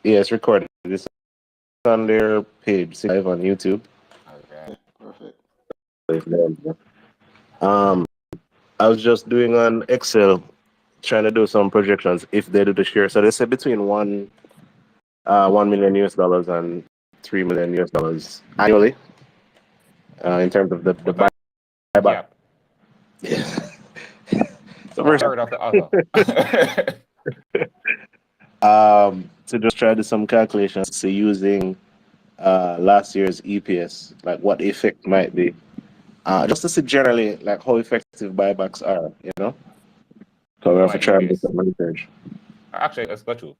Yeah, it's recorded. It's on their page, live on YouTube. Okay. Perfect. I was just doing on Excel, trying to do some projections if they do the share. So they said between 1 million US dollars and 3 million US dollars annually. In terms of the buyback. Yeah. So first, to just try to do some calculations, so using last year's EPS, like what the effect might be, just to see generally like how effective buybacks are, you know. So we have to try and do some research. Actually, let's go to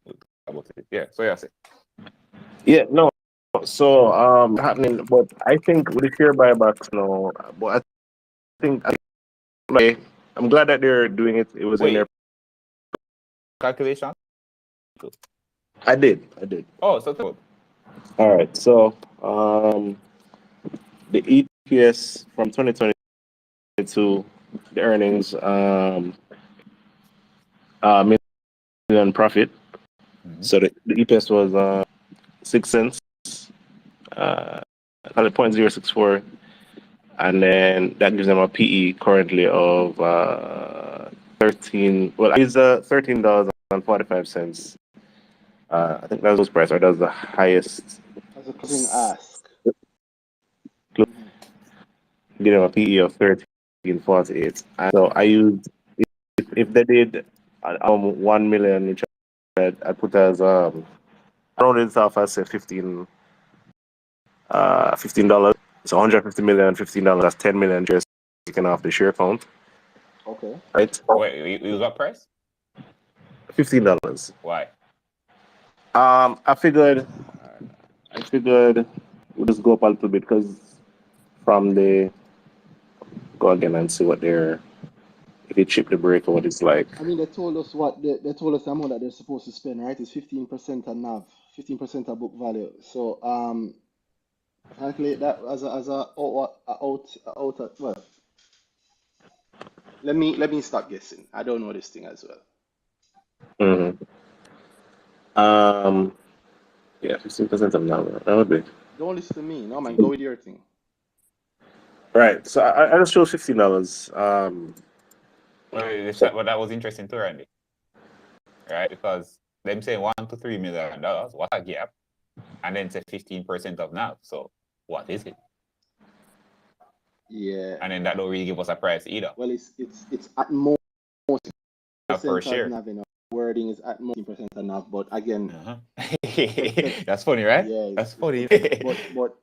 about it. Yeah. So yeah, yeah, no. So happening, but I think with the share buybacks, no. But I'm glad that they're doing it. It was in their calculation. I did. Oh, so good. All right. So the EPS from 2022, the earnings, million profit. Mm-hmm. So the EPS was 6 cents, call it 0.064, and then that gives them a PE currently of 13. Well, it's $13.45. I think that's those price, or that's the highest. That's a closing ask. Give them a PE of 13.48. And so I used, if they did 1 million, which I put as around it off as say $15. So 150 million, $15. That's 10 million shares taken off the share count. Okay. Right. Wait, you use what price? $15. Why? I figured we'll just go up a little bit because from the go again and see what they're if you chip the breaker, what it's like. I mean, they told us they told us the amount that they're supposed to spend, right? It's 15% of NAV, 15% of book value. So calculate that as a well. Let me start guessing. I don't know this thing as well. Mm-hmm. Yeah, 15% of NAV. That would be. Don't listen to me, no man. Go with your thing. Right. So I just chose $15. Well, that was interesting too, Randy. Right, because them say $1 to $3 million. What a gap, and then say 15% of NAV. So what is it? Yeah. And then that don't really give us a price either. Well, it's at most per share. NAV, you know. Wording is at most 15% of NAV, but again, that's funny, right? Yeah, that's funny. but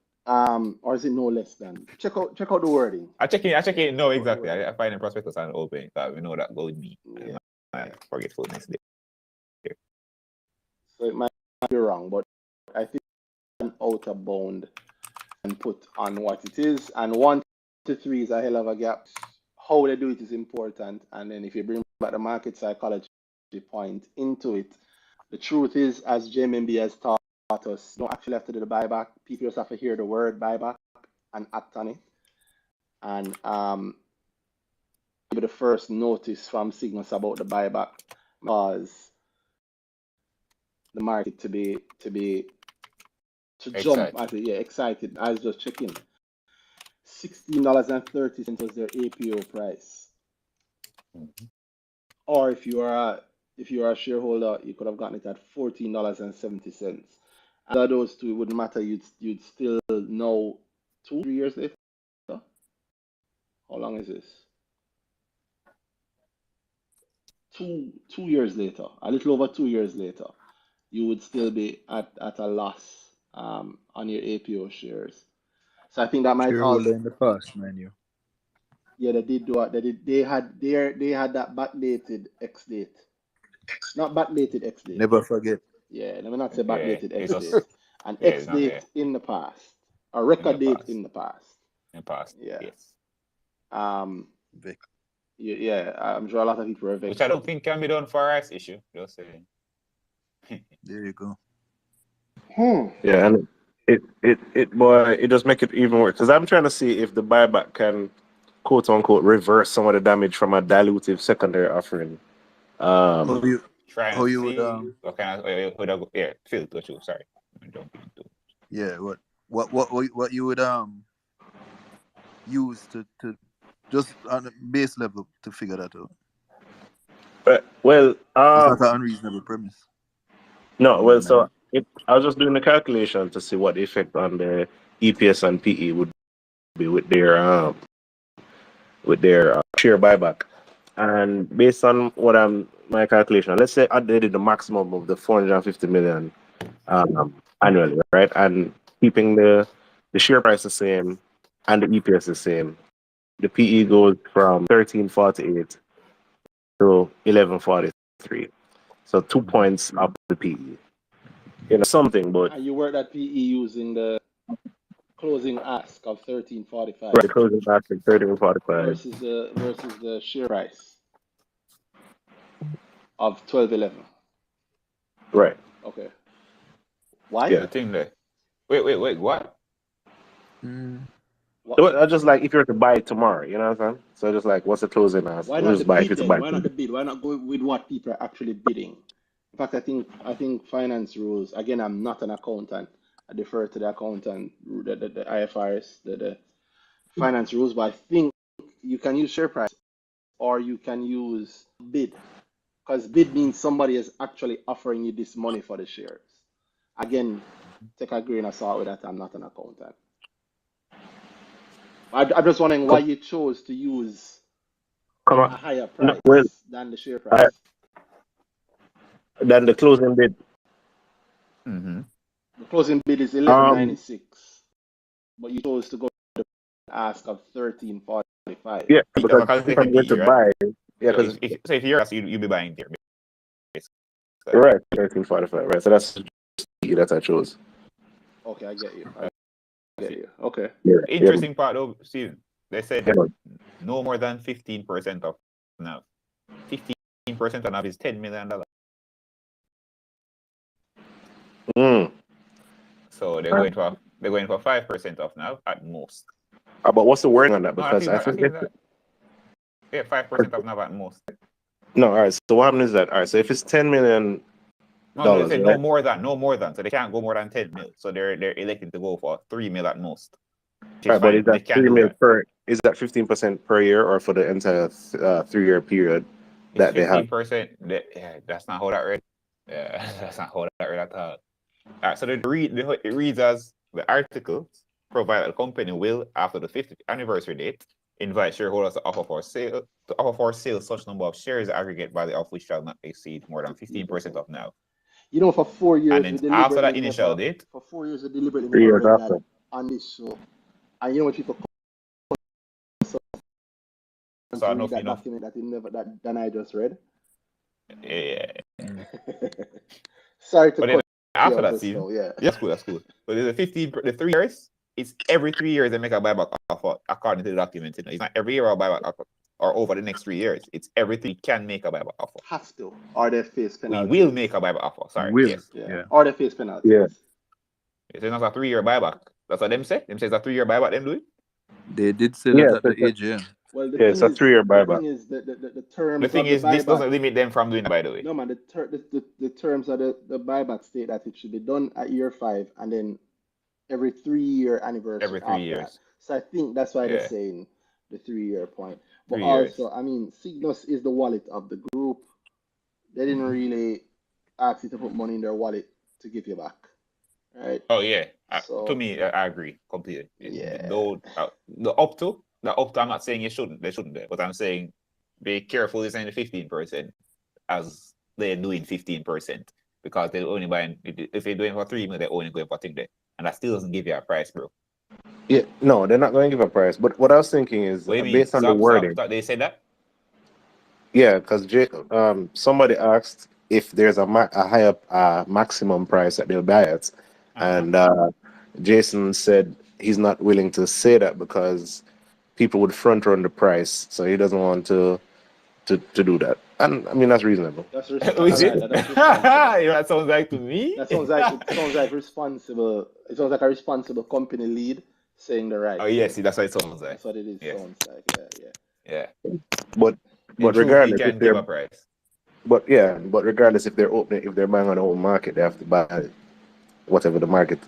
or is it no less than? Check out the wording. I check it. No, exactly. I find the prospectus and open because we know that go with me. Yeah. I forgetfulness there. So it might be wrong, but I think an outer bound and put on what it is, and 1 to 3 is a hell of a gap. How they do it is important, and then if you bring back the market psychology point into it, the truth is, as JMB has taught us, you don't actually have to do the buyback. People just have to hear the word buyback and act on it. And the first notice from signals about the buyback was the market to jump. Excited. I was just checking. $16.30 was their APO price. Mm-hmm. Or if you are a shareholder, you could have gotten it at $14.70. And of those two, it wouldn't matter. You'd still know 2-3 years later. How long is this? 2 years later, a little over 2 years later, you would still be at a loss on your APO shares. So I think that might also in the past, menu. Yeah, they did do it. They had that backdated X date. Not backdated X date. Never forget. Yeah, let me not say backdated X date. An X date in the past. A record date in the past. In the past. Yeah. Yes. Vic. Yeah, I'm sure a lot of people are vexed. Which I don't think can be done for rights issue. Just saying. There you go. Yeah, and it just make it even worse because I'm trying to see if the buyback can quote unquote reverse some of the damage from a dilutive secondary offering. What kind of Phil, got you. Sorry, I'm jumping into. Yeah, what you would use to just on a base level to figure that out. Well, it's not an unreasonable premise. No, well, so I was just doing the calculation to see what the effect on the EPS and PE would be with their share buyback, and based on what my calculation, let's say I did the maximum of the 450 million annually, right, and keeping the share price the same and the EPS the same, the PE goes from 1348 to 1143, so 2 points up the PE. Something, but and you work that PE using the closing ask of 1345. Right, closing ask of 1345 versus the share price of 1211. Right. Okay. Why? Yeah. The thing there. Wait. What? So I just like if you're to buy it tomorrow, you know what I'm saying? So just like, what's the closing ask? Why not the bid then? Why not the bid? Why not go with what people are actually bidding? In fact, I think finance rules. Again, I'm not an accountant. I defer to the accountant, the IFRS, the finance rules. But I think you can use share price or you can use bid, because bid means somebody is actually offering you this money for the shares. Again, take a grain of salt with that. I'm not an accountant. I'm just wondering why you chose to use a higher price than the share price. Than the closing bid. Mm-hmm. The closing bid is 1196, but you chose to go to the ask of 1345. Yeah, because if I'm going to buy, because if you're asking, you'll be buying there. Right, 1345, right? So that's I chose. Okay, I get you. Okay. Interesting part though, see, they said no more than 15% of NAV. 15% of NAV is $10 million. So they're going for 5% of NAV at most. But what's the wording on that? No, Because I think that. Yeah, 5% of NAV at most. No, all right. So what happens is that so if it's $10 million, no, they said right? no more than. So they can't go more than 10 mil. So they're elected to go for 3 mil at most. Right, but is that 3 mil per? Is that 15% per year or for the entire 3-year period that they have? 15%. That's not how that read. Yeah, that's not how that read at all. All right, so it reads as the article provide that the company will, after the 50th anniversary date, invite shareholders to offer for sale such number of shares aggregate value of which shall not exceed more than 15% of NAV. You know, for 4 years, and then after that initial date, for 4 years, we deliberately never read that on this show. And you know what people so read that document that Danhai just read? Yeah. Sorry to cut after that season, yeah. That's cool. But there's the 3 years, it's every 3 years they make a buyback offer according to the document. It's not every year a buyback offer or over the next 3 years. It's everything can make a buyback offer. Has to. Or they face penalties. We will make a buyback offer. Sorry. Will. Yes. Yeah. Or they face penalties. Yeah. It's not a 3-year buyback. That's what them say. Them say it's a 3-year buyback. Them do it. They did say that at the AGM. Well, it's a 3-year buyback. The thing is, the terms. The thing is, this doesn't limit them from doing it. By the way. No man, the terms of the buyback state that it should be done at year 5 and then every 3-year anniversary. Every 3 years. That. So I think that's why they're saying the 3-year point. But also, I mean, Cygnus is the wallet of the group. They didn't really ask you to put money in their wallet to give you back, right? Oh yeah. To me, I agree completely. Yeah. The up to, I'm not saying they shouldn't do it, but I'm saying be careful in saying the 15% as they're doing 15% because they're only buying, if they're doing for 3 mil, they're only going for thing there, and that still doesn't give you a price, bro. Yeah, no, they're not going to give a price. But what I was thinking is based on the wording. They said that. Yeah, because somebody asked if there's a higher maximum price that they'll buy it, and Jason said he's not willing to say that because people would front run the price, so he doesn't want to do that. And I mean that's reasonable. That's responsible. That sounds like to me. That sounds like responsible. It sounds like a responsible company lead saying the right. Oh yes, that's what it sounds like. That's what it is. Yes. Sounds like. Yeah. But regardless, if they're, give a price. But regardless, if they're buying on the open market, they have to buy whatever the market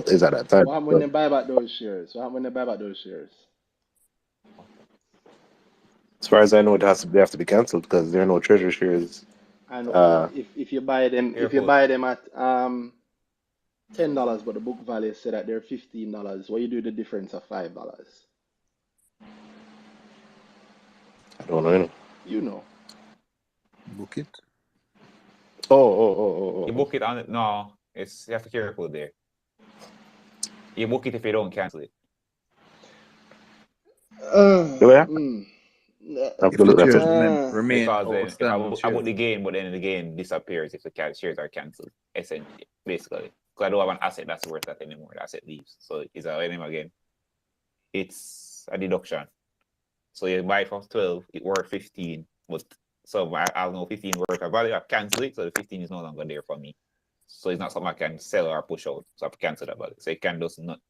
is at that time. What happens when they buy back those shares? As far as I know, they have to be cancelled because there are no treasury shares. And if you buy them, at $10, but the book value said that they're $15, what you do the difference of $5? I don't know. You know. Book it. Oh. You book it on it. No, you have to be careful there. You book it if you don't cancel it. Absolutely. Remain because then I book the gain, but then the gain disappears if the shares are cancelled. Essentially, basically, because I don't have an asset that's worth that anymore. The asset leaves, so it's again. It's a deduction. So you buy it for 12, it worth 15, but so I don't know 15 worth of value. I cancel it, so the 15 is no longer there for me. So it's not something I can sell or push out. So I have to cancel that value. So it can just not.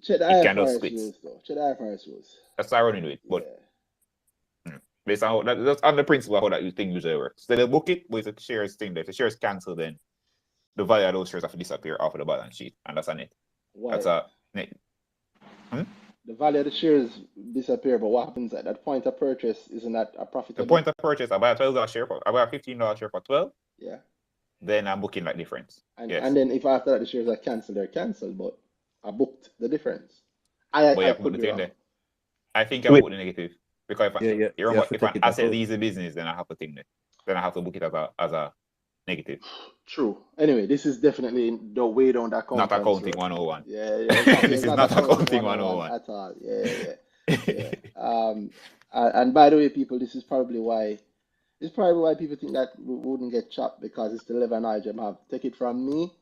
Check the IPOs though. Check the IPOs. That's how I run it, but. Based on that's on the principle of how that thing usually works. So they book it with the shares thing there. If the shares cancel, then the value of those shares have to disappear off of the balance sheet, and that's on it. Why? That's a net. The value of the shares disappear, but what happens at that point of purchase? Isn't that a profitable? The point of purchase, I buy a $12 share I buy a $15 share for 12. Yeah. Then I'm booking that difference. And then if after that the shares are cancelled, they're cancelled, but I booked the difference. I put the thing there. I think I booked the negative. Because if an asset leaves the business, then I have to think that. Then I have to book it as a negative. True. Anyway, this is definitely the way down that not accounting 101. Yeah. This is not accounting 101 at all. Yeah. And by the way, people, this is probably why people think that we wouldn't get chopped because it's the level knowledge I have. Take it from me.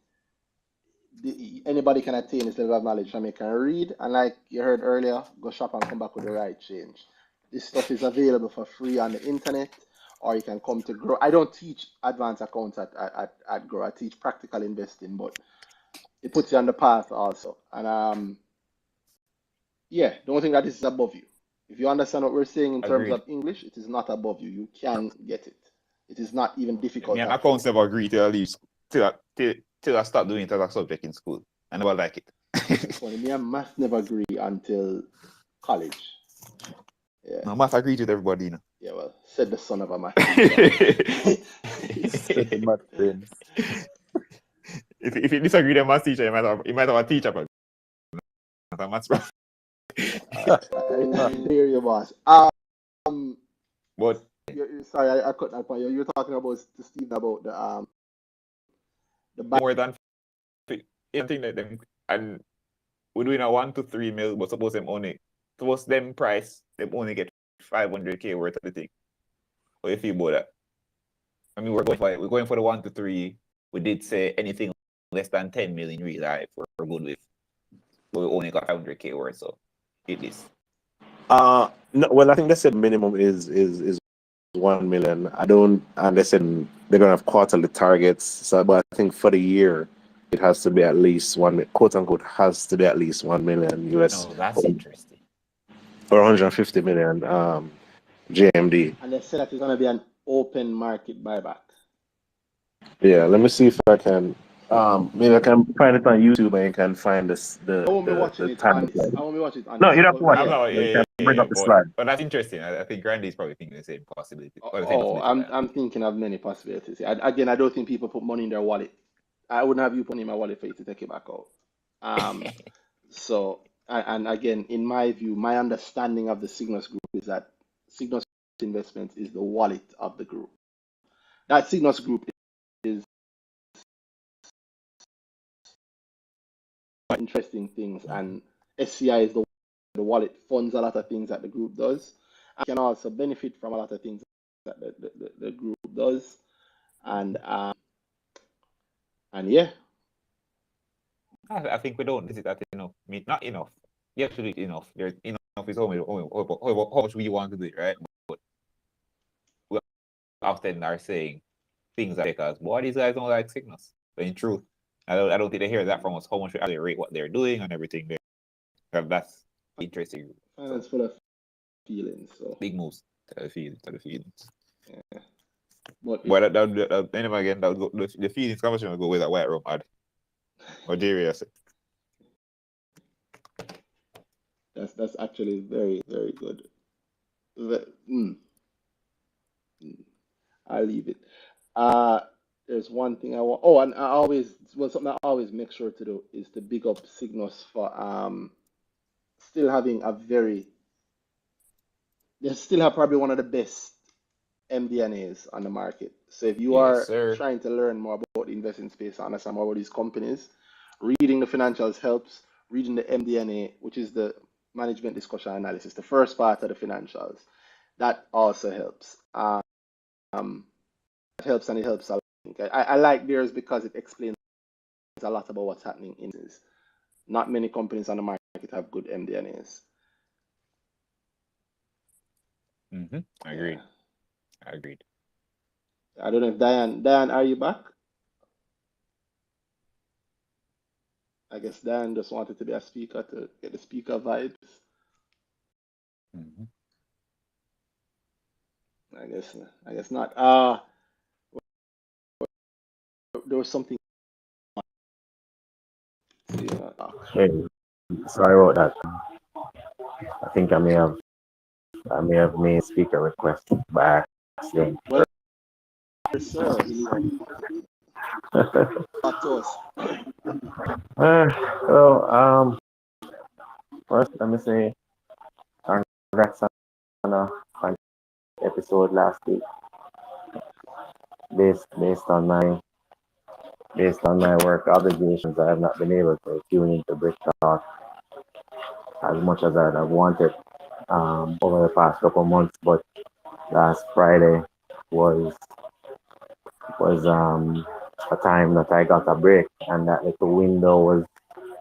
anybody can attain this level of knowledge from you can read, and like you heard earlier, go shop and come back with the right change. This stuff is available for free on the internet, or you can come to Grow. I don't teach advanced accounts at Grow. I teach practical investing, but it puts you on the path also. And yeah, don't think that this is above you. If you understand what we're saying in terms of English, it is not above you. You can get it. It is not even difficult. Me and accounts never agree till I leave till I start doing it as a subject in school. I never like it. It's funny. Me and math never agree until college. Yeah. No, math agrees with everybody, you know. Yeah, well, said the son of a math. Said the math friends. If you disagree with the math teacher, you might have a teacher, but not a maths prof. I hear you, boss. But sorry, I cut that point. You're talking about Steve about the more than anything that them, and we're doing a 1 to 3 mil, but suppose them price them only get 500K worth of the thing. What do you feel about that? I mean, we're going for the 1 to 3. We did say anything less than 10 million real life we're good with. But we only got 500K worth, so it is. No, well, I think they said minimum is 1 million. And they said they're gonna have quarterly targets. So, but I think for the year, it has to be at least quote unquote has to be at least 1 million US. Oh, that's interesting. Or 150 million GMD. And they said that it's gonna be an open market buyback. Yeah, let me see if I can. Maybe I can find it on YouTube and you can find this. I won't be watching it on this. I won't be watching it on No, this. you don't have to watch it. Bring up the slide. But that's interesting. I think Randy's probably thinking the same possibility. I'm thinking of many possibilities. Again, I don't think people put money in their wallet. I wouldn't have you put in my wallet for you to take it back out. So, and again, in my view, my understanding of the Cygnus Group is that Cygnus Investments is the wallet of the group. That Cygnus Group is interesting things, and SCI is the wallet, funds a lot of things that the group does. I can also benefit from a lot of things that the group does, and yeah. I think we don't visit that enough. I mean, not enough. You have to do it enough. There's enough is how much we want to do it, right? But we often are saying things like, because boy, these guys don't like Cygnus. But in truth, I don't think they hear that from us, how much we actually rate what they're doing and everything there. That's interesting. And it's full of feelings. So big moves to the feelings. Yeah. But anyway, again, the feelings conversation will go with that white room ad. Or Jerry, I said. That's actually very, very good. I'll leave it. There's one thing I want. Oh, and something I always make sure to do is to big up Cygnus for still having they still have probably one of the best MD&As on the market. So if you are trying to learn more about the investing space, understand more about these companies, reading the financials helps. Reading the MD&A, which is the management discussion analysis, the first part of the financials, that also helps. It helps, and it helps a lot. I like theirs because it explains a lot about what's happening in this. Not many companies on the market have good MD&As. Agreed. I agreed. I don't know if Diane, are you back? I guess Dan just wanted to be a speaker to get the speaker vibes. I guess not. There was something. Hey, sorry about that. I think I may have made speaker request by accident. Well, sir. Talk to us. First, let me say congrats on a episode last week. Based on my work obligations, I have not been able to tune into Brick Talk as much as I'd have wanted over the past couple of months. But last Friday was a time that I got a break, and that little window was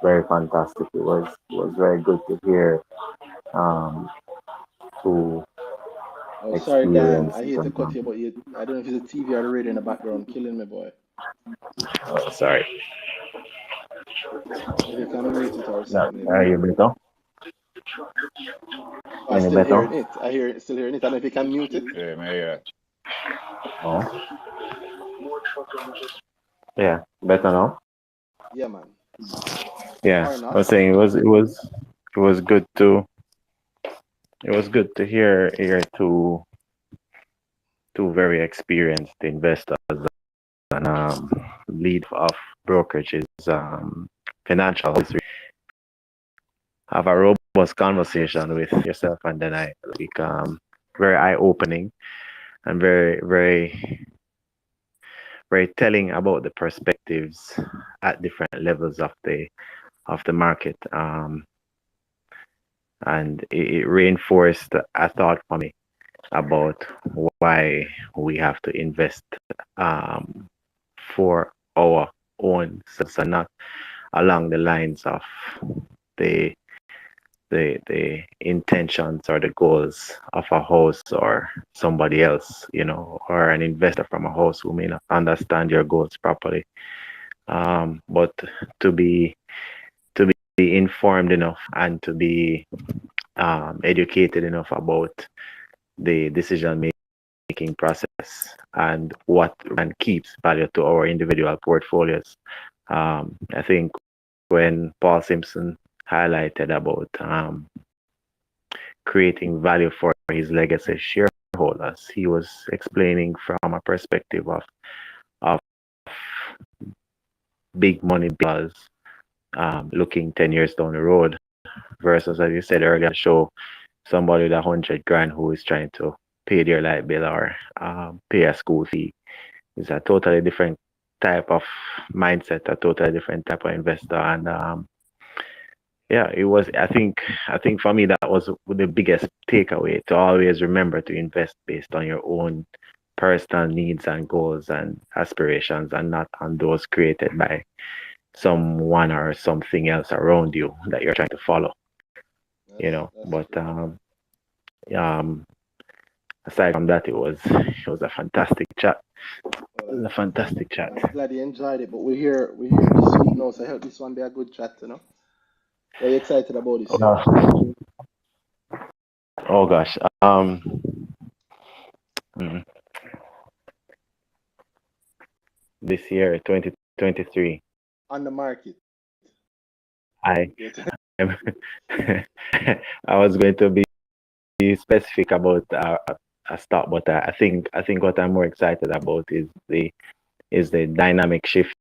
very fantastic. It was very good to hear, to Oh, sorry, Dan. experience I hate to cut you, but I don't know if it's the TV or the radio in the background killing me, boy. Oh, sorry. If you can mute it or Yeah, something. are you better? I'm Any still better? hearing it. Still hearing it. I don't know if you can mute it. Oh, yeah, better now. Yeah, man. Yeah, Or I not. was saying it was good to hear two very experienced investors and lead of brokerages, financial history, have a robust conversation with yourself, and then I like very eye opening and very very very telling about the perspectives at different levels of the market, and it reinforced a thought for me about why we have to invest, um, for our own selves and not along the lines of the the intentions or the goals of a host or somebody else, or an investor from a host who may not understand your goals properly. But to be informed enough and to be educated enough about the decision making process and what and keeps value to our individual portfolios. I think when Paul Simpson highlighted about creating value for his legacy shareholders, he was explaining from a perspective of big money bills, looking 10 years down the road versus, as you said earlier, show somebody with 100 grand who is trying to pay their light bill or pay a school fee. It's a totally different type of mindset, a totally different type of investor. And yeah, it was, I think for me, that was the biggest takeaway, to always remember to invest based on your own personal needs and goals and aspirations, and not on those created by someone or something else around you that you're trying to follow. That's But true. aside from that, it was a fantastic chat. It was a fantastic chat. I'm glad you enjoyed it, but we're here this week now, so I hope this one be a good chat, What are you excited about this year? Oh gosh. This year, 2023. On the market. I was going to be specific about a stock, but I think what I'm more excited about is the dynamic shift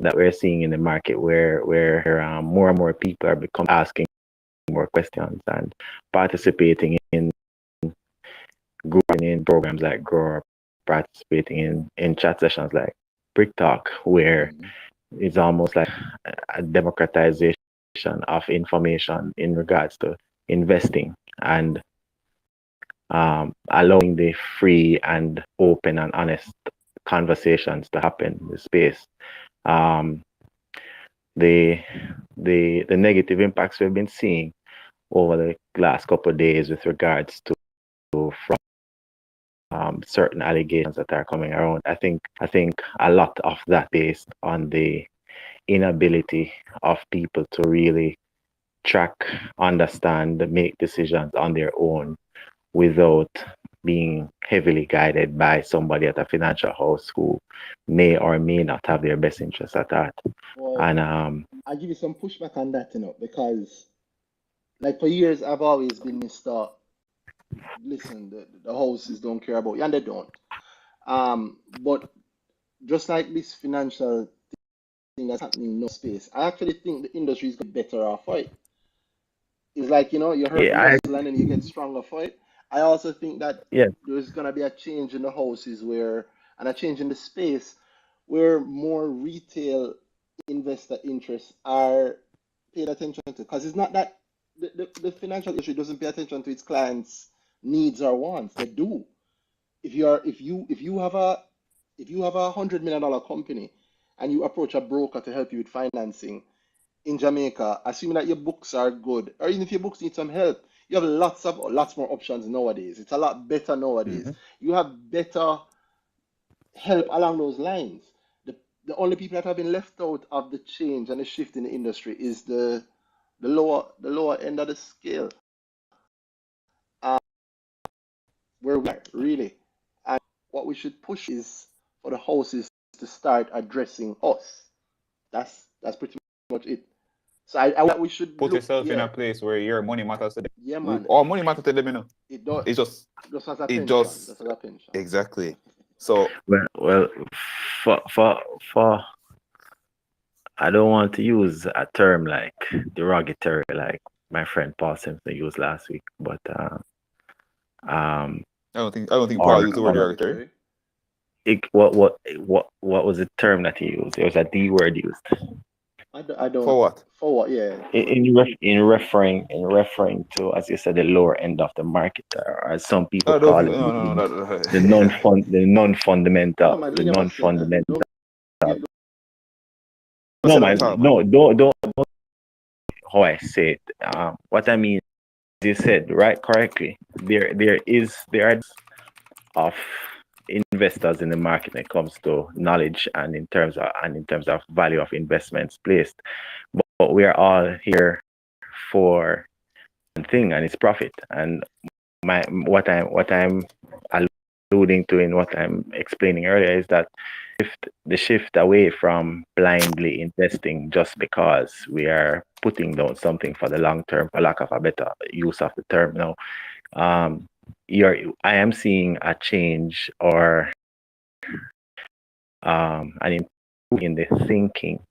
that we're seeing in the market, where more and more people are asking more questions and participating in growing in programs like Grow, participating in chat sessions like Brick Talk, where it's almost like a democratization of information in regards to investing, and allowing the free and open and honest conversations to happen in the space. The negative impacts we've been seeing over the last couple of days with regards to from certain allegations that are coming around. I think a lot of that based on the inability of people to really track, understand, make decisions on their own without being heavily guided by somebody at a financial house who may or may not have their best interests at heart. Well, And I'll give you some pushback on that, because like for years I've always been Mr. Listen, the houses don't care about you, and they don't. But just like this financial thing that's happening in no space, I actually think the industry is better off for it. It's like, you hurt the muscle and then you get stronger for it. I also think that there's gonna be a change in the houses and a change in the space where more retail investor interests are paid attention to. Because it's not that the financial industry doesn't pay attention to its clients' needs or wants. They do. If you have a If you have $100 million company and you approach a broker to help you with financing in Jamaica, assuming that your books are good, or even if your books need some help, you have lots more options nowadays. It's a lot better nowadays. You have better help along those lines. The only people that have been left out of the change and the shift in the industry is the lower end of the scale. Where we are really, and what we should push is for the houses to start addressing us. That's pretty much it. So we should put look, yourself in a place where your money matters to them. Yeah, man. All money matters to them, you know. It does. It's just as a pension. Just as a pension. Exactly. So well, for I don't want to use a term like derogatory, like my friend Paul Simpson used last week, but I don't think Paul used the word derogatory. What was the term that he used? It was a D word used. I don't. For what? For what? Yeah. In referring to, as you said, the lower end of the market, or as some people call it, the non-fundamental. No, man, no, don't. How I say it. What I mean, as you said, right, correctly. There are of investors in the market when it comes to knowledge and in terms of value of investments placed, but we are all here for one thing, and it's profit. And what I'm alluding to in what I'm explaining earlier is that the shift away from blindly investing just because we are putting down something for the long term, for lack of a better use of the term now. I am seeing a change or an improvement in the thinking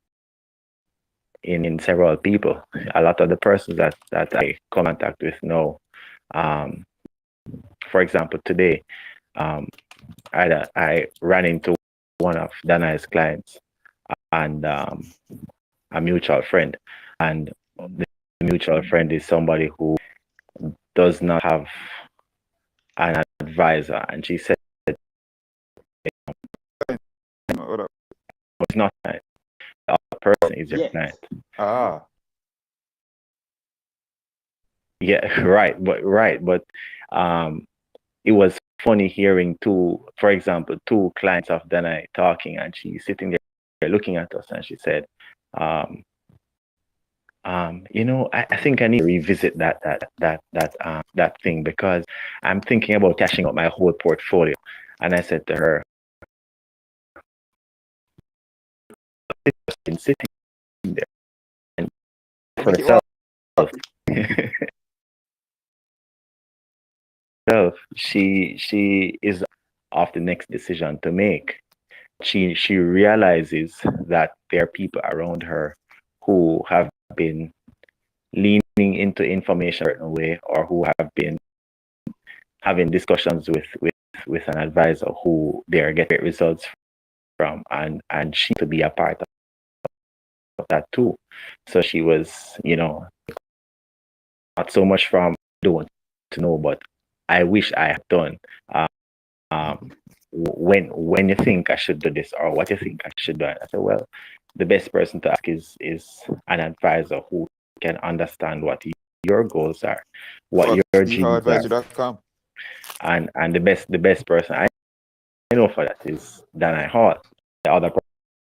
in several people. A lot of the persons that I contact with now, for example, today, I ran into one of Danhai's clients and a mutual friend, and the mutual friend is somebody who does not have an advisor, and she said it's not the other person is your client. Yeah, right, but it was funny hearing two clients of Danhai talking, and she's sitting there looking at us, and she said, I think I need to revisit that thing because I'm thinking about cashing out my whole portfolio. And I said to her, been sitting there and for herself, she is of the next decision to make. She realizes that there are people around her who have been leaning into information a certain way, or who have been having discussions with an advisor who they are getting results from, and she to be a part of that too. So she was, not so much from don't to know, but I wish I had done. When you think I should do this, or what you think I should do, I said, well, the best person to ask is an advisor who can understand what your goals are, what your dreams are. And the best person I know for that is Danhai Hall. The other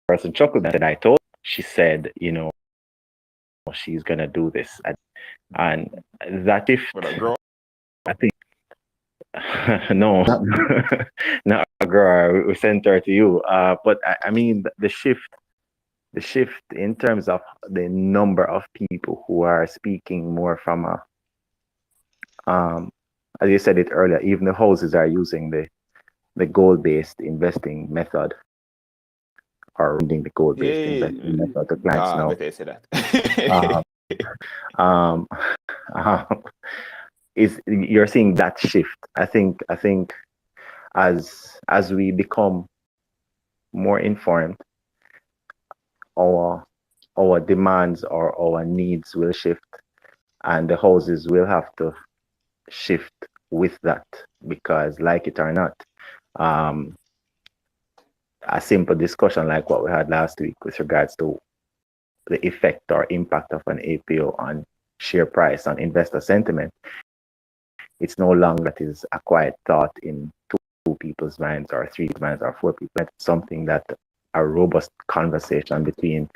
person chuckled and said, I told her. She said, she's gonna do this, and that if I think no, not a girl. We sent her to you. But I mean the shift in terms of the number of people who are speaking more from as you said it earlier, even the houses are using the goal-based investing method, or reading the goal-based investing method to clients now. They say that. Is you're seeing that shift. I think as we become more informed, our demands or our needs will shift, and the houses will have to shift with that, because like it or not, a simple discussion like what we had last week with regards to the effect or impact of an APO on share price and investor sentiment. It's no longer that is a quiet thought in two people's minds or three minds or four people. It's something that a robust conversation between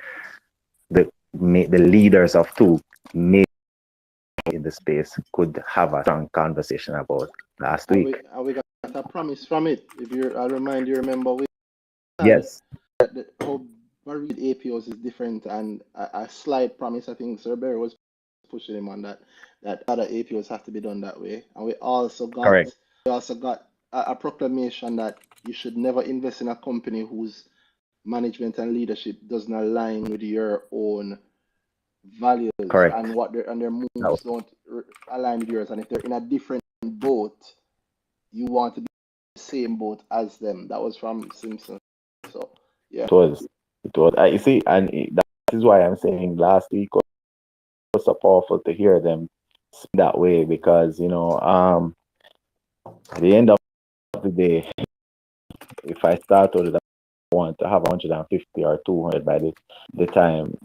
the leaders of two in the space could have a strong conversation about last week. We got a promise from it. I remind you, remember we yes that how varied APOs is different, and a slight promise. I think Sir Barry was pushing him on that other APOs have to be done that way. And we also got a proclamation that you should never invest in a company whose management and leadership doesn't align with your own values. And what their moves don't align with yours. And if they're in a different boat, you want to be in the same boat as them. That was from Simpson. So yeah, it was. You see, and that is why I'm saying last week was so powerful to hear them speak that way, because at the end of the day, if I start with I want to have 150 or 200 by the time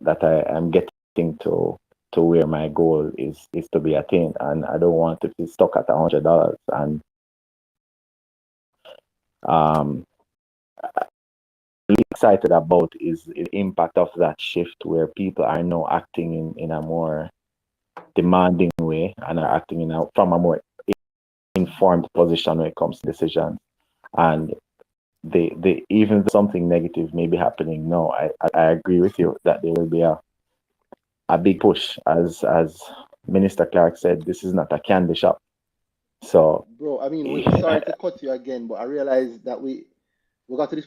that I am getting to where my goal is to be attained, and I don't want to be stuck at $100. And really excited about is the impact of that shift, where people are now acting in a more demanding way and are acting from a more informed position when it comes to decisions. And they even something negative may be happening now, I agree with you that there will be a big push, as Minister Clark said. This is not a candy shop. So bro, I mean, sorry to cut you again, but I realized that we got to this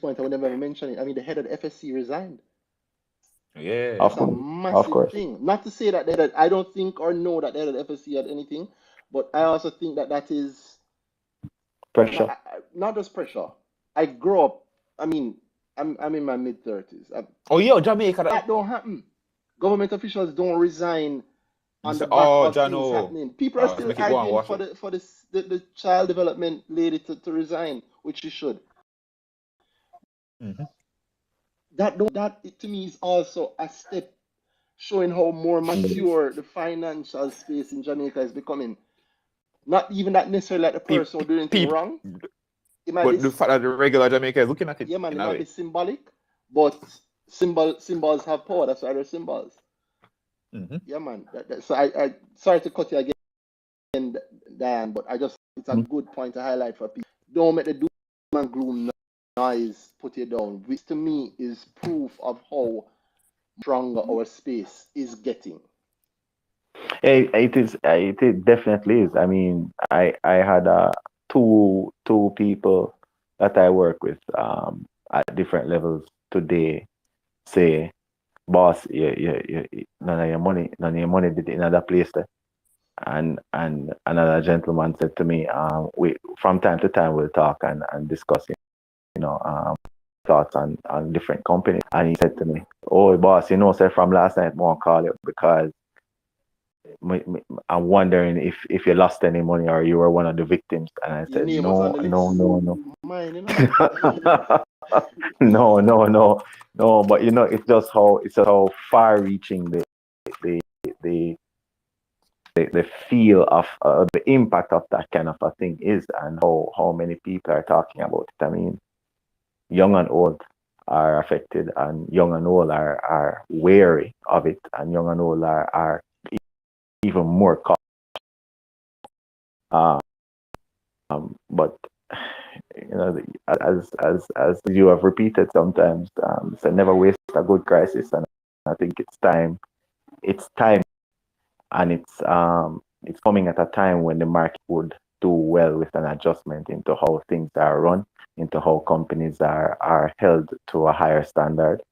point I would never mention it. I mean, the head of the FSC resigned. Yeah, that's a massive thing. Not to say that I don't think or know that the head of the FSC had anything, but I also think that is pressure. Not just pressure. I grew up. I mean, I'm in my mid-30s. Jamaica. That don't happen. Government officials don't resign on the back of things happening. People are still arguing for the child development lady to resign, which she should. Mm-hmm. That to me is also a step showing how more mature the financial space in Jamaica is becoming. Not even that necessarily like the person who doing anything wrong. But the fact that the regular Jamaica is looking at it. Yeah, man, it might be symbolic, but symbols have power. That's why they're symbols. Mm-hmm. Yeah, man. So I sorry to cut you again, Dan, but it's a good point to highlight for people. Don't make the doom and gloom noise put you down, which to me is proof of how stronger our space is getting. It is. It definitely is. I mean, I had two people that I work with at different levels today say, "Boss, none of your money did in another place there." And another gentleman said to me, "We from time to time we'll talk and discuss, thoughts on different companies." And he said to me, "Oh, boss, say from last night, I won't call you because I'm wondering if you lost any money or you were one of the victims." And I said, no. Mine, no. But it's just how far-reaching the feel of the impact of that kind of a thing is, and how many people are talking about it. I mean, young and old are affected, and young and old are wary of it, and young and old are even more cautious. But as you have repeated sometimes, so never waste a good crisis, and I think it's time, and it's coming at a time when the market would do well with an adjustment into how things are run, into how companies are held to a higher standard.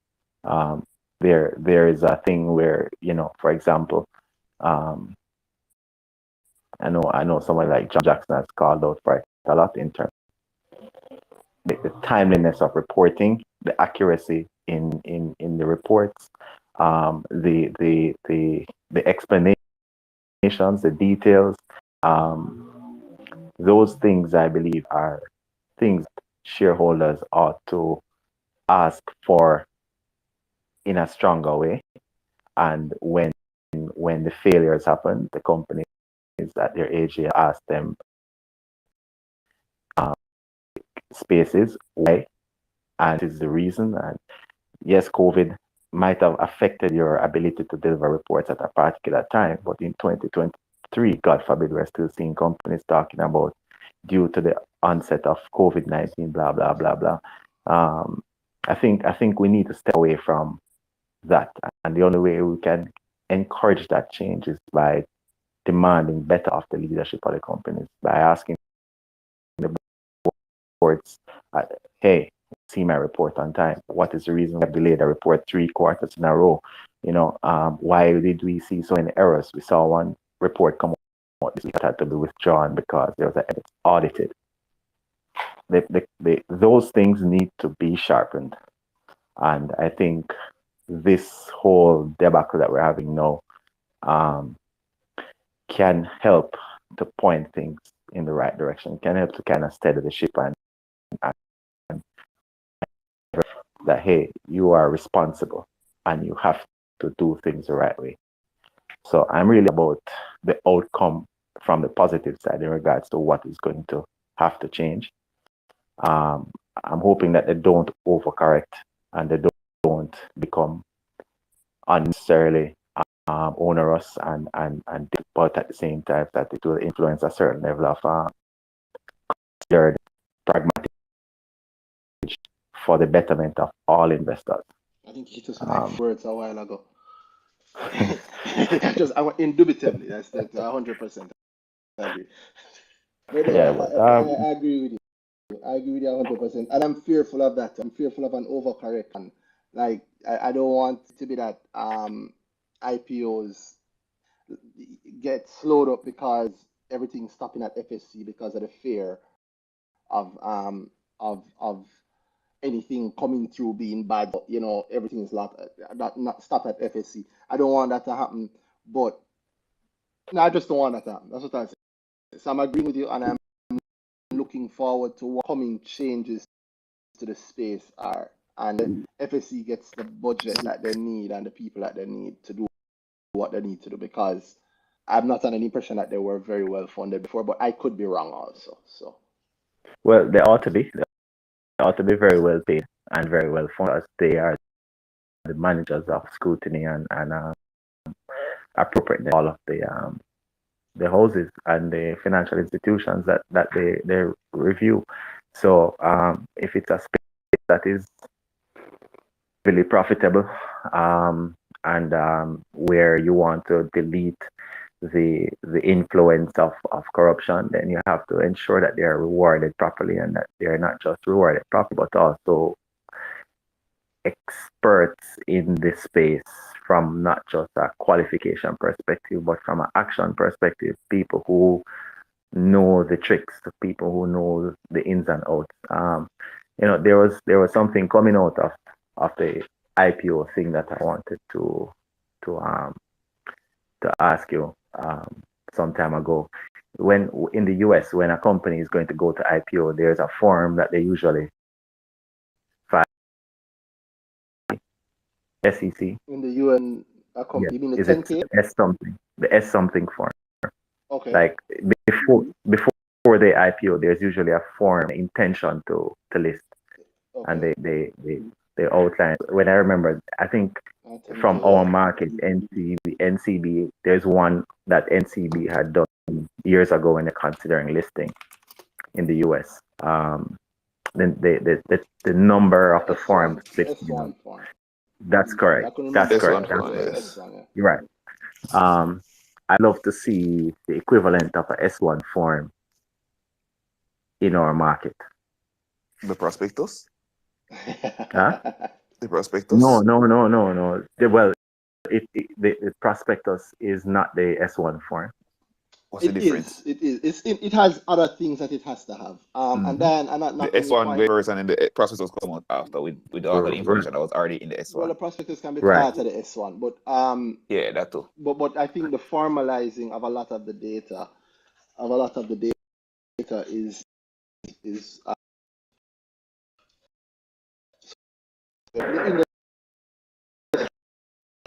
There is a thing where, for example, I know someone like John Jackson has called out for it a lot in terms of the timeliness of reporting, the accuracy in the reports, the explanations, the details. Those things, I believe, are things shareholders ought to ask for in a stronger way. And when the failures happen, the companies at their AG ask them spaces why, and this is the reason. And yes, COVID might have affected your ability to deliver reports at a particular time, but in 2023, God forbid, we're still seeing companies talking about due to the onset of COVID-19, blah blah blah blah. I think we need to step away from that, and the only way we can encourage that change is by demanding better of the leadership of the companies, by asking the boards, hey, see my report on time. What is the reason I delayed the report 3 quarters in a row? Why did we see so many errors? We saw one report come out this week that had to be withdrawn because there was an audited. Those things need to be sharpened. And I think this whole debacle that we're having now can help to point things in the right direction, can help to kind of steady the ship and that, hey, you are responsible and you have to do things the right way. So I'm really about the outcome from the positive side in regards to what is going to have to change. I'm hoping that they don't overcorrect and they don't become unnecessarily onerous and but at the same time that it will influence a certain level of considered pragmatic for the betterment of all investors. I think you just like words a while ago. Indubitably, that's 100%. I agree. But I agree with you. I agree with you 100%, and I'm fearful of that. I'm fearful of an overcorrection. Like I don't want it to be that IPOs get slowed up because everything's stopping at FSC because of the fear of anything coming through being bad. Everything's not stopped at FSC. I don't want that to happen, but no, I just don't want that to happen. That's what I say. So I'm agreeing with you, and I'm looking forward to what coming changes to the space are, and FSC gets the budget that they need and the people that they need to do what they need to do, because I'm not under the impression that they were very well funded before, but I could be wrong also. So, well, they ought to be very well paid and very well funded, as they are the managers of scrutiny and appropriate all of the houses and the financial institutions that they review. So if it's a space that is really profitable and where you want to delete the influence of corruption, then you have to ensure that they are rewarded properly, and that they are not just rewarded properly, but also experts in this space from not just a qualification perspective, but from an action perspective, people who know the tricks, the people who know the ins and outs. There was something coming out of the IPO thing that I wanted to ask you some time ago. When in the US, when a company is going to go to IPO, there's a form that they usually file. SEC. In the UN, you mean the 10K? The S something form. Okay. Like before the IPO, there's usually a form intention to list, okay. And they outline. When I remember, I think from our market, NCB, there's one that NCB had done years ago when they're considering listing in the US. Then the number of the form slips. Form. That's correct. That's correct. You're right. I'd love to see the equivalent of a S1 form in our market. The prospectus? Huh? The prospectus? No. The prospectus is not the S1 form. What's the difference? It is. It has other things that it has to have. And then the S1 version and the prospectus come out after with all the information that was already in the S1. Well, the prospectus can be part of the S1, but yeah, that too. But I think the formalizing of a lot of the data is the industry,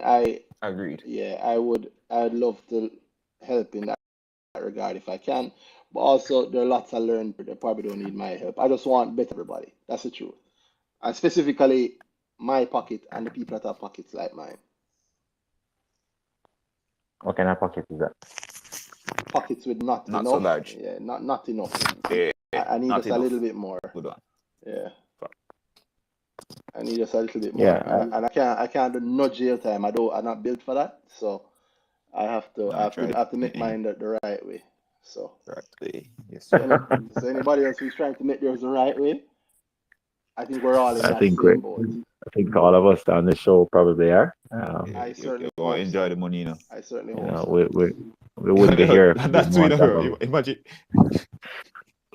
I Agreed. yeah, I'd love to help in that regard if I can. But also there are lots I learned they probably don't need my help. I just want better everybody. That's the truth. And specifically my pocket and the people that have pockets like mine. What kind of pocket is that? Pockets with not Not so enough. large. Yeah, not enough. Yeah, I need not just a enough. little bit more. Good one. Yeah. I need just a little bit more. Yeah, And I can't do no jail time. I'm not built for that. So I have No, I tried. to make mine the right way. So Right way. Yes, so, sir. so anybody else who's trying to make theirs the right way, I think we're all in I that think same boat. all of us on the show probably are. I certainly You hope enjoy so. the money, you know. I certainly You hope know, so. we wouldn't be here if we That's didn't too, you want to have know. Imagine.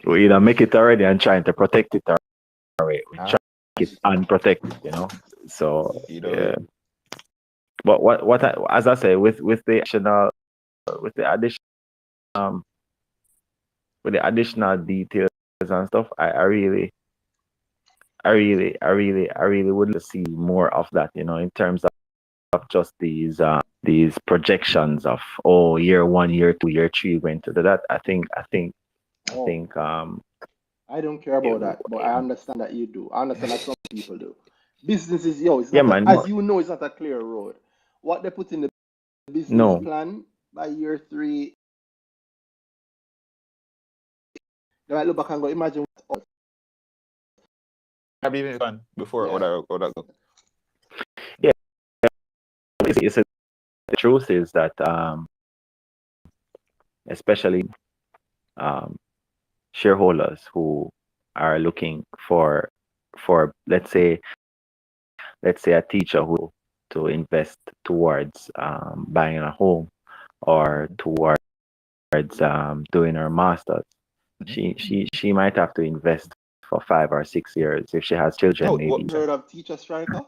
we either make it already and trying to protect it, or we try to make it and protect it, you know. So You know, yeah. But as I say, with the additional with the addition with the additional details and stuff, I really would like to see more of that, you know, in terms of just these projections of year 1, year 2, year 3 going to that. I think I don't care about that, but I understand that you do. I understand that some people do. Businesses, it's yeah, not man. as you know, it's not a clear road. What they put in the business plan by year 3, they might look back and go, imagine what. I've even gone before Yeah. or that. Yeah, the truth is that especially shareholders who are looking for let's say a teacher who to invest towards buying a home or towards doing her master's. She might have to invest for 5 or 6 years if she has children. Maybe heard of teacher striker?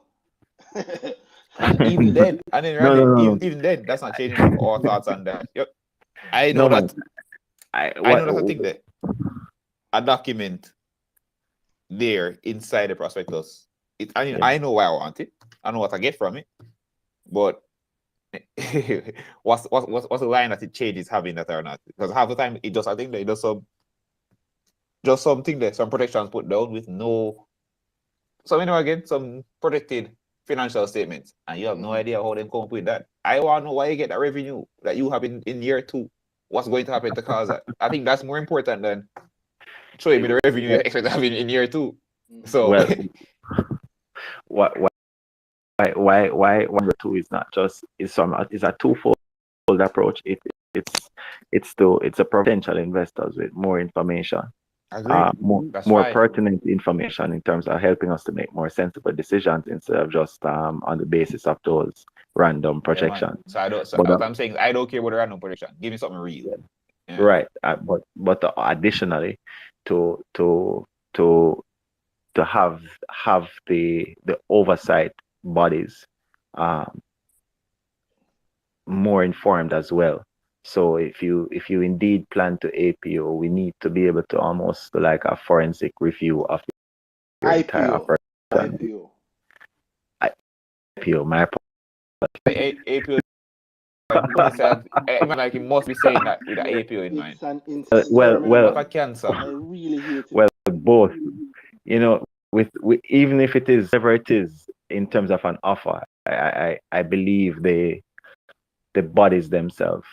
And even then, and then Randy, even then, that's not changing our thoughts on that. Yep. I know that. I know that's a thing there. A document there inside the prospectus. I know why I want it. I know what I get from it. But what's the line that it changes having that or not? Because half the time I think that it does something there, some protections put down with no. So again, some protected financial statements, and you have no idea how they come up with that. I want to know why you get that revenue that you have in year 2. What's going to happen to cause that? I think that's more important than showing me the revenue you expect to have in year 2. So why number 2 is not just it's a twofold approach. It's a potential investors with more information. More pertinent information in terms of helping us to make more sensible decisions instead of just on the basis of those random projections. What I'm saying, I don't care about the random projection. Give me something real. Yeah. Right. But additionally, to have the oversight bodies more informed as well. So if you indeed plan to APO, we need to be able to almost like a forensic review of your entire operation. IPO, my APO. Like it must be saying that with the APO in mind. Well, I really hate it. Well, both. You know, with even if it is whatever it is in terms of an offer, I believe the bodies themselves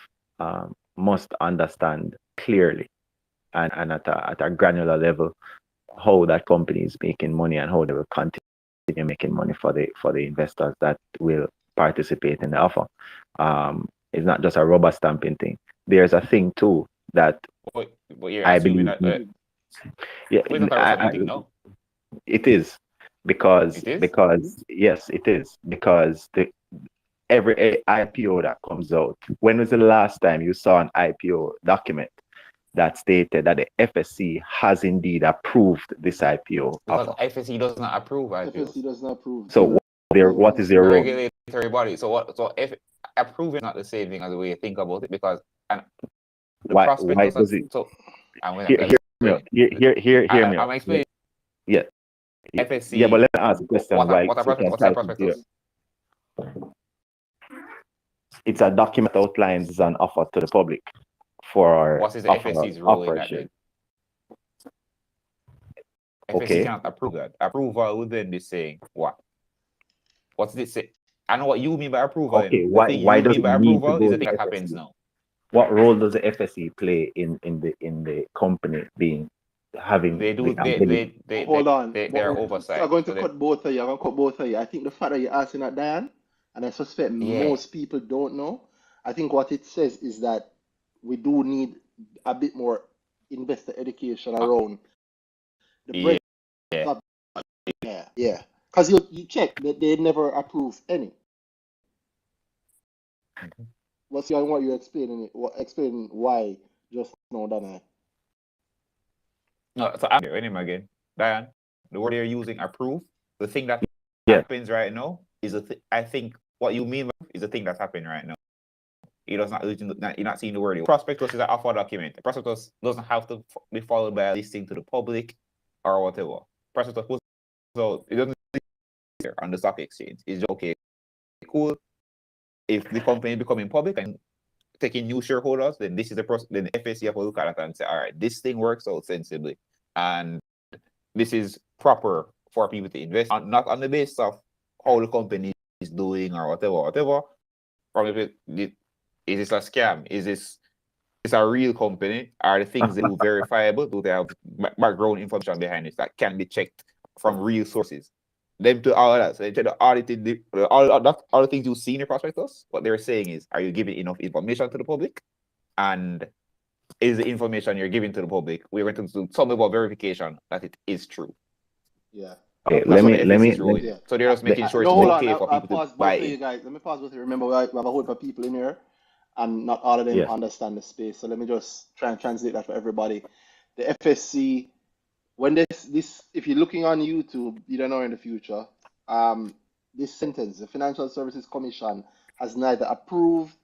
must understand clearly and at a granular level how that company is making money and how they will continue making money for the investors that will participate in the offer. It's not just a rubber stamping thing. There's a thing too that I believe. It is because yes, it is because every IPO that comes out. When was the last time you saw an IPO document that stated that the FSC has indeed approved this IPO? Because FSC does not approve IPOs. FSC does not approve. So what is their role? Regulatory body. So if approving is not the same thing as the way you think about it, because why does it? So I'm hear me out. I'm explaining. Yeah. FSC. Yeah, but let me ask the question. What Why? a So you can prospectus? What's a type it here. prospectus? It's a document that outlines an offer to the public for what is the FSC's role in that then? FSC cannot approve that. Approval would then be saying what? What's this say? I know what you mean by approval. Okay, the why thing does you mean it by need to approval go is to the thing that FSC? happens now. What role does the FSC play in the company being having They do the ability? Hold on. They're oversight. So I'm going to cut both of you. I'm going to cut both of you. I think the fact that you're asking that, Diane, and I suspect most people don't know, I think what it says is that we do need a bit more investor education around the break. Yeah. Because you check that they never approve any. What's what you're explaining? Explain why just now, Danhai. No, so I'm hearing him again. Diane, the word they're using, approve, the thing that happens right now is I think what you mean is the thing that's happening right now. You're not seeing the word. Prospectus is an offer document. The prospectus doesn't have to be followed by a listing to the public or whatever. Prospectus, so it doesn't on the stock exchange. It's just, okay, cool. If the company is becoming public and taking new shareholders, then this is the then the FSC have to look at it and say, all right, this thing works out sensibly, and this is proper for people to invest, not on the basis of how the company is doing or whatever. Or if is this a scam? Is this a real company? Are the things they do verifiable? Do they have background information behind it that can be checked from real sources? Them to all of that. So they check the audited, all the things you see in the prospectus. What they're saying is, are you giving enough information to the public? And is the information you're giving to the public, we're going to do some about verification that it is true. Yeah. Okay, let me. So they're just making sure it's okay for people to buy it. You guys. Let me pause both of you. Remember, we have a whole bunch of people in here, and not all of them understand the space. So let me just try and translate that for everybody. The FSC, when this, if you're looking on YouTube, you don't know in the future, this sentence, the Financial Services Commission has neither approved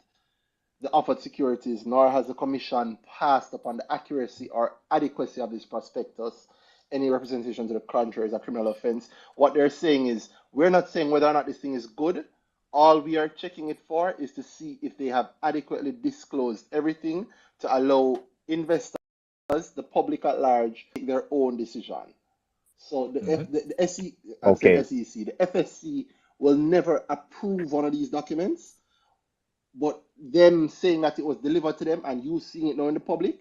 the offered securities, nor has the Commission passed upon the accuracy or adequacy of this prospectus. Any representation to the contrary is a criminal offense. What they're saying is, we're not saying whether or not this thing is good. All we are checking it for is to see if they have adequately disclosed everything to allow investors, the public at large, make their own decision. So the SEC, the FSC will never approve one of these documents, but them saying that it was delivered to them and you seeing it now in the public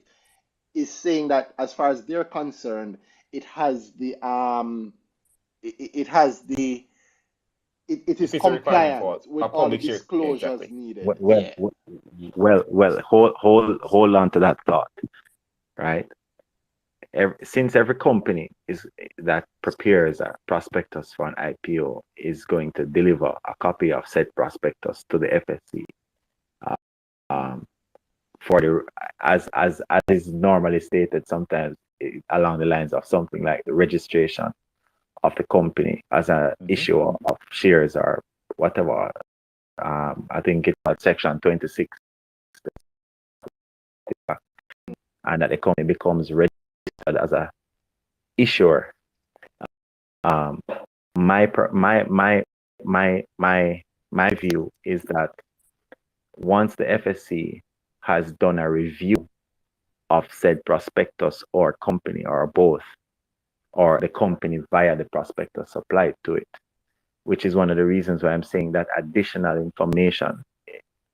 is saying that as far as they're concerned, it is compliant with all the disclosures needed. Well, hold on to that thought, right? Since every company that prepares a prospectus for an IPO is going to deliver a copy of said prospectus to the FSC, as is normally stated sometimes along the lines of something like the registration of the company as an issuer of shares or whatever. I think it's section 26, and that the company becomes registered as a issuer. My view is that once the FSC has done a review of said prospectus or company or both, or the company via the prospectus applied to it, which is one of the reasons why I'm saying that additional information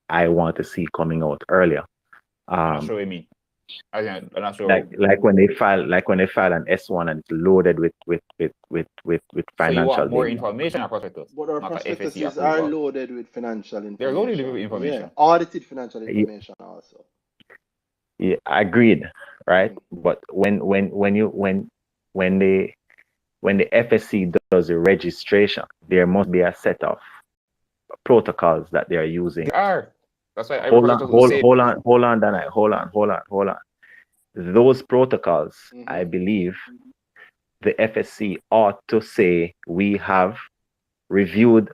I want to see coming out earlier. I'm not sure what you mean. I'm not sure. Like when they file an S1 and it's loaded with financial. So you want more information on prospectus? But our prospectuses are loaded with financial information. They're loaded with information. Yeah, audited financial information also. Yeah, agreed, right? But when the FSC does the registration, there must be a set of protocols that they are using. They are. That's why hold on, Danhai. Hold on. Those protocols, I believe, the FSC ought to say we have reviewed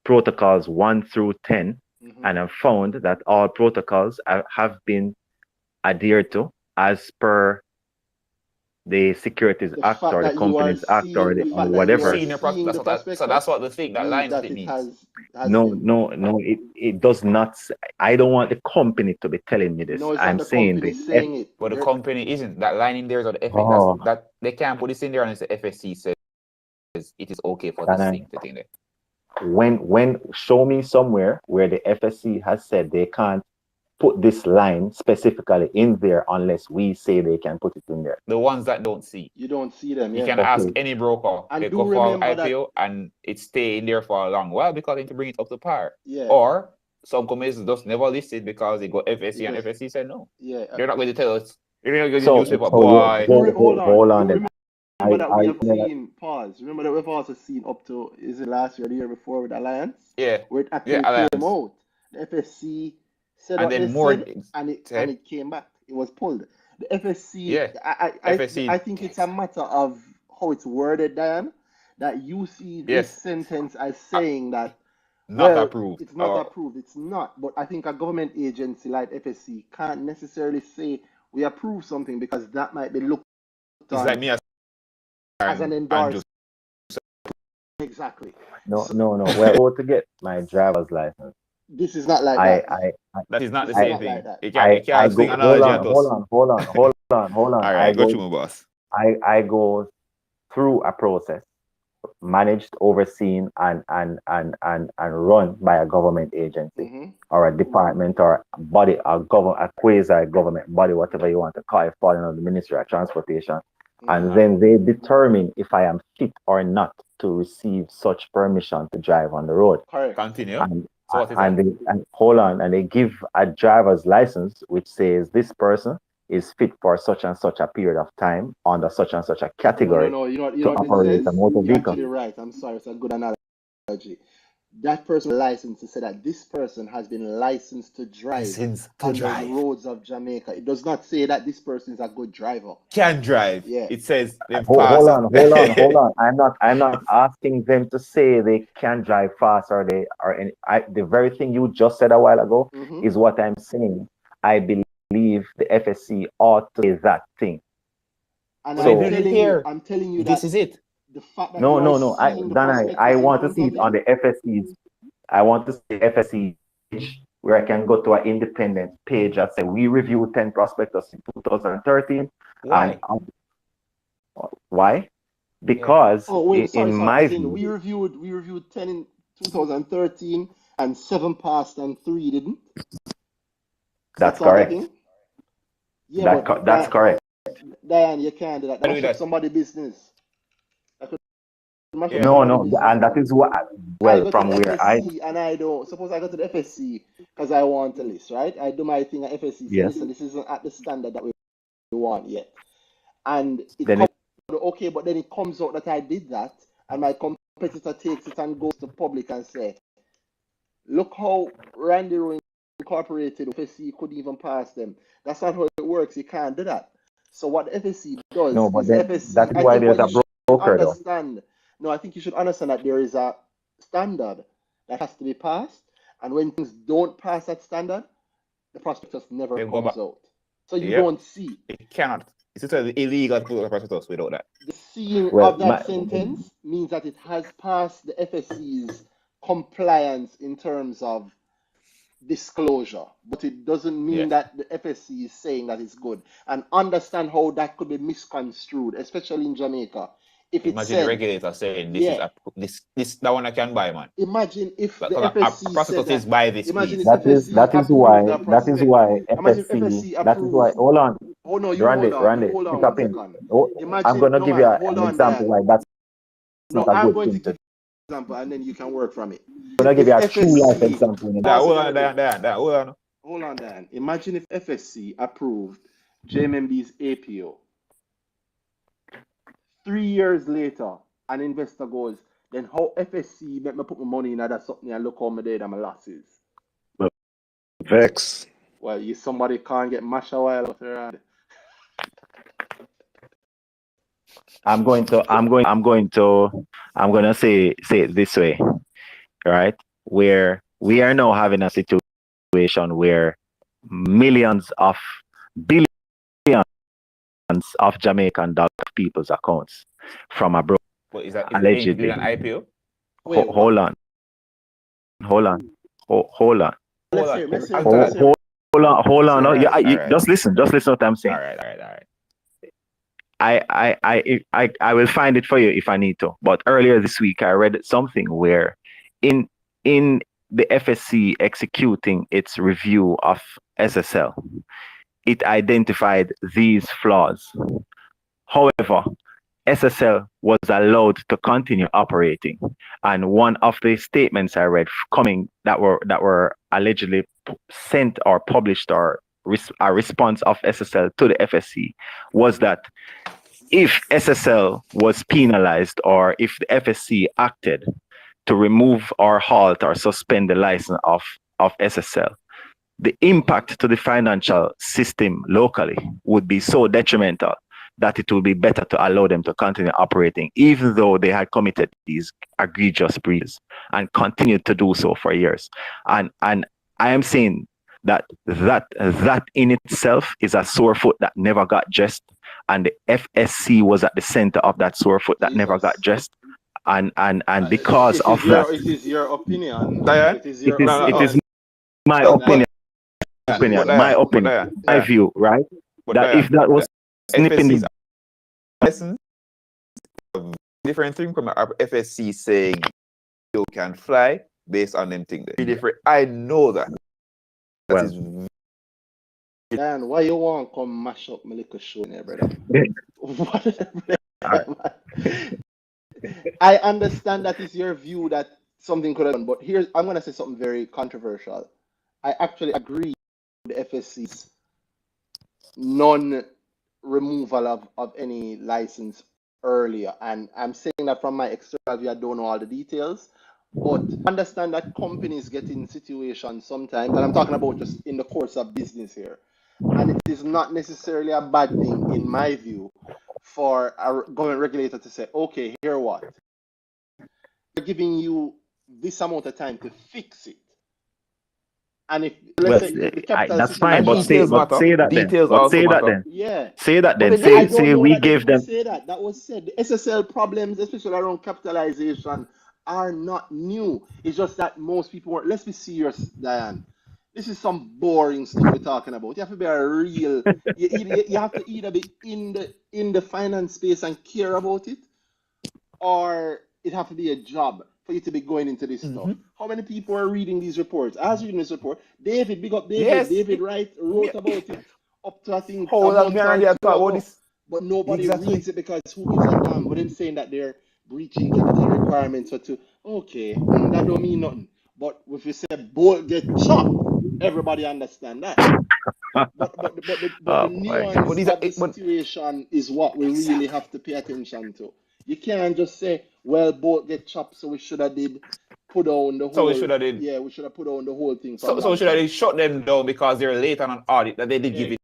protocols 1 through 10 and have found that all protocols have been adhered to as per the Securities The Act fact or the that you are Companies Act or seeing the the or fact that you are whatever. Seeing the seeing the prospectus. So prospectus that's what the thing, that means line what that it it means. has No, been. no, it does not. I don't want the company to be telling me this. No, it's not I'm the saying company the F. saying it. But the company isn't. That line in there is or the FA. Oh, That they can't put this in there unless the FSC says it is okay for can this I? thing to think there. When show me somewhere where the FSC has said they can't put this line specifically in there unless we say they can put it in there. The ones that don't see. You don't see them, You yeah. can ask any broker. And They do go for remember that, IPO and it stay in there for a long while because they need to bring it up to par. yeah. Or some companies just never list it because they go FSC and FSC said no. Yeah. They're not going to tell us. They're not going to So, newspaper, so boy. hold on. Do Then. remember that we have seen pause. Remember that we've also seen up to, is it last year or the year before with Alliance? Yeah. Where it actually Alliance. came out. The FSC said and what then they more said, and it came back. It was pulled. The FSC, FSC. I think it's a matter of how it's worded, Diane, that you see this sentence as saying that not approved. It's not approved. It's not. But I think a government agency like FSC can't necessarily say we approve something because that might be looked on like me as an endorsement. Exactly. No. Well, go to get my driver's license. This is not like that. That is not the same thing. Like You can't sing analogy at us. Hold on. All right, go to my boss. I go through a process managed, overseen, and run by a government agency or a department or a body, a quasi-government body, whatever you want to call it, falling under the Ministry of Transportation. And then they determine if I am fit or not to receive such permission to drive on the road. Correct. Continue. And hold on, and they give a driver's license which says this person is fit for such and such a period of time under such and such a category No, you know to operate a motor You're vehicle. actually right. I'm sorry, it's a good analogy. That person licensed to say that this person has been licensed to drive on the roads of Jamaica. It does not say that this person is a good driver. Can drive. Yeah. It says hold on. I'm not asking them to say they can drive fast or they are any. The very thing you just said a while ago is what I'm saying. I believe the FSC ought to say that thing. And so, I'm telling you this is it. The fact that no. I want to see it on the FSC's. I want to see FSC where I can go to an independent page that say we reviewed 10 prospectus in 2013. Why? Why? Because my view, we reviewed 10 in 2013 and 7 passed and 3 didn't. That's correct. Yeah, that's correct. Diane, you can't do that. That's somebody's business. No, and that is what. Well, from where and I don't suppose I go to the FSC because I want a list, right? I do my thing at FSC. Yes. Listen, this isn't at the standard that we want yet, and okay, but then it comes out that I did that, and my competitor takes it and goes to public and say, "Look how Randy Incorporated FSC couldn't even pass them." That's not how it works. You can't do that. So what the FSC does is FSC. That's why there's a broker. Understand. No, I think you should understand that there is a standard that has to be passed, and when things don't pass that standard, the prospectus never comes out. So you don't see. It cannot. It's totally illegal to put a prospectus without that. The seeing of that sentence means that it has passed the FSC's compliance in terms of disclosure, but it doesn't mean that the FSC is saying that it's good. And understand how that could be misconstrued, especially in Jamaica. If imagine the regulator saying this is that one I can buy, man. Imagine if the FSC prospectus is buy this. That is why FSC. That is why. Hold on. Oh no, Randy, hold on pick up in. I'm gonna give you an example why that's not a good thing. To example, and then you can work from it. I'm gonna give you a true life example. Hold on, Dan. Imagine if FSC approved JMMB's APO. 3 years later, an investor goes, then how FSC make me put my money in that something and look how my did and my losses. Vex. Well, somebody can't get mashed a while after. I'm gonna say it this way, right? Where we are now having a situation where billions of Jamaican dollar people's accounts from a broker. But is that Allegedly. an IPO? Wait, Hold on. Hold on. let's hear. Hold on. No, All right. just listen what I'm saying. All right. I will find it for you if I need to. But earlier this week, I read something where in the FSC executing its review of SSL, it identified these flaws. However, SSL was allowed to continue operating, and one of the statements I read that were allegedly sent or published or a response of SSL to the FSC was that if SSL was penalized or if the FSC acted to remove or halt or suspend the license of SSL, the impact to the financial system locally would be so detrimental that it would be better to allow them to continue operating, even though they had committed these egregious breaches and continued to do so for years. And I am saying that in itself is a sore foot that never got dressed, and the FSC was at the center of that sore foot that never got dressed. And because of that, it is your opinion. Diane? It is my opinion. My view, right? But that if that was snipping the license, different thing from our FSC saying you can fly based on them things. Different. I know that. Dan, why you want to come mash up my little show there, brother? I understand that is your view that something could have done, but I'm going to say something very controversial. I actually agree with the FSC's non-removal of any license earlier, and I'm saying that from my external view. I don't know all the details, but understand that companies get in situations sometimes, and I'm talking about just in the course of business here, and it is not necessarily a bad thing in my view for a government regulator to say, okay, here what? We're giving you this amount of time to fix it. And if let's say the capital that's system, fine, but say that details then. also matter. Then. Yeah. Say that then. But Say we gave them. Say that. That was said. The SSL problems, especially around capitalization, are not new. It's just that most people weren't. Let's be serious, Diane. This is some boring stuff we're talking about. You have to be a real. you have to either be in the finance space and care about it, or it have to be a job for you to be going into this stuff. How many people are reading these reports? I was reading this report. David, big up David. Yes. David Wright wrote about it up to I think Hold on, but nobody reads it because who gives a damn? But them saying that they're breaching capital requirements or okay, that don't mean nothing. But if you say bolt get chopped, everybody understand that. But the nuance of the situation is what we really have to pay attention to. You can't just say, well, both get chopped, so we should have put down the whole. So we should have did. Yeah, we should have put down the whole thing. So we should have shut them down because they're late on an audit that they did give it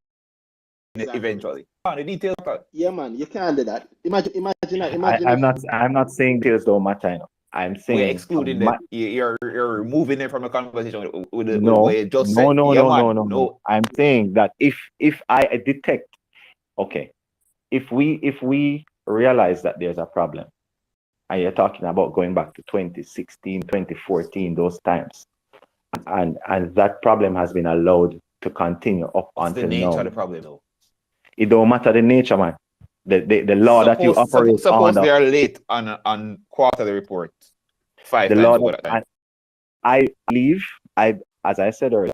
eventually. The details. Yeah, man, you can't do that. Imagine I'm not saying details don't matter. I'm saying we're excluding them. You're removing them from the conversation with the no, way just no, said. No. I'm saying that if I detect, okay, if we realize that there's a problem, and you're talking about going back to 2016, 2014, those times, and that problem has been allowed to continue up until now. The nature of the problem, though. It don't matter the nature, man. The law that you operate suppose they are late on quarterly report 5 the times law over that time. I believe, as I said earlier,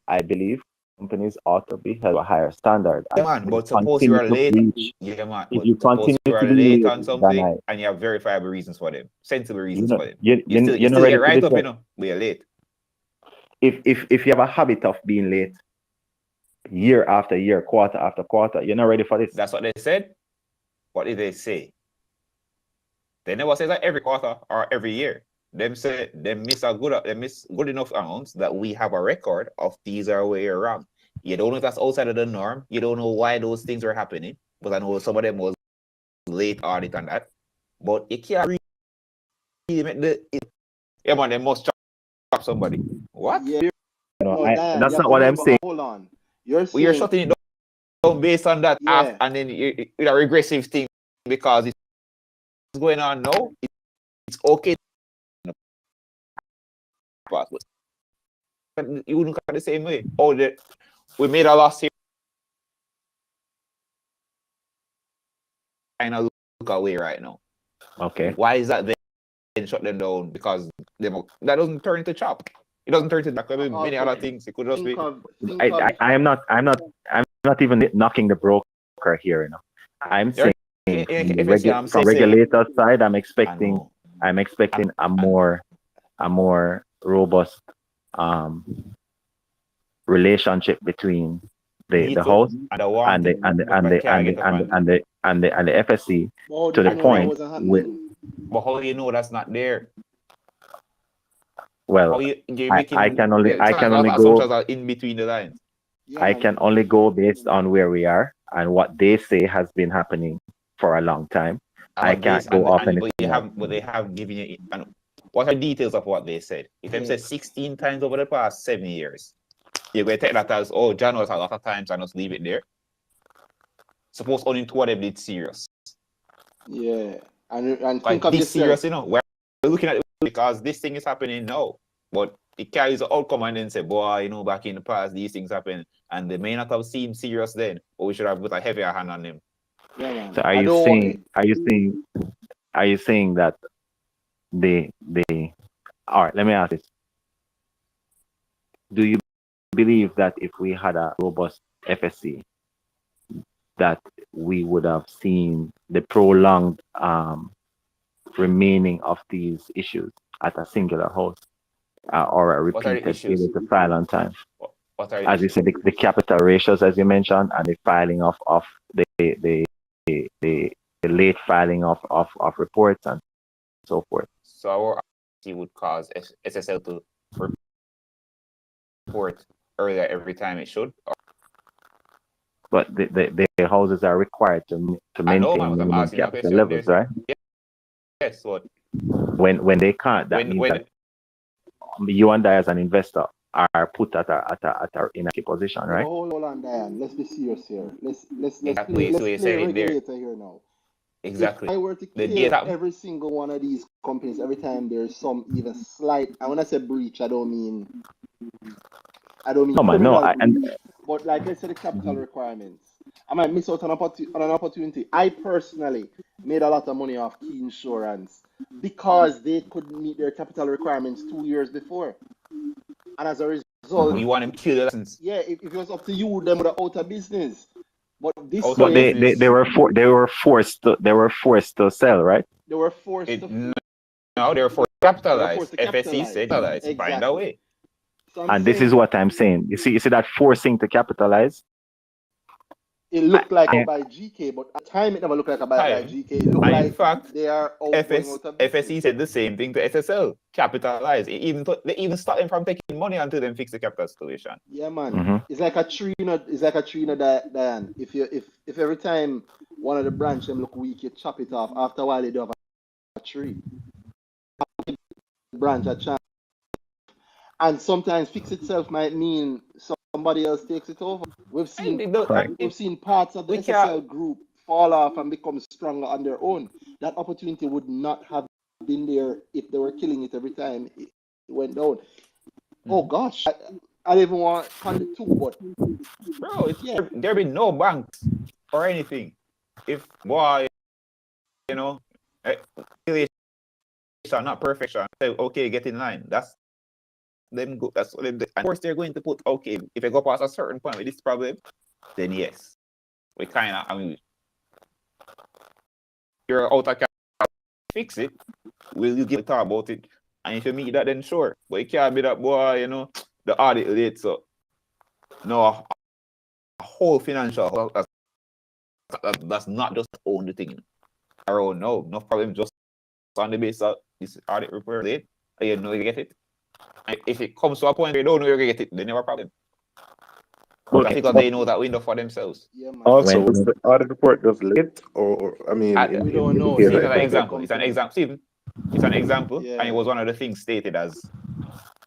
I believe companies ought to be held to a higher standard. Yeah, man, but suppose you are late. Yeah, man. If you continue you are to be late on something and you have verifiable reasons for them, sensible reasons for them. You still get right up, but you're late. If you have a habit of being late year after year, quarter after quarter, you're not ready for this. That's what they said. What did they say? They never say that every quarter or every year. Them say they miss good enough amounts that we have a record of these are where you're wrong. You don't know if that's outside of the norm. You don't know why those things are happening. But I know some of them was late audit and that. But you can't really make yeah, man, they must chop somebody. What? Yeah, that's not what I'm saying. Hold on. You're shutting it down. based on that, Yeah. and then it's a regressive thing because it's going on now. It's okay. But you wouldn't look at the same way. Oh, we made a loss here. Kind of look away right now. Okay. Why is that then shut them down? Because that doesn't turn into chop. It doesn't turn into many other things. It could just be. I'm not even knocking the broker here. You know, I'm saying from regulator side, I'm expecting a more robust relationship between the host and the FSC to the point with. But how do you know that's not there? Well, I can only go in between the lines. I can only go based on where we are and what they say has been happening for a long time. I can't go off anything. But they have given you. What are the details of what they said? If they said 16 times over the past 7 years, you're going to take that as, oh, John was a lot of times and just leave it there. Suppose only two of them did serious. Yeah. And like think of this yourself. serious, we're looking at it because this thing is happening now. But it carries the outcome and then say, boy, back in the past, these things happen. And they may not have seemed serious then, but we should have put a heavier hand on them. Yeah, man. So are you saying that all right, let me ask this. Do you believe that if we had a robust FSC, that we would have seen the prolonged remaining of these issues at a singular host or a repeated failure to file on time? As you said, the capital ratios, as you mentioned, and the filing of the late filing of reports and so forth. So our FSC would cause SSL to report earlier every time it should. But the houses are required to maintain minimum capital levels, right? Yes. What? When they can't, that means that you and I as an investor are put in a key position, right? Hold on, Diane. Let's be serious here. Let's exactly. play regulator here now. Exactly. If I were to kill every single one of these companies every time there's some even slight, and when I say breach, I don't mean but like I said, the capital requirements. I might miss out on an opportunity. I personally made a lot of money off Key Insurance because they couldn't meet their capital requirements 2 years before. And as a result, you want to kill the lessons. Yeah, if it was up to you, them would have out of business. But this they were forced to sell, right? They were forced to no, they were forced to capitalize. FSC said capitalize. Exactly. Find a way. So and this is what I'm saying. You see that forcing to capitalize? It looked like a buy GK, but at the time it never looked like a buy GK. It looked like in fact, they are FSC said the same thing to SSL. Capitalize. They even stopped them from taking money until them fix the capital situation. Yeah, man. It's like a tree, Diane. If every time one of the branch them look weak, you chop it off. After a while, they do have a tree. Branch a chance. And sometimes fix itself might mean somebody else takes it over. We've seen parts of the SSL group fall off and become stronger on their own. That opportunity would not have been there if they were killing it every time it went down. Oh gosh, I don't even want conduct too, but bro, there be no banks or anything. If it's not perfection. Say okay, get in line. That's them go. That's what they do. And of course they're going to put okay. If I go past a certain point with this problem, then yes, we you're out of capital. Fix it. Will you give a talk about it? And if you meet that, then sure. But it can't be that boy. The audit late. So no, a whole financial. That's not just own the thing. Around no problem. Just on the basis of this audit report late, and you get it. And if it comes to a point where you don't know you're gonna get it, then never a problem. Okay. Because they know that window for themselves. Yeah, man. Also, was the audit report just late, or I mean, we don't know. It's an example. It's an example. It's an example, Yeah. and it was one of the things stated as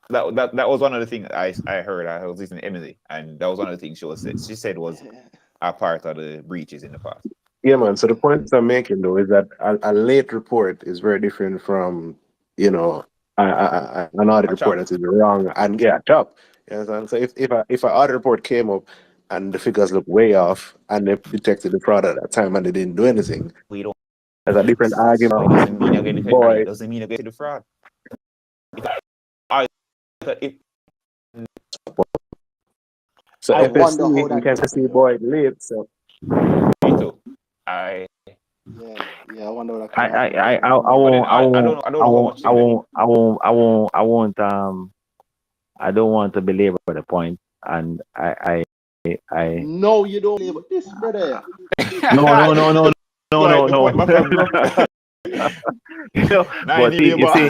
that was one of the things I heard. I was listening to Emily, and that was one of the things she said was are part of the breaches in the past. Yeah, man. So the point I'm making though is that a late report is very different from, you know, an audit report that is wrong and get a chop. You understand? So if an audit report came up and the figures look way off and they detected the fraud at that time and they didn't do anything, we don't. There's a different argument. It doesn't mean you're going to boy. It doesn't mean you're going to the fraud. So FSC, you can see boy late. So me too. Yeah, I wonder what I don't want to belabor the point, and I No, you don't labor this, brother. No. But you see,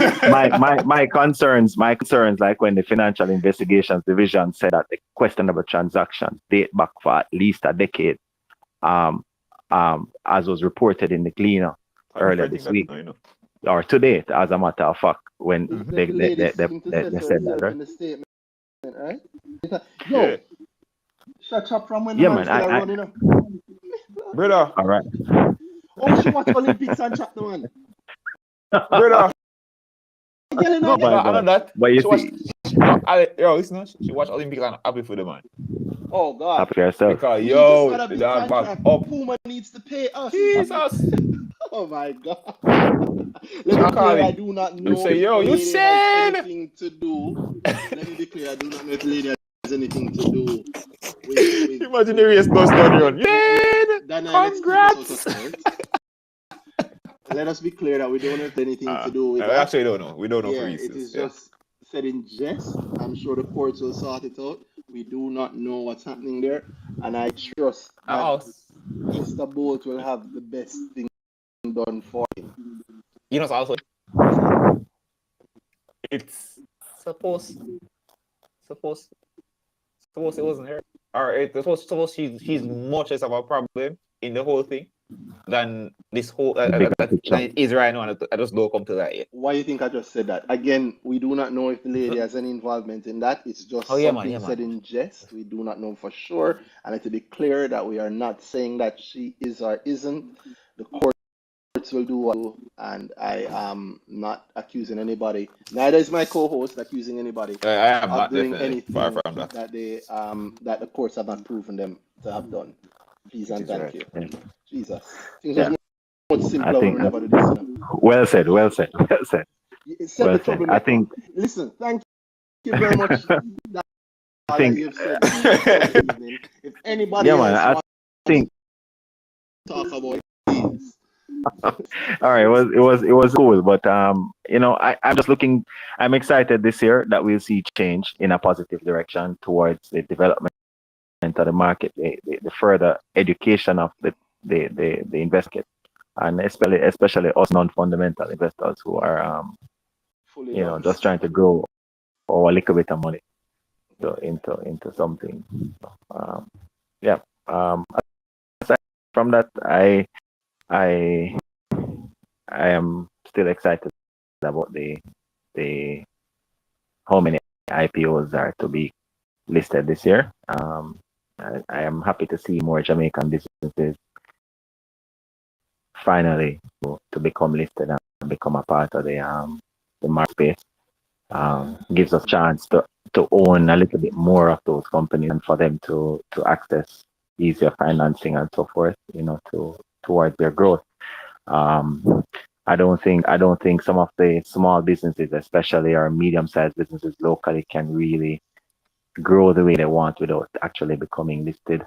my concerns, like when the Financial Investigations Division said that the questionable transactions date back for at least a decade, as was reported in the Gleaner earlier this week, or today, as a matter of fact, when they said that, right? In the statement, right? Yo, shut up from when yeah, the man, still running up. Brother. All right. Oh, she watch Olympics and chat the one. Brother. No, I know that. But you see, she watched Olympics and happy for the man. Oh God. Happy yourself. Because the dog back up. Puma needs to pay us. Jesus. Oh my God. Let me declare I do not know. Say, yo, you said anything to do. Let me declare I do not know if the lady has anything to do with imagine the race goes down run. Yeah. Congrats. Let us be clear that we don't have anything to do with that. We actually don't know. We don't know for instance. It is just said in jest. I'm sure the courts will sort it out. We do not know what's happening there, and I trust that Mr. Bolt will have the best thing done for him. You know, also it's supposed it wasn't her, or it's supposed she's much less of a problem in the whole thing than this whole than it is right now, and I just don't come to that yet. Why do you think I just said that? Again, we do not know if the lady has any involvement in that. It's just something said in jest. We do not know for sure, and to be clear that we are not saying that she is or isn't. The courts will do what, and I am not accusing anybody. Neither is my co-host accusing anybody I am of not doing anything far from that. that they that the courts have not proven them to have done. Please and thank you. Yeah. Jesus. Things are much simpler when we never do this. Well said. I think. Listen, thank you very much. I think you've said. If anybody else wants to talk about it, please. All right, it was cool, but I'm just looking. I'm excited this year that we'll see change in a positive direction towards the development of the market, the further education of the investor, and especially us non-fundamental investors who are just trying to grow our little bit of money into something. Aside from that, I am still excited about the how many IPOs are to be listed this year. I am happy to see more Jamaican businesses finally to become listed and become a part of the market space. Gives us a chance to own a little bit more of those companies and for them to access easier financing and so forth, towards their growth. I don't think some of the small businesses, especially our medium-sized businesses locally, can really grow the way they want without actually becoming listed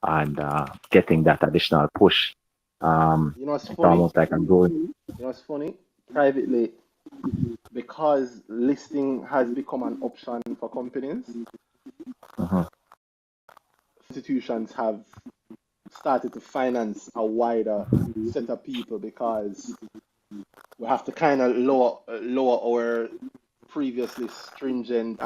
and getting that additional push. It's funny. Almost like I'm going. It's funny. Privately, because listing has become an option for companies, institutions have started to finance a wider set of people because we have to kind of lower our previously stringent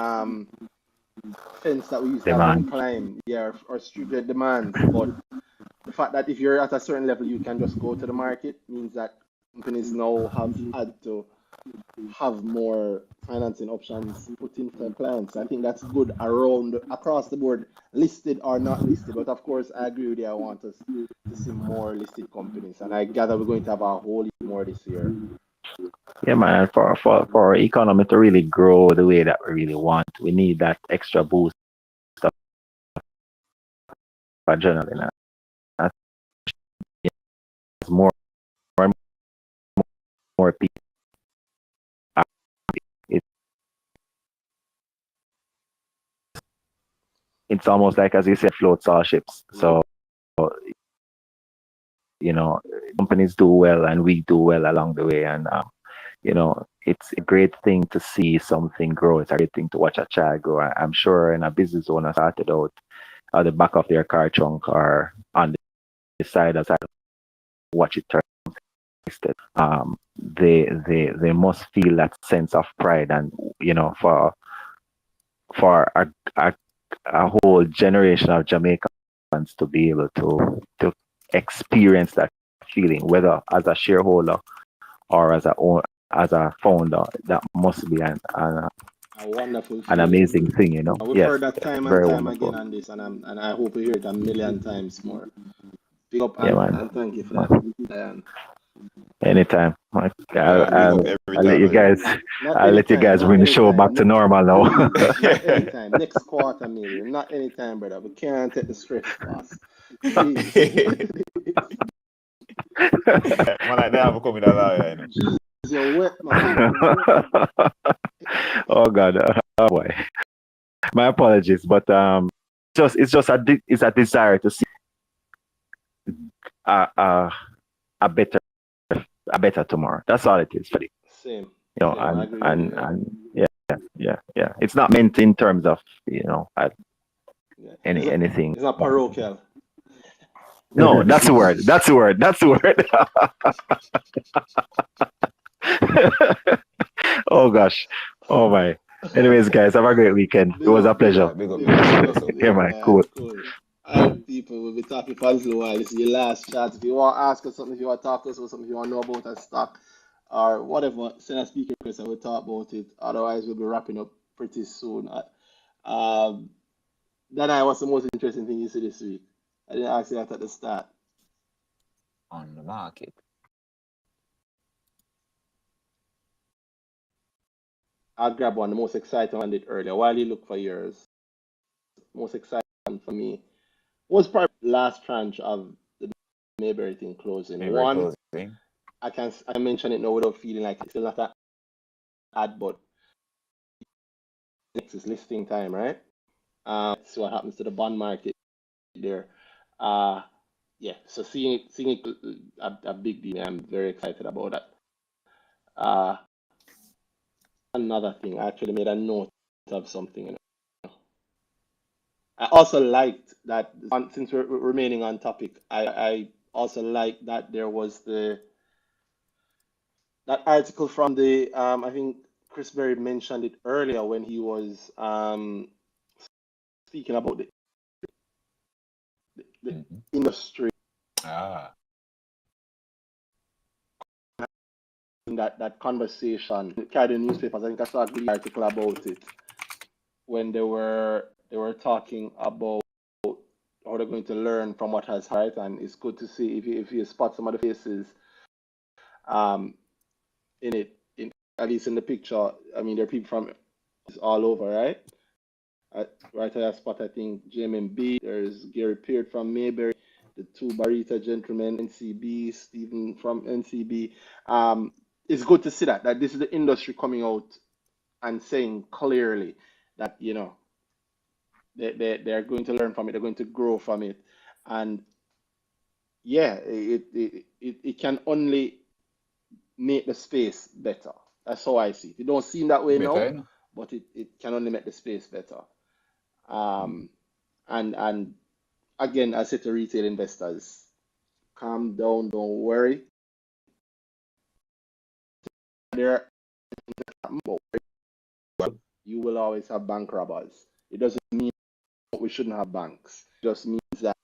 fence that we used to have to climb, or stringent demands. But the fact that if you're at a certain level, you can just go to the market means that companies now have had to have more financing options put in for clients. I think that's good around across the board, listed or not listed. But of course, I agree with you. I want us to see more listed companies, and I gather we're going to have a whole lot more this year. Yeah, man. For our economy to really grow the way that we really want, we need that extra boost of adrenaline. That's more and more people. It, it's almost like, as you said, floats all ships. So, you know, companies do well and we do well along the way. And, you know, it's a great thing to see something grow. It's a great thing to watch a child grow. I'm sure in a business owner started out at the back of their car trunk or on the side of watch it turn. They must feel that sense of pride, and you know, for a whole generation of Jamaicans to be able to experience that feeling, whether as a shareholder or as a founder, that must be a wonderful an amazing thing, you know. We've heard that time and time again on this, and I hope we hear it a million times more. Pick up and thank you for that. Anytime. I'll let you guys. I'll let you guys bring the show back to normal now. Not anytime. Next quarter, maybe. Not anytime, brother. We can't take the stress fast. Please. Man, I never come with a lawyer, you know. You're wet, man. Oh God, oh boy. My apologies, but it's just a desire to see a better tomorrow. That's all it is, buddy. Same. You know, and yeah. It's not meant in terms of, you know, anything. It's not parochial. No, that's the word. That's the word. That's the word. Oh gosh. Oh my. Anyways, guys, have a great weekend. It was a pleasure. Yeah, man. Cool. Alright, people, we'll be talking for a little while. This is your last chat. If you want to ask us something, if you want to talk to us about something, if you want to know about a stock or whatever, send a speaker request and we'll talk about it. Otherwise, we'll be wrapping up pretty soon. Danhai, what's the most interesting thing you see this week? I didn't ask you that at the start. On the market. I'll grab one, the most exciting one I did earlier. While you look for yours, most exciting for me was probably last tranche of the Mayberry thing closing. I can mention it now without feeling like it's still not an ad, but next is listing time, right? See what happens to the bond market there. Yeah, so seeing it a big deal. I'm very excited about that. Another thing, I actually made a note of something. You know. I also liked that, since we're remaining on topic, I also liked that there was that article from the I think Chris Berry mentioned it earlier when he was speaking about the industry. In that conversation, carried in newspapers. I think I saw a good article about it when they were talking about how they're going to learn from what has happened, and it's good to see if you spot some of the faces in it, at least in the picture. I mean, there are people from all over, right? Right at that spot, I think JMB, there's Gary Peart from Mayberry, the two Barita gentlemen, NCB, Stephen from NCB. It's good to see that this is the industry coming out and saying clearly that, you know, they're going to learn from it, they're going to grow from it, and yeah, it can only make the space better. That's how I see it. It don't seem that way now, but it can only make the space better. And again, I say to retail investors, calm down, don't worry. You will always have bank robbers. It doesn't mean we shouldn't have banks. It just means that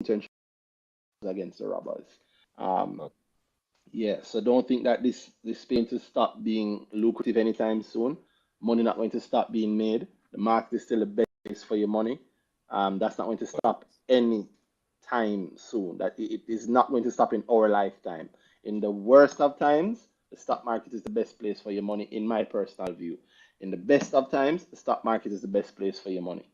intention against the robbers. Yeah, so don't think that this going to stop being lucrative anytime soon. Money not going to stop being made. The market is still the best place for your money. That's not going to stop any time soon. That it is not going to stop in our lifetime. In the worst of times, the stock market is the best place for your money, in my personal view. In the best of times, the stock market is the best place for your money.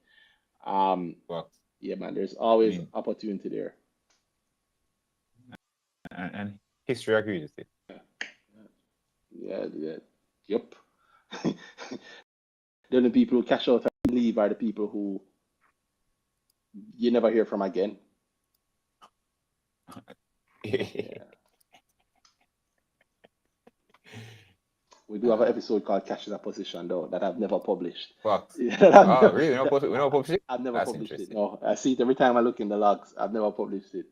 Yeah, man, there's always opportunity there. And history agrees with it. Yeah. Yep. The only people who cash out and leave are the people who you never hear from again. Yeah. We do have an episode called Cashing a Position, though, that I've never published. What? Really? We never published it? I've never That's published it. interesting. No, I see it every time I look in the logs. I've never published it.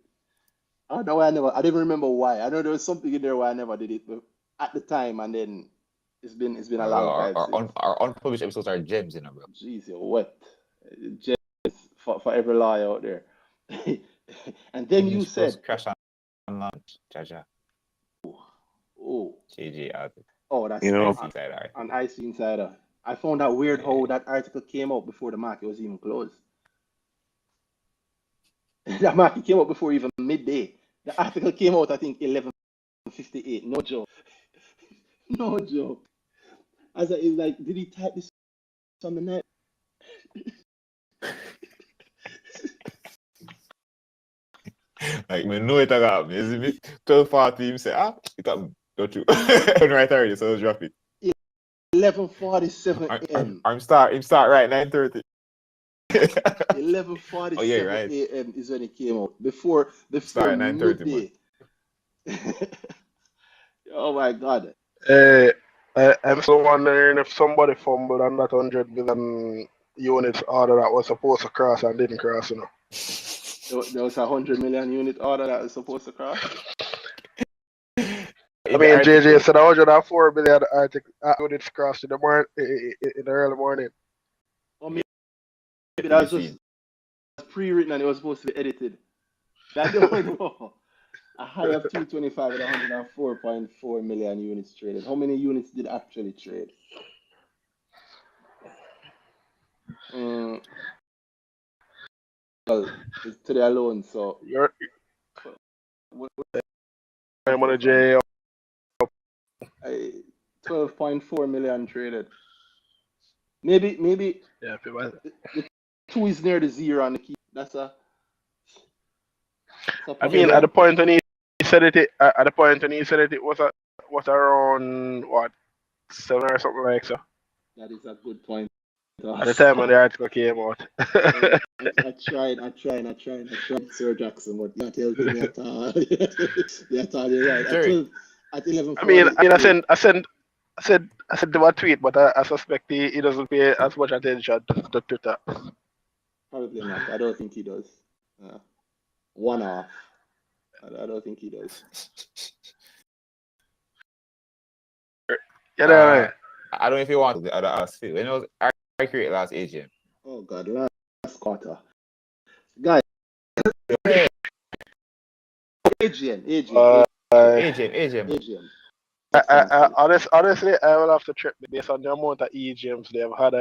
I don't know why I didn't even remember why. I know there was something in there why I never did it, but at the time, and then it's been a long time since. Our unpublished episodes are gems, you know, bro. Jeez, you're wet. Gems for every lawyer out there. And then you said crash on launch, Jaja. Oh, JJ out. Oh, that's an IC Insider. I found that weird how that article came out before the market was even closed. That market came out before even midday. The article came out, I think, 11:58. No joke. No joke. As it's like, did he type this on the night? Like, me know it happened, you see me? 12:40, him say, it happened. Don't you? Right already, so let's drop it. 11:47 a.m. Him start right 9:30. 11:47 a.m. is when it came out. Before start 9:30. Oh my God. I'm still wondering if somebody fumbled on that 100 million units order that was supposed to cross and didn't cross, you know. There was 100 million unit order that was supposed to cross. I mean, JJ said 104 billion units crossed in the early morning. Or maybe that was just pre-written and it was supposed to be edited. I don't know. A high of 225 with 104.4 million units traded. How many units did actually trade? Well, it's today alone, so I'm on a J. 12.4 million traded. Maybe yeah, the 2 is near the 0 on the key. That's I mean, at the point when he said it, it was around what 7 or something like so. That is a good point. At the time when the article came out. I tried, Sir Jackson, but you're not helping me at all. You're right. At 11. I said to a tweet, but I suspect he doesn't pay as much attention to Twitter. Probably not. I don't think he does. One off. I don't think he does. Yeah, I don't know if you want the other ask Phil. When it was I created last AGM. Oh God, last quarter. Guys. AGM. Honestly, I will have to trip based on the amount of EGMs they've had.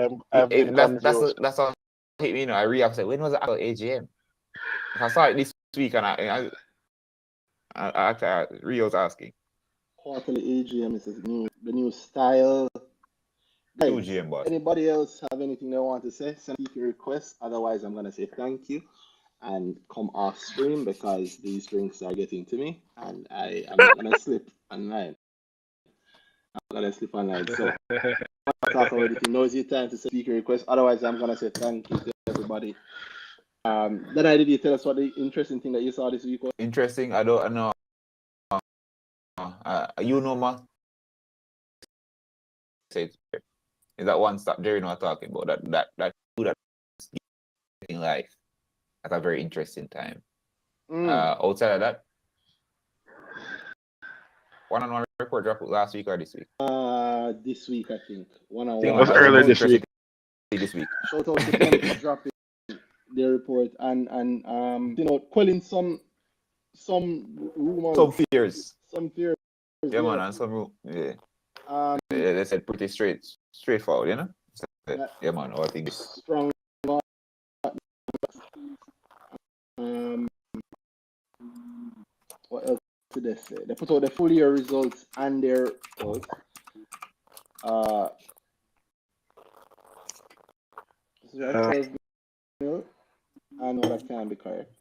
That's all hit me, you know. I really have to say, when was the actual AGM? If I saw it this week and I really was asking. Quarterly AGM is the new style. Guys, anybody else have anything they want to say? Send a request. Otherwise, I'm gonna say thank you and come off stream because these drinks are getting to me, and I'm not gonna slip online. So talk about it. Now is your time to say speaker request. Otherwise, I'm gonna say thank you to everybody. Then did you tell us what the interesting thing that you saw this week was? Interesting. I don't know. You know, ma. Say is that one stop Jerry not talking about that in life at a very interesting time. Outside of that, one-on-one report dropped last week or this week? This week I think. It was earlier this week. Shout out to them for dropping their report and quelling some rumors, some fears. Yeah, man, and some they said pretty straightforward, you know. Yeah, man, all things strong. What else did they say? They put out the full year results and their results. Is that 12 mil? I know that can't be correct.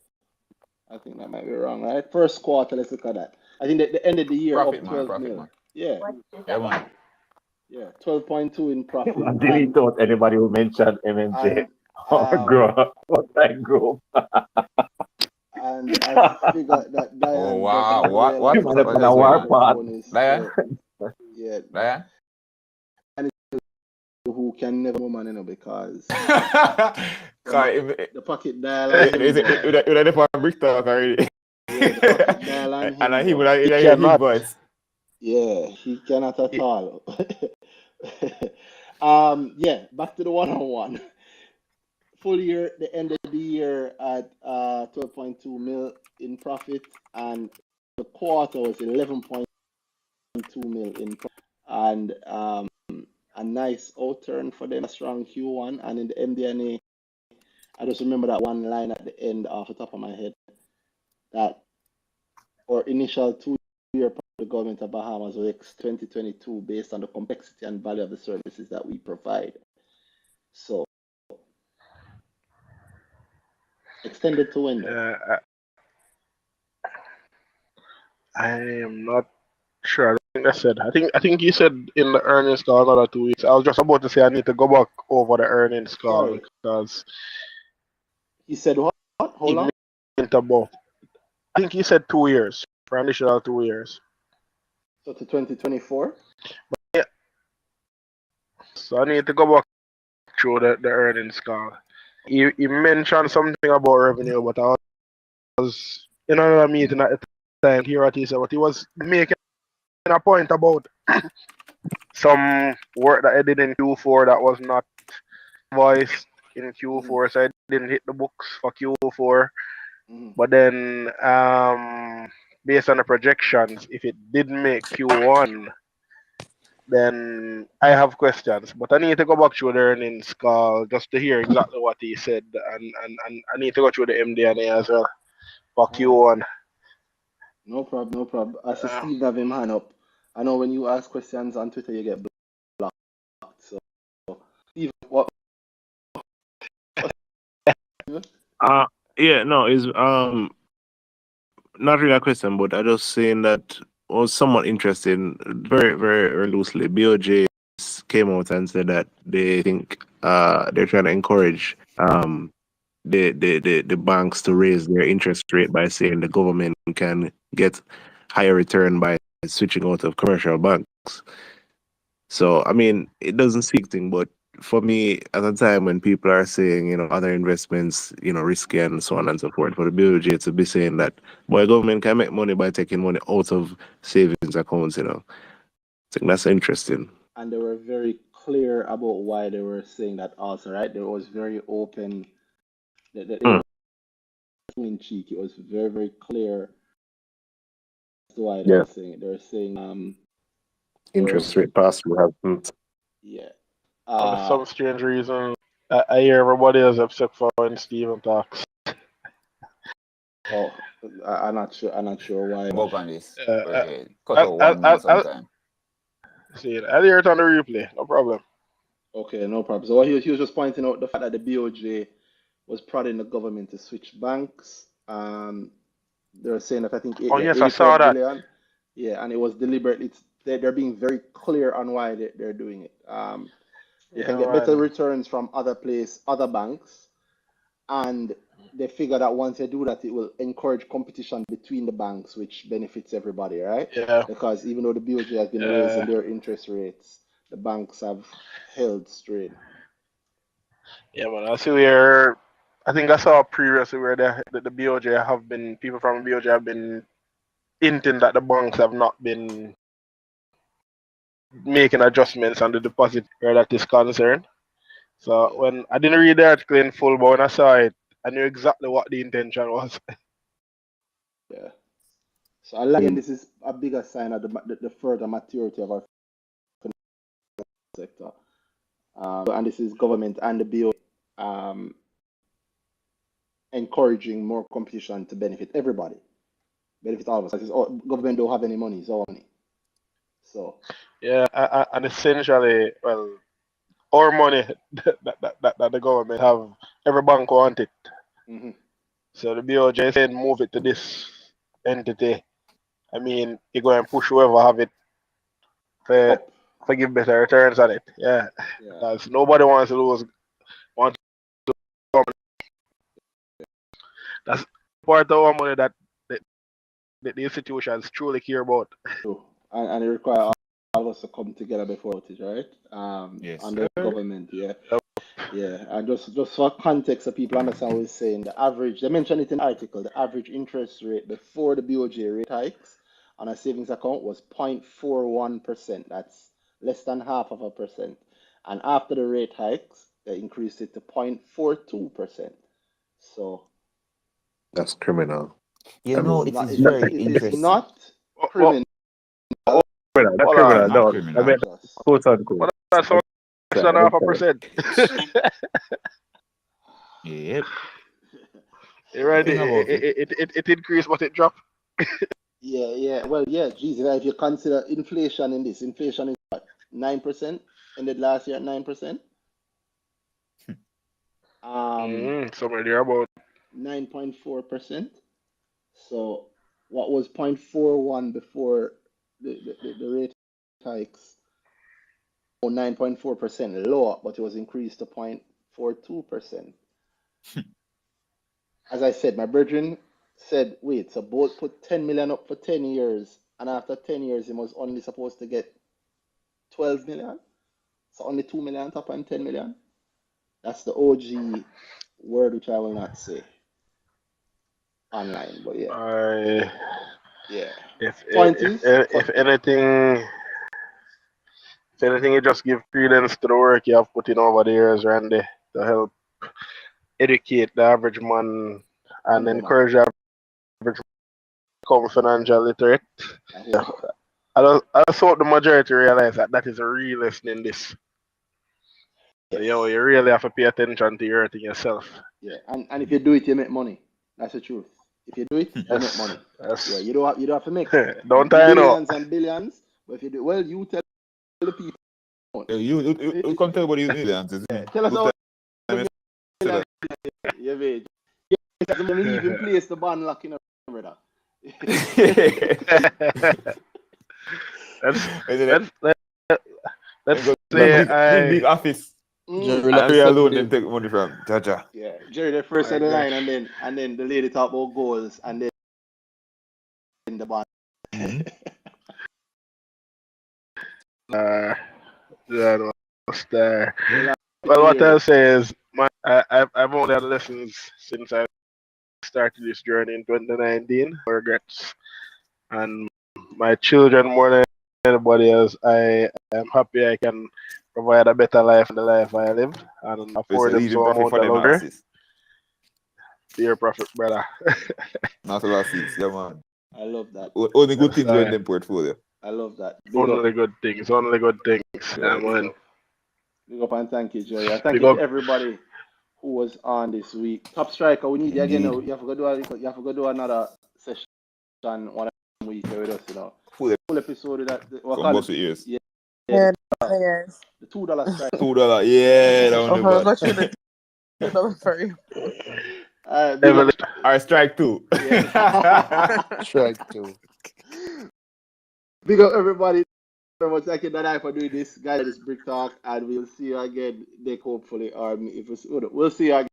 I think that might be wrong, right? First quarter, let's look at that. I think that the end of the year profit, up man, 12 profit, mil. man. Yeah. Yeah, man. Yeah, 12.2 in profit. I delete out anybody who mentioned MMJ or grow like group. And I figure that Diane wow, doesn't what realize what that is the going on? microphone is Diane? yeah. Diane? Who can never woman, you know, because the pocket dial on him. Is it the brick talk already? Yeah, the pocket dial on him. And he would hear his voice. Yeah, he cannot at all. Yeah, back to the one-on-one. Full year, the end of the year at 12.2 mil in profit, and the quarter was 11.2 mil in profit, and a nice outturn for them, a strong Q1. And in the MD&A, I just remember that one line at the end off the top of my head, that our initial 2-year plan for the government of Bahamas was 2022 based on the complexity and value of the services that we provide. So, extended to when? I am not sure. I think that's it. I think you said in the earnings call another 2 weeks. I was just about to say I need to go back over the earnings call because he said what? Hold on. I think he said 2 years for initial 2 years. So to 2024. Yeah. So I need to go back through the earnings call. He mentioned something about revenue, but I was in another meeting at the time. Hear what he said, but he was making a point about some work that I did in Q4 that was not voiced in Q4, so I didn't hit the books for Q4. But then, based on the projections, if it didn't make Q1, then I have questions. But I need to go back through the earnings call just to hear exactly what he said, and I need to go through the MD&A as well for Q1. No problem, no problem. I see Steve have him hand up. I know when you ask questions on Twitter, you get blocked. So, Steve, what? Yeah, no, it's not really a question, but I just saying that was somewhat interesting, very, very, very loosely. BOJ came out and said that they think they're trying to encourage the banks to raise their interest rate by saying the government can get higher return by switching out of commercial banks. So I mean, it doesn't speak thing, but for me, at a time when people are saying, other investments, risky and so on and so forth, for the BOJ to be saying that, boy, government can make money by taking money out of savings accounts, I think that's interesting. And they were very clear about why they were saying that also, right? They was very open. They were in cheek. It was very, very clear as to why they were saying it. They were saying interest rate pass-through happens. Yeah. For some strange reason, I hear everybody else except for when Steven talks. Oh, I'm not sure. I'm not sure why. Bob on this. Cut out 1 minute sometime. See, I'll hear it on the replay. No problem. Okay, no problem. So he was just pointing out the fact that the BOJ was prodding the government to switch banks. They were saying that I think I saw that. Billion. Yeah, and it was deliberately. They're being very clear on why they're doing it. They can get better returns from other banks, and they figure that once they do that, it will encourage competition between the banks, which benefits everybody, right? Yeah. Because even though the BOJ has been raising their interest rates, the banks have held straight. Yeah, man. I think I saw previously where the BOJ have been, people from the BOJ have been hinting that the banks have not been making adjustments on the deposit where that is concerned. So when I didn't read the article in full, but when I saw it, I knew exactly what the intention was. Yeah. So again, this is a bigger sign of the further maturity of our sector. And this is government and the BO encouraging more competition to benefit everybody, benefit all of us. Government don't have any money, it's all money. So yeah, and essentially, well, our money that the government have, every bank want it. Mm-hmm. So the BOJ saying move it to this entity. I mean, you go and push whoever have it for give better returns on it. Yeah. Because nobody wants to lose. That's part of our money that the institutions truly care about. And it requires all of us to come together before it, right? Yes. And the government, yeah. And just for context, so people understand what we're saying, the average, they mentioned it in the article, the average interest rate before the BOJ rate hikes on a savings account was 0.41%. That's less than 0.5%. And after the rate hikes, they increased it to 0.42%. So that's criminal. You know, it is very interesting. It's not criminal. That's criminal. No, I mean, quote unquote. That's less than 0.5%. Yep. Right. It increased, but it dropped. Yeah. Well, yeah, geez, if you consider inflation in this, inflation is what, 9%? Ended last year at 9%. Somewhere there about 9.4%. So what was 0.41 before the rate hikes? 9.4% lower, but it was increased to 0.42%. As I said, my brethren said, wait, so both put 10 million up for 10 years, and after 10 years, he was only supposed to get 12 million? So only 2 million top and 10 million? That's the OG word which I will not say online, but yeah. If anything, you just give credence to the work you have put in over the years, Randy, to help educate the average man and encourage the average man to become financial literate. I just hope the majority realize that is a real lesson in this. Yes. You really have to pay attention to your thing yourself. Yeah, and if you do it, you make money. That's the truth. If you do it, you make money. Yeah, you don't have to make billions and billions. But if you do, well, you tell the people. You can't tell what you millions. Tell us how. Yeah, mate. Yeah, we even place the band lock in a brother. Let's say big office. Jerry alone them take money from Jaja. Yeah, Jerry the first of the line, and then the lady talk about goals, and then in the band. Well, what I'll say is, I've only had lessons since I started this journey in 2019. Regrets, and my children more than anybody else, I am happy I can provide a better life than the life I lived and afford them some amount of luxury. Dear prophet, brother. Not a lot of seats, yeah, man. I love that. Only good things are in the portfolio. I love that. Only good things. Yeah, man. Big up and thank you, Jerry. And thank you to everybody who was on this week. Top Striker, we need you again. You have to go do another session one week with us, Full episode of that. What years? Yeah. Yes. The $2 strike. $2, yeah. That $2 for you. Our strike 2. Yeah. Strike 2. Big up everybody. Very much thank you, Danhai, for doing this, guys. This Brick Talk, and we'll see you again, Nick, hopefully. We'll see you again.